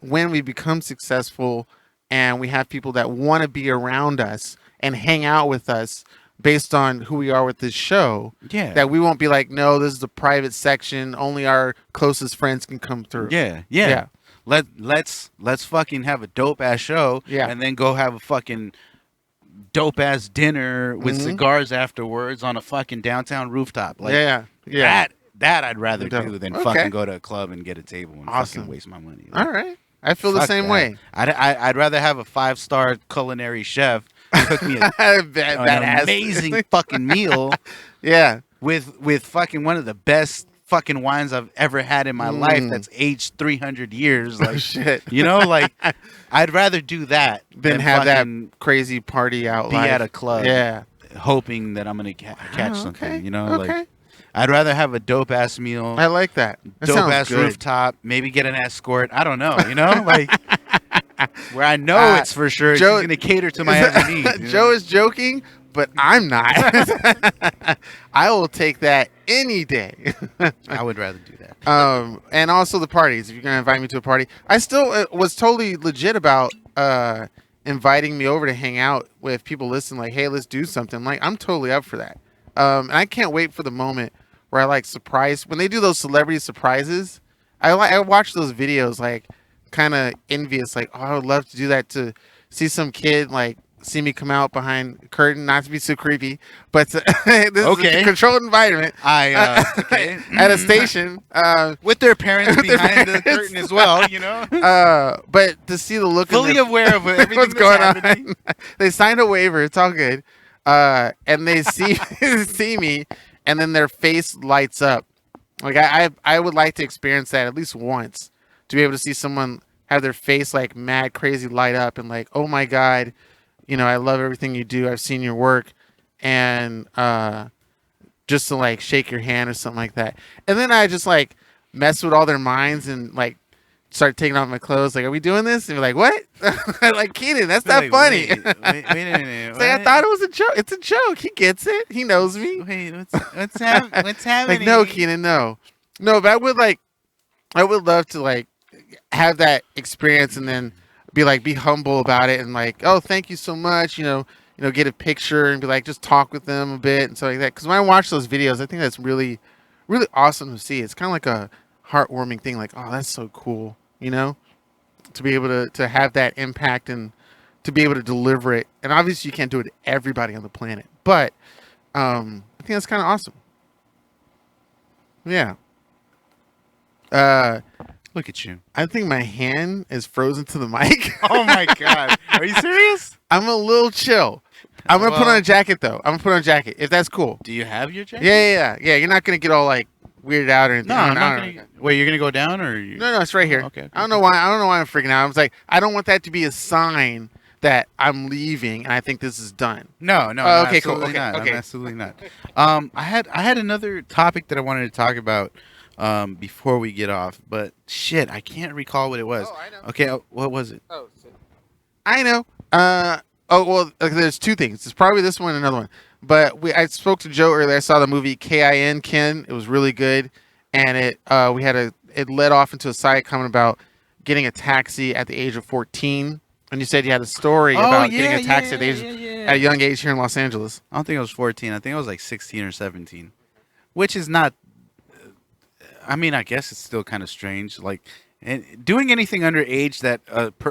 when we become successful and we have people that want to be around us and hang out with us based on who we are with this show. Yeah. That we won't be like, no, this is a private section. Only our closest friends can come through. Yeah. Let's fucking have a dope ass show. Yeah. And then go have a fucking dope ass dinner with cigars afterwards on a fucking downtown rooftop. Like, yeah. That I'd rather Dope. do than Okay. fucking go to a club and get a table and Awesome. fucking waste my money. All right. I feel the Fuck same that. way. I'd rather have a 5-star culinary chef cook me an Badass. amazing fucking meal Yeah. with fucking one of the best fucking wines I've ever had in my life that's aged 300 years. Like, Shit. like I'd rather do that Than have that fucking crazy party out be live. at a club. Yeah. Hoping that I'm gonna catch something. Okay. Like Okay. I'd rather have a dope ass meal, I like that. That dope sounds ass good. rooftop, maybe get an escort. I don't know, like where I know it's for sure Joe- she's gonna cater to my every need. you know? Joe is joking, but I'm not. I will take that any day. I would rather do that. And also the parties. If you're gonna invite me to a party, I still was totally legit about inviting me over to hang out with people. Listen, like, hey, let's do something. Like, I'm totally up for that. And I can't wait for the moment where I like surprise when they do those celebrity surprises. I watch those videos like kind of envious. Like, oh, I would love to do that, to see some kid like see me come out behind a curtain, not to be so creepy, but this is a controlled environment. Okay. At a station with their parents with their behind the parents. curtain as well, but to see the look fully in their, aware of everything what's that's going happening. on. They signed a waiver, it's all good, and they see me, and then their face lights up. Like, I would like to experience that at least once, to be able to see someone have their face like mad crazy light up and like, oh my god, I love everything you do. I've seen your work, and just to like shake your hand or something like that. And then I just like mess with all their minds and like start taking off my clothes. Like, are we doing this? And you're like, what? Like, Keenan, that's not funny. Wait a minute. It's like, I thought it was a joke. It's a joke. He gets it. He knows me. Wait, what's happening? Like, no, Keenan, no. But I would love to like have that experience and then be humble about it and like, oh, thank you so much. Get a picture and be like, just talk with them a bit and stuff like that. Because when I watch those videos, I think that's really, really awesome to see. It's kind of like a heartwarming thing. Like, oh, that's so cool. To be able to have that impact and to be able to deliver it. And obviously you can't do it to everybody on the planet, but I think that's kind of awesome. Yeah. Look at you. I think my hand is frozen to the mic. Oh my god. Are you serious? I'm a little chill. I'm going to put on a jacket though. I'm going to put on a jacket if that's cool. Do you have your jacket? Yeah. You're not going to get all like weirded out or anything. No, I'm not gonna. Wait, you're gonna go down or? No, it's right here. Okay. I don't know why I'm freaking out. I was like, I don't want that to be a sign that I'm leaving and I think this is done. No. Oh, okay, cool. Absolutely not. Okay. Absolutely not. I had another topic that I wanted to talk about before we get off, but shit, I can't recall what it was. Oh, I know. Okay, what was it? Oh, I know. There's two things. It's probably this one and another one. But I spoke to Joe earlier. I saw the movie Kin. It was really good, and it led off into a side comment about getting a taxi at the age of 14. And you said you had a story about getting a taxi at a young age here in Los Angeles. I don't think I was 14. I think I was like 16 or 17, which is not. I mean, I guess it's still kind of strange. Like, and doing anything underage that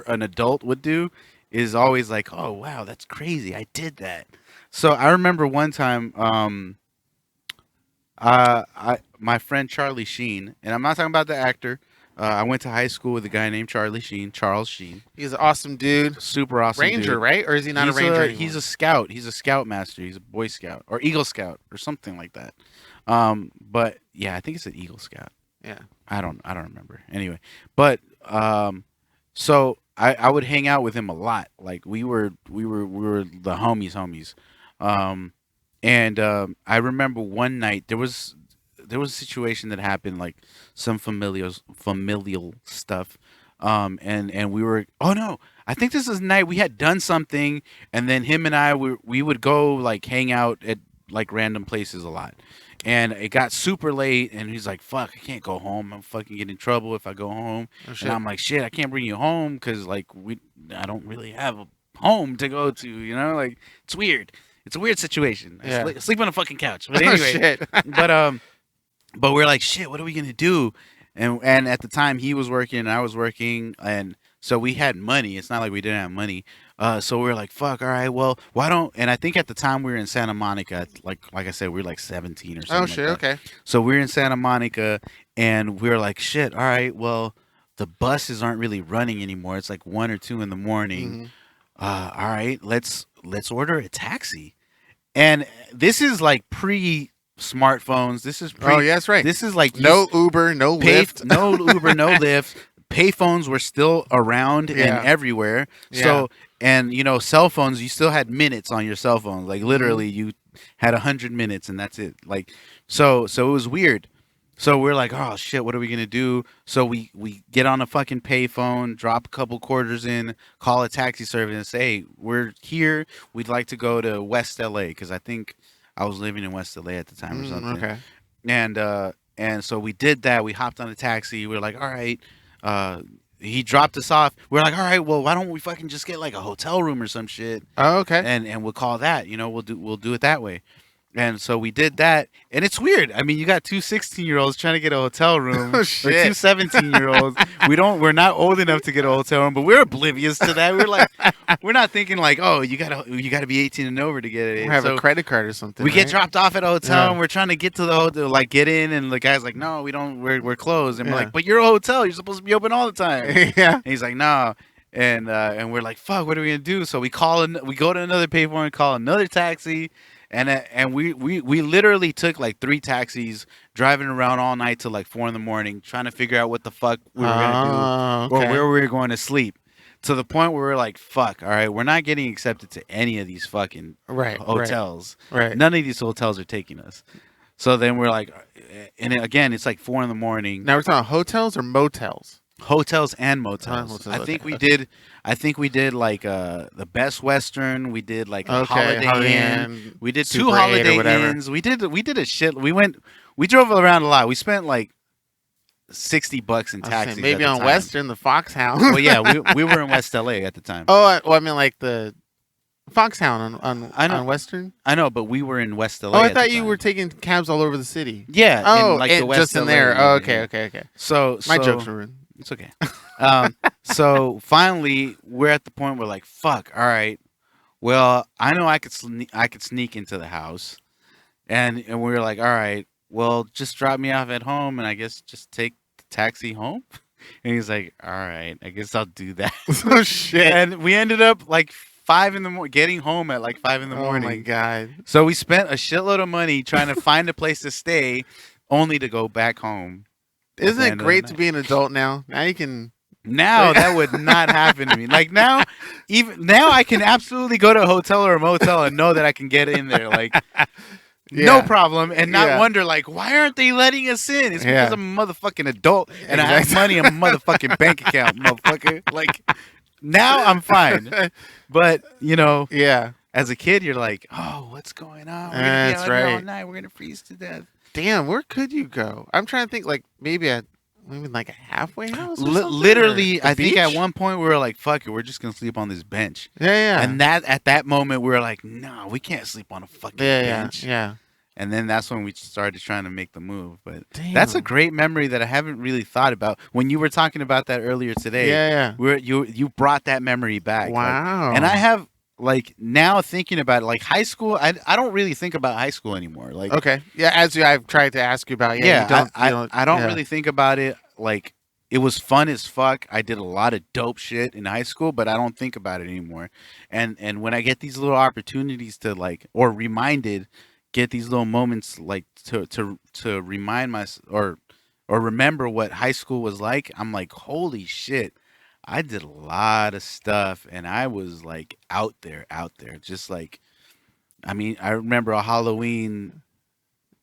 an adult would do is always like, oh wow, that's crazy. I did that. So I remember one time, my friend Charlie Sheen, and I'm not talking about the actor. I went to high school with a guy named Charlie Sheen, Charles Sheen. He's an awesome dude. Super awesome Ranger, dude. right? Or is he not a ranger anymore? He's a scout. He's a scoutmaster. He's a Boy Scout or Eagle Scout or something like that. But yeah, I think it's an Eagle Scout. Yeah. I don't remember. Anyway, but so I would hang out with him a lot. Like we were the homies. And I remember one night there was a situation that happened, like some familial stuff. And we were, oh no, I think this is the night we had done something, and then him and I we would go like hang out at like random places a lot. And it got super late, and he's like, fuck, I can't go home. I'm fucking get in trouble if I go home. Oh, shit. And I'm like, shit, I can't bring you home because like I don't really have a home to go to, like it's weird. It's a weird situation. I sleep on a fucking couch. But anyway, shit. but we're like, shit, what are we gonna do? And at the time he was working and I was working, and so we had money. It's not like we didn't have money. So we were like, fuck, all right, well, why don't? And I think at the time we were in Santa Monica. Like I said, we were like 17 or something. Oh shit, like that. okay. So we were in Santa Monica, and we were like, shit, all right, well, the buses aren't really running anymore. It's like 1 or 2 in the morning. Mm-hmm. All right, let's order a taxi. And this is like pre-smartphones. This is Oh yeah, that's right. This is like no Uber, no Lyft. no Uber, no Lyft. Payphones were still around and everywhere. Yeah. So, and cell phones, you still had minutes on your cell phone. Like literally, you had 100 minutes, and that's it. Like, so it was weird. So we're like, oh shit, what are we gonna do? So we get on a fucking payphone, drop a couple quarters in, call a taxi service, and say, hey, we're here. We'd like to go to West LA because I think I was living in West LA at the time or something. Okay. And so we did that. We hopped on a taxi. We were like, all right. He dropped us off. We're like, all right, well, why don't we fucking just get like a hotel room or some shit, Oh, okay. and we'll call that. We'll do it that way. And so we did that, and it's weird. I mean, you got two 16-year-olds trying to get a hotel room, Oh, or shit. two 17-year-olds. We're not old enough to get a hotel room, but we're oblivious to that. We're like, we're not thinking like, oh, you gotta be 18 and over to get it. Or have So a credit card or something. we get right? dropped off at a hotel, Yeah. and we're trying to get to the hotel, like get in, and the guy's like, no, we don't. We're closed. And we're Yeah. like, but you're a hotel. You're supposed to be open all the time. Yeah. And he's like, no. And we're like, fuck, what are we gonna do? So we go to another payphone and call another taxi, and we literally took like 3 taxis, driving around all night till like 4 a.m, trying to figure out what the fuck we were gonna do or where we were going to sleep. To the point where we're like, fuck, all right, we're not getting accepted to any of these fucking Right. hotels. Right. None of these hotels are taking us. So then we're like, and again, it's like 4 a.m. Now we're talking hotels or motels. Hotels and motels. Hotels, I think okay. we did like the Best Western. We did like a Okay, Holiday Inn. Inn, We did Super 2 8 or Holiday whatever. Inns. We did a shit. We drove around a lot. We spent like $60 in I was saying, taxis. maybe at the on time. Western, the Foxhound. Well, yeah, we were in West LA at the time. I mean like the Foxhound I know. on Western. I know, but we were in West LA. Oh, I at the thought you time. were taking cabs all over the city. Yeah. Oh, in, like the West just in LA there. Oh, area. okay. So My jokes were rude. It's okay. So finally, we're at the point where like, fuck. All right. Well, I know I could sneak into the house, and we were like, all right. Well, just drop me off at home, and I guess just take the taxi home. And he's like, all right, I guess I'll do that. Oh shit! And we ended up like 5 a.m, getting home at like 5 a.m. Oh my god! So we spent a shitload of money trying to find a place to stay, only to go back home. Isn't the it end of great the to night. be an adult now? Now you can. Now that would not happen to me. Like now I can absolutely go to a hotel or a motel and know that I can get in there, like no Yeah. problem, and not Yeah. wonder like, why aren't they letting us in? It's because Yeah. I'm a motherfucking adult and I have money in my motherfucking bank account, motherfucker. Like now I'm fine, but Yeah. as a kid you're like, oh, what's going on? We're gonna be That's out here all right. night. We're gonna freeze to death. Damn, where could you go? I'm trying to think. Like maybe like a halfway house. Or something, Literally, or the I think at beach? one point we were like, fuck it, we're just gonna sleep on this bench. Yeah. And that at that moment we were like, no, we can't sleep on a fucking bench. Yeah. And then that's when we started trying to make the move. But that's a Damn. great memory that I haven't really thought about. When you were talking about that earlier today, Yeah. you brought that memory back. like- Wow. and I have like now thinking about it, like high school. I don't really think about high school anymore. Like Okay. Yeah. I've tried to ask you about. yeah, You I don't yeah. really think about it. Like it was fun as fuck. I did a lot of dope shit in high school, but I don't think about it anymore. And when I get these little opportunities to like, or get these little moments like to remind myself or remember what high school was like, I'm like, holy shit. I did a lot of stuff and I was like out there, just like, I mean, I remember a Halloween.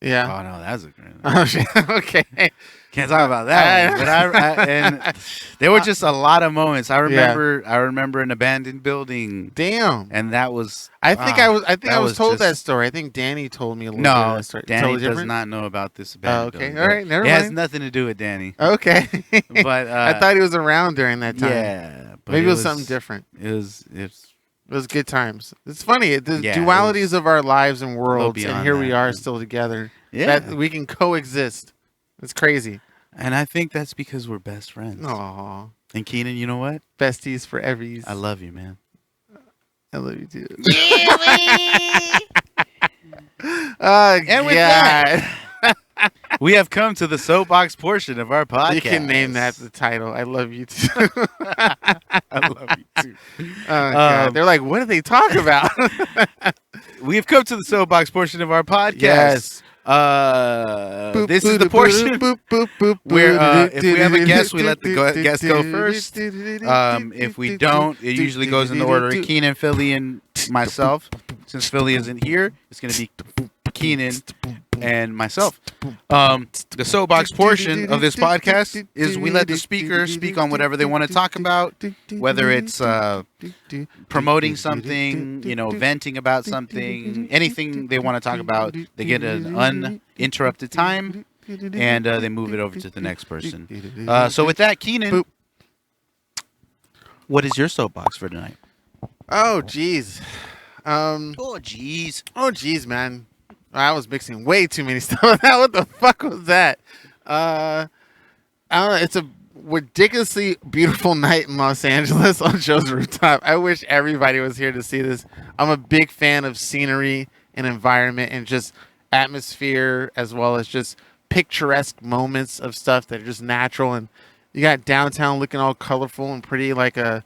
Yeah. Oh no, that's a great. Oh shit. Okay. Can't talk about that one, but and there were just a lot of moments. I remember an abandoned building, Damn. and that was. I think I was was told that just- story. I think Danny told me a little bit of No, that story. Danny Totally does different? not know about this Oh, abandoned okay. building. All right. Never It has mind. nothing to do with Danny. Okay. But I thought he was around during that time. yeah, but Maybe it was something different. It was. It was good times. It's funny. The Yeah, it dualities of our lives and worlds, and beyond here we that, are man. still together. Yeah, That we can coexist. It's crazy. and I think that's because we're best friends. Aw. And Keenan, you know what? Besties for everys. I love you, man. I love you too. And with that, we have come to the soapbox portion of our podcast. you can name that the title. I love you too. I love you too. Oh, God. They're like, what do they talk about? We have come to the soapbox portion of our podcast. Yes. This is the portion where if we have a guest, we let the guest go first. If we don't, it usually goes in the order of Keenan, Philly, and myself. Since Philly isn't here, it's going to be Keenan and myself. The soapbox portion of this podcast is we let the speaker speak on whatever they want to talk about, whether it's promoting something, venting about something, anything they want to talk about. They get an uninterrupted time, and they move it over to the next person. So with that, Keenan, what is your soapbox for tonight? Oh, jeez. Oh, jeez. Oh, jeez, man. I was mixing way too many stuff with that. What the fuck was that? I don't know. It's a ridiculously beautiful night in Los Angeles on Joe's rooftop. I wish everybody was here to see this. I'm a big fan of scenery and environment and just atmosphere, as well as just picturesque moments of stuff that are just natural. And you got downtown looking all colorful and pretty, like a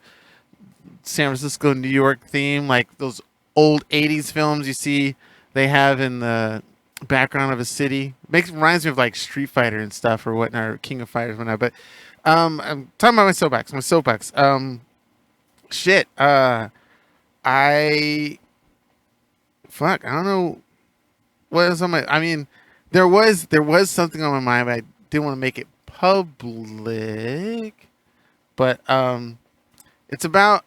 San Francisco, New York theme, like those old 80s films you see they have in the background of a city. Reminds me of like Street Fighter and stuff or whatnot, or King of Fighters and whatnot. But I'm talking about my soapbox. Shit. I don't know what is on my. I mean, there was something on my mind, but I didn't want to make it public. But it's about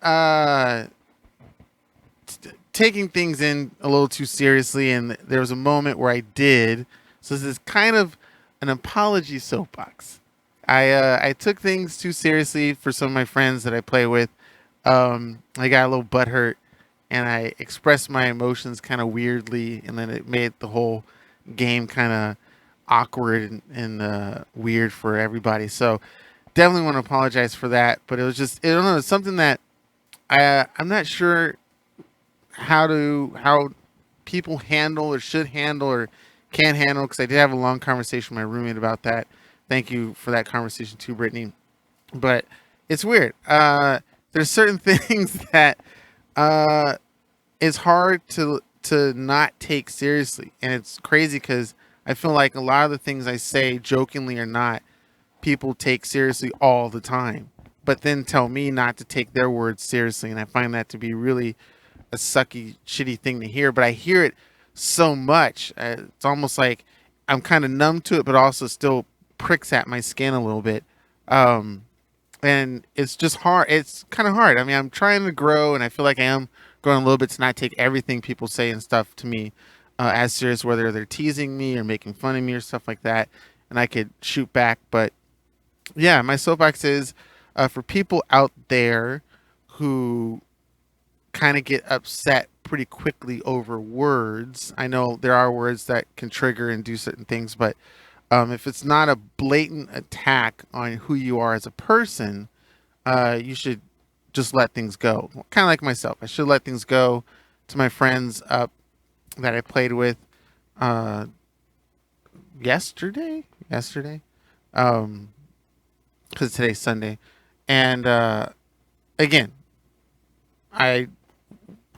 taking things in a little too seriously, and there was a moment where I did. So this is kind of an apology soapbox. I took things too seriously for some of my friends that I play with. I got a little butthurt, and I expressed my emotions kind of weirdly, and then it made the whole game kind of awkward and weird for everybody. So definitely want to apologize for that. But it was just, I don't know, it's something that I'm not sure how people handle or should handle or can handle, because I did have a long conversation with my roommate about that. Thank you for that conversation too, Brittany. But it's weird. There's certain things that it's hard to not take seriously, and it's crazy because I feel like a lot of the things I say, jokingly or not, people take seriously all the time, but then tell me not to take their words seriously, and I find that to be really a sucky, shitty thing to hear. But I hear it so much, it's almost like I'm kind of numb to it, but also still pricks at my skin a little bit. And it's just hard. It's kind of hard. I mean, I'm trying to grow, and I feel like I am growing a little bit to not take everything people say and stuff to me as serious, whether they're teasing me or making fun of me or stuff like that. And I could shoot back. But yeah, my soapbox is for people out there who kind of get upset pretty quickly over words. I know there are words that can trigger and do certain things, but if it's not a blatant attack on who you are as a person, you should just let things go. Kind of like myself. I should let things go to my friends that I played with yesterday, because today's Sunday. And again, I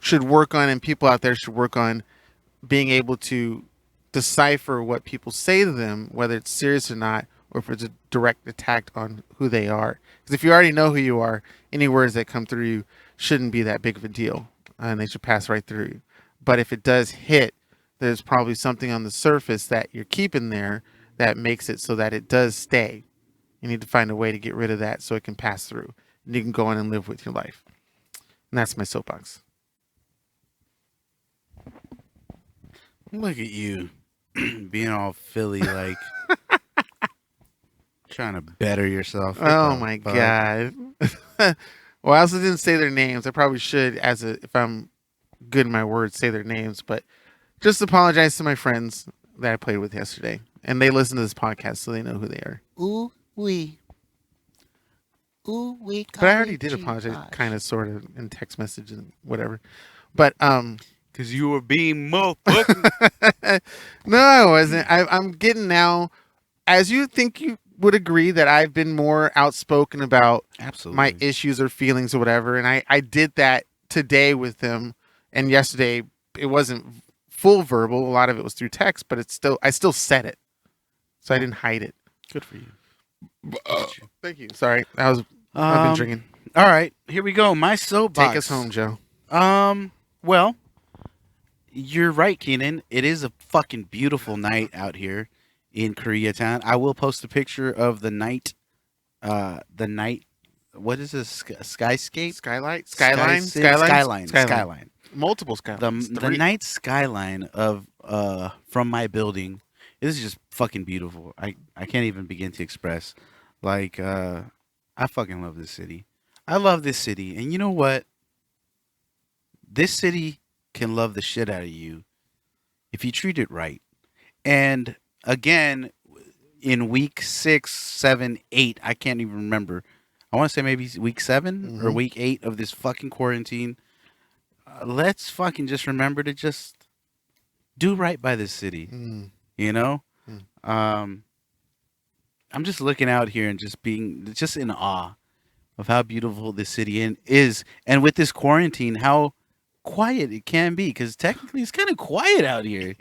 should work on, and people out there should work on being able to decipher what people say to them, whether it's serious or not, or if it's a direct attack on who they are. Because if you already know who you are, any words that come through you shouldn't be that big of a deal, and they should pass right through you. But if it does hit, there's probably something on the surface that you're keeping there that makes it so that it does stay. You need to find a way to get rid of that so it can pass through, and you can go on and live with your life. And that's my soapbox. Look at you being all Philly, like trying to better yourself. Oh my God. Well, I also didn't say their names. I probably should, if I'm good in my words, say their names, but just apologize to my friends that I played with yesterday. And they listen to this podcast, so they know who they are. Ooh wee. Ooh wee. But I already did apologize, kind of, sort of, in text message and whatever. But because you were being motherfucking. No, I wasn't. I'm getting now, as you think you would agree, that I've been more outspoken about Absolutely. my issues or feelings or whatever. And I did that today with them. And yesterday, it wasn't full verbal. A lot of it was through text, but I still said it. So I didn't hide it. Good for you. Thank you. Sorry. I've been drinking. All right, here we go. My soapbox. Take us home, Joe. Well, you're right, Keenan. It is a fucking beautiful night out here in Koreatown. I will post a picture of the night. The night. What is this? Skyscape? Skylight, Skyline. multiple The skylines. the Three. night skyline of from my building. This is just fucking beautiful. I can't even begin to express. Like I fucking love this city. I love this city, and you know what? This city can love the shit out of you if you treat it right. And again, in week 6, 7, 8, I can't even remember. I want to say maybe week 7 or Mhm. week 8 of this fucking quarantine. Let's fucking just remember to just do right by this city. Mm. You know, Mm. I'm just looking out here and just being just in awe of how beautiful this city is, and with this quarantine, how quiet it can be. Because technically, it's kind of quiet out here.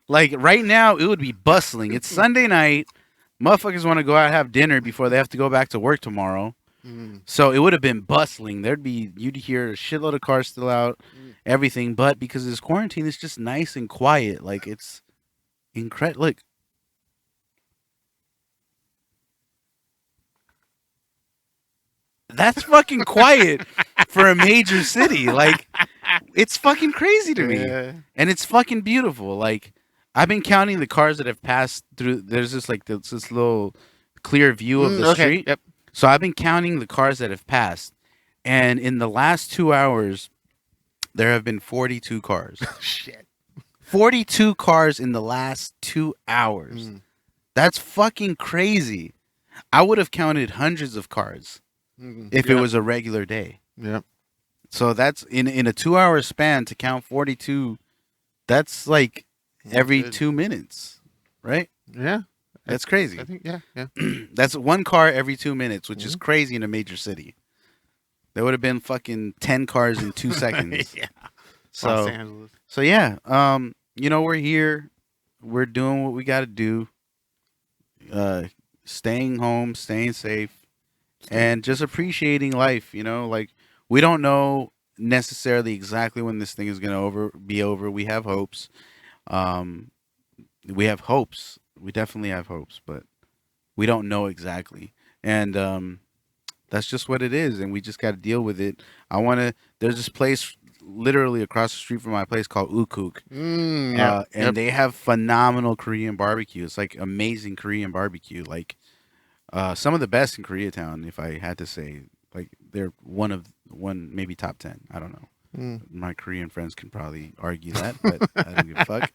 Like right now, it would be bustling. It's Sunday night. Motherfuckers want to go out and have dinner before they have to go back to work tomorrow. Mm. So it would have been bustling. You'd hear a shitload of cars still out, everything. But because of this quarantine, it's just nice and quiet. Like it's incredible. Look, that's fucking quiet for a major city. Like it's fucking crazy to me. Yeah. And it's fucking beautiful. Like I've been counting the cars that have passed through. There's this little clear view of the Okay. street. Yep. So I've been counting the cars that have passed, and in the last 2 hours, there have been 42 cars. Shit. 42 cars in the last 2 hours. Mm. That's fucking crazy. I would have counted hundreds of cars Mm. if it was a regular day. Yep. So that's in a 2 hour span to count 42. That's like every Good. 2 minutes, right? Yeah. That's crazy. I think. Yeah. Yeah. That's one car every 2 minutes, which is crazy in a major city. There would have been fucking 10 cars in 2 seconds. Yeah. So, Los Angeles. so yeah, you know, we're here. We're doing what we got to do. Staying home, staying safe, and just appreciating life. You know, like we don't know necessarily exactly when this thing is gonna be over. We have hopes. We have hopes. We definitely have hopes, but we don't know exactly. And that's just what it is, and we just got to deal with it. There's this place literally across the street from my place called Ukuk. Yeah. And they have phenomenal Korean barbecue. It's like amazing Korean barbecue. Like some of the best in Koreatown, if I had to say. Like they're one, maybe top 10. I don't know. Mm. My Korean friends can probably argue that, but I don't give a fuck.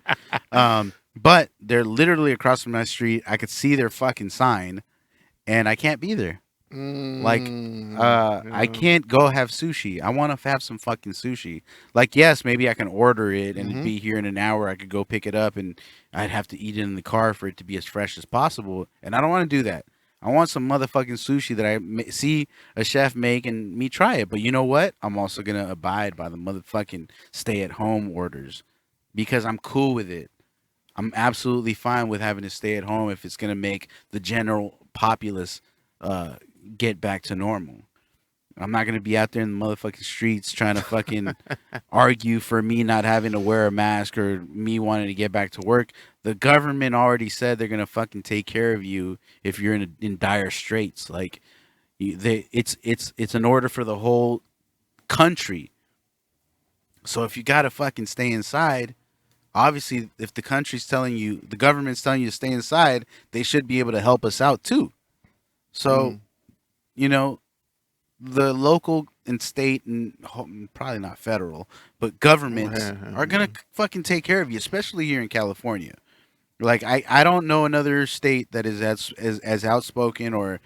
But they're literally across from my street. I could see their fucking sign, and I can't be there. Like, I can't go have sushi. I want to have some fucking sushi. Like, yes, maybe I can order it and it'd be here in an hour. I could go pick it up, and I'd have to eat it in the car for it to be as fresh as possible. And I don't want to do that. I want some motherfucking sushi that I see a chef make and me try it. But you know what? I'm also going to abide by the motherfucking stay-at-home orders because I'm cool with it. I'm absolutely fine with having to stay at home if it's going to make the general populace get back to normal. I'm not going to be out there in the motherfucking streets trying to fucking argue for me not having to wear a mask or me wanting to get back to work. The government already said they're going to fucking take care of you if you're in dire straits. Like, it's an order for the whole country. So if you got to fucking stay inside, obviously, if the government's telling you to stay inside, they should be able to help us out too. So, you know, the local and state and probably not federal, but governments are gonna fucking take care of you, especially here in California. Like I don't know another state that is as outspoken or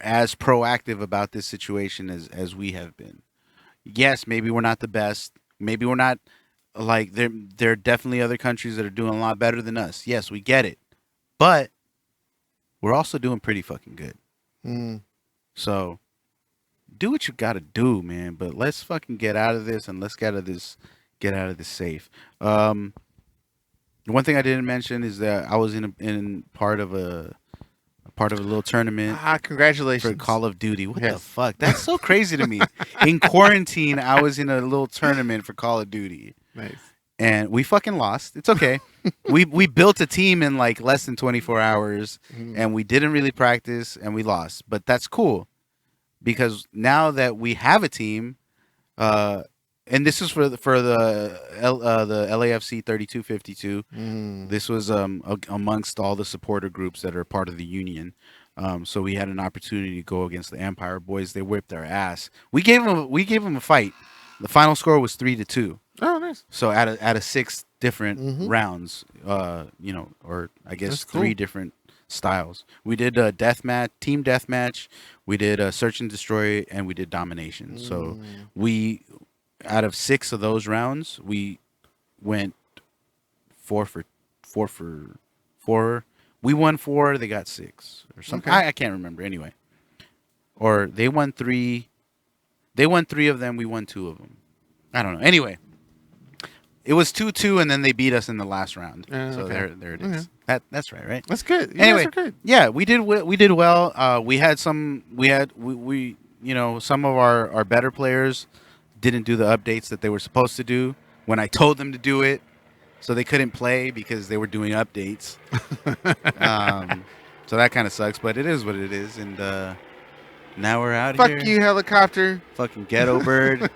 as proactive about this situation as we have been. Yes, maybe we're not the best. Maybe we're not like there are definitely other countries that are doing a lot better than us. Yes, we get it. But we're also doing pretty fucking good. So do what you gotta do, man. But let's fucking get out of this and let's get out of this safe. One thing I didn't mention is that I was in part of a part of a little tournament Congratulations. for Call of Duty. What the Yes. fuck? That's so crazy to me. In quarantine, I was in a little tournament for Call of Duty. Nice. And we fucking lost. It's okay. we built a team in like less than 24 hours, and we didn't really practice, and we lost. But that's cool, because now that we have a team, and this is for the LAFC 3252. This was amongst all the supporter groups that are part of the union. So we had an opportunity to go against the Empire Boys. They whipped our ass. We gave them a fight. The final score was 3-2. Oh, nice. So out of 6 different rounds, or I guess That's 3 cool. different styles. We did a team deathmatch. We did a search and destroy, and we did domination. So we, out of 6 of those rounds, we went 4 for 4. We won 4. They got 6 or something. Okay. I can't remember anyway. Or they won 3. They won 3 of them. We won 2 of them. I don't know. Anyway. It was 2-2, and then they beat us in the last round. So okay. there it is. Okay. That's right? That's good. You Anyway, guys are good. yeah, we did well. We had some of our better players didn't do the updates that they were supposed to do when I told them to do it, so they couldn't play because they were doing updates. So that kind of sucks, but it is what it is, and now we're out here. Fuck you, helicopter. Fucking ghetto bird,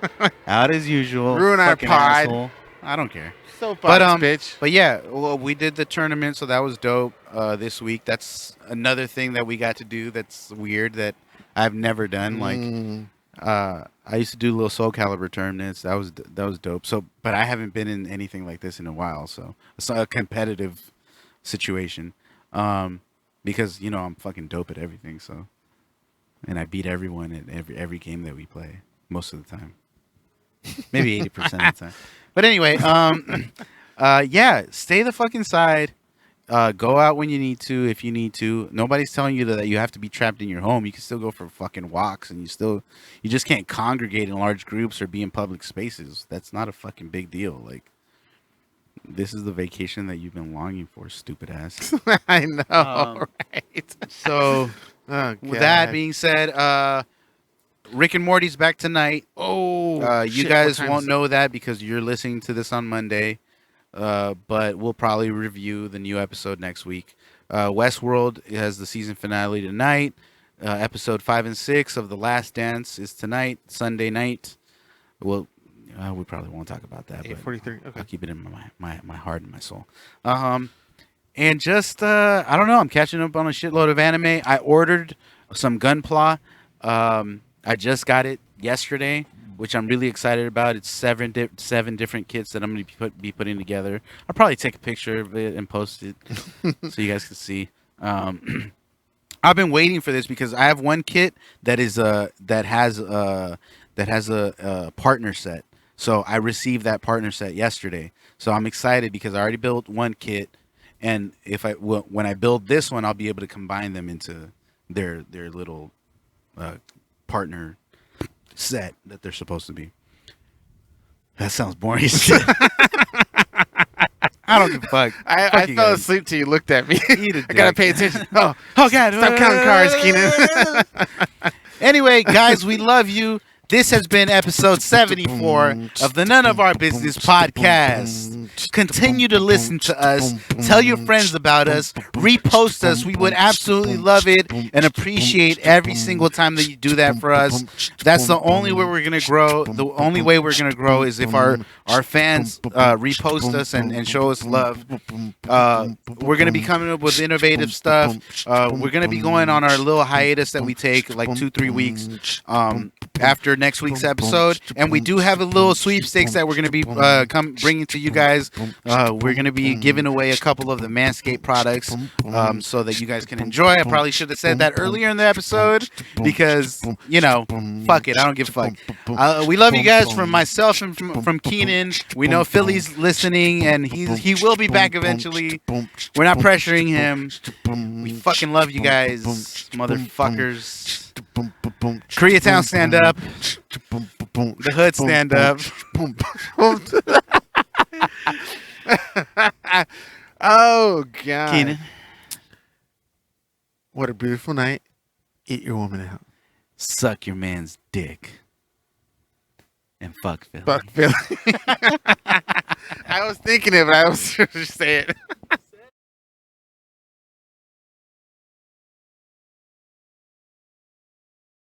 out as usual. Ruin our Fucking pod. asshole. I don't care. So But bitch. but yeah, well, we did the tournament, so that was dope. This week, that's another thing that we got to do. That's weird that I've never done. Like, I used to do little Soul Calibur tournaments. That was dope. So, but I haven't been in anything like this in a while. So it's a competitive situation, because I'm fucking dope at everything. So, and I beat everyone at every game that we play most of the time. Maybe 80% of the time. But anyway, yeah, stay the fuck inside. Go out when you need to, if you need to. Nobody's telling you that you have to be trapped in your home. You can still go for fucking walks, and you just can't congregate in large groups or be in public spaces. That's not a fucking big deal. Like, this is the vacation that you've been longing for, stupid ass. I know, right? So, Oh, with that God. being said, Rick and Morty's back tonight. Oh, You shit, guys what time won't is it? know that because you're listening to this on Monday. But we'll probably review the new episode next week. Westworld has the season finale tonight. Episode 5 and 6 of The Last Dance is tonight, Sunday night. Well, we probably won't talk about that. 8:43. Okay. I'll keep it in my heart and my soul. And just I don't know. I'm catching up on a shitload of anime. I ordered some Gunpla. I just got it yesterday, which I'm really excited about. It's 7 different kits that I'm going to be putting together. I'll probably take a picture of it and post it so you guys can see. I've been waiting for this because I have one kit that has a partner set. So I received that partner set yesterday. So I'm excited because I already built one kit, and when I build this one, I'll be able to combine them into their little partner set that they're supposed to be. That sounds boring. I don't give a fuck. I Fuck you fell guys. asleep till you looked at me. Eat a I gotta dick. pay attention. Oh, Oh God! stop counting cards, Keenan. Anyway, guys, we love you. This has been episode 74 of the None of Our Business podcast. Continue to listen to us. Tell your friends about us. Repost us. We would absolutely love it and appreciate every single time that you do that for us. That's the only way we're going to grow. The only way we're going to grow is if our fans repost us and show us love. We're going to be coming up with innovative stuff. We're going to be going on our little hiatus that we take like 2-3 weeks after next week's episode, and we do have a little sweepstakes that we're going to be bringing to you guys. We're going to be giving away a couple of the Manscaped products so that you guys can enjoy. I probably should have said that earlier in the episode because, fuck it, I don't give a fuck. We love you guys from myself and from Keenan. We know Philly's listening, and he will be back eventually. We're not pressuring him. We fucking love you guys, motherfuckers. Koreatown, stand up. The hood, stand up. Oh God. Keenan. What a beautiful night. Eat your woman out. Suck your man's dick. And fuck Philly. Fuck Philly. I was thinking it, but I was sure to say it.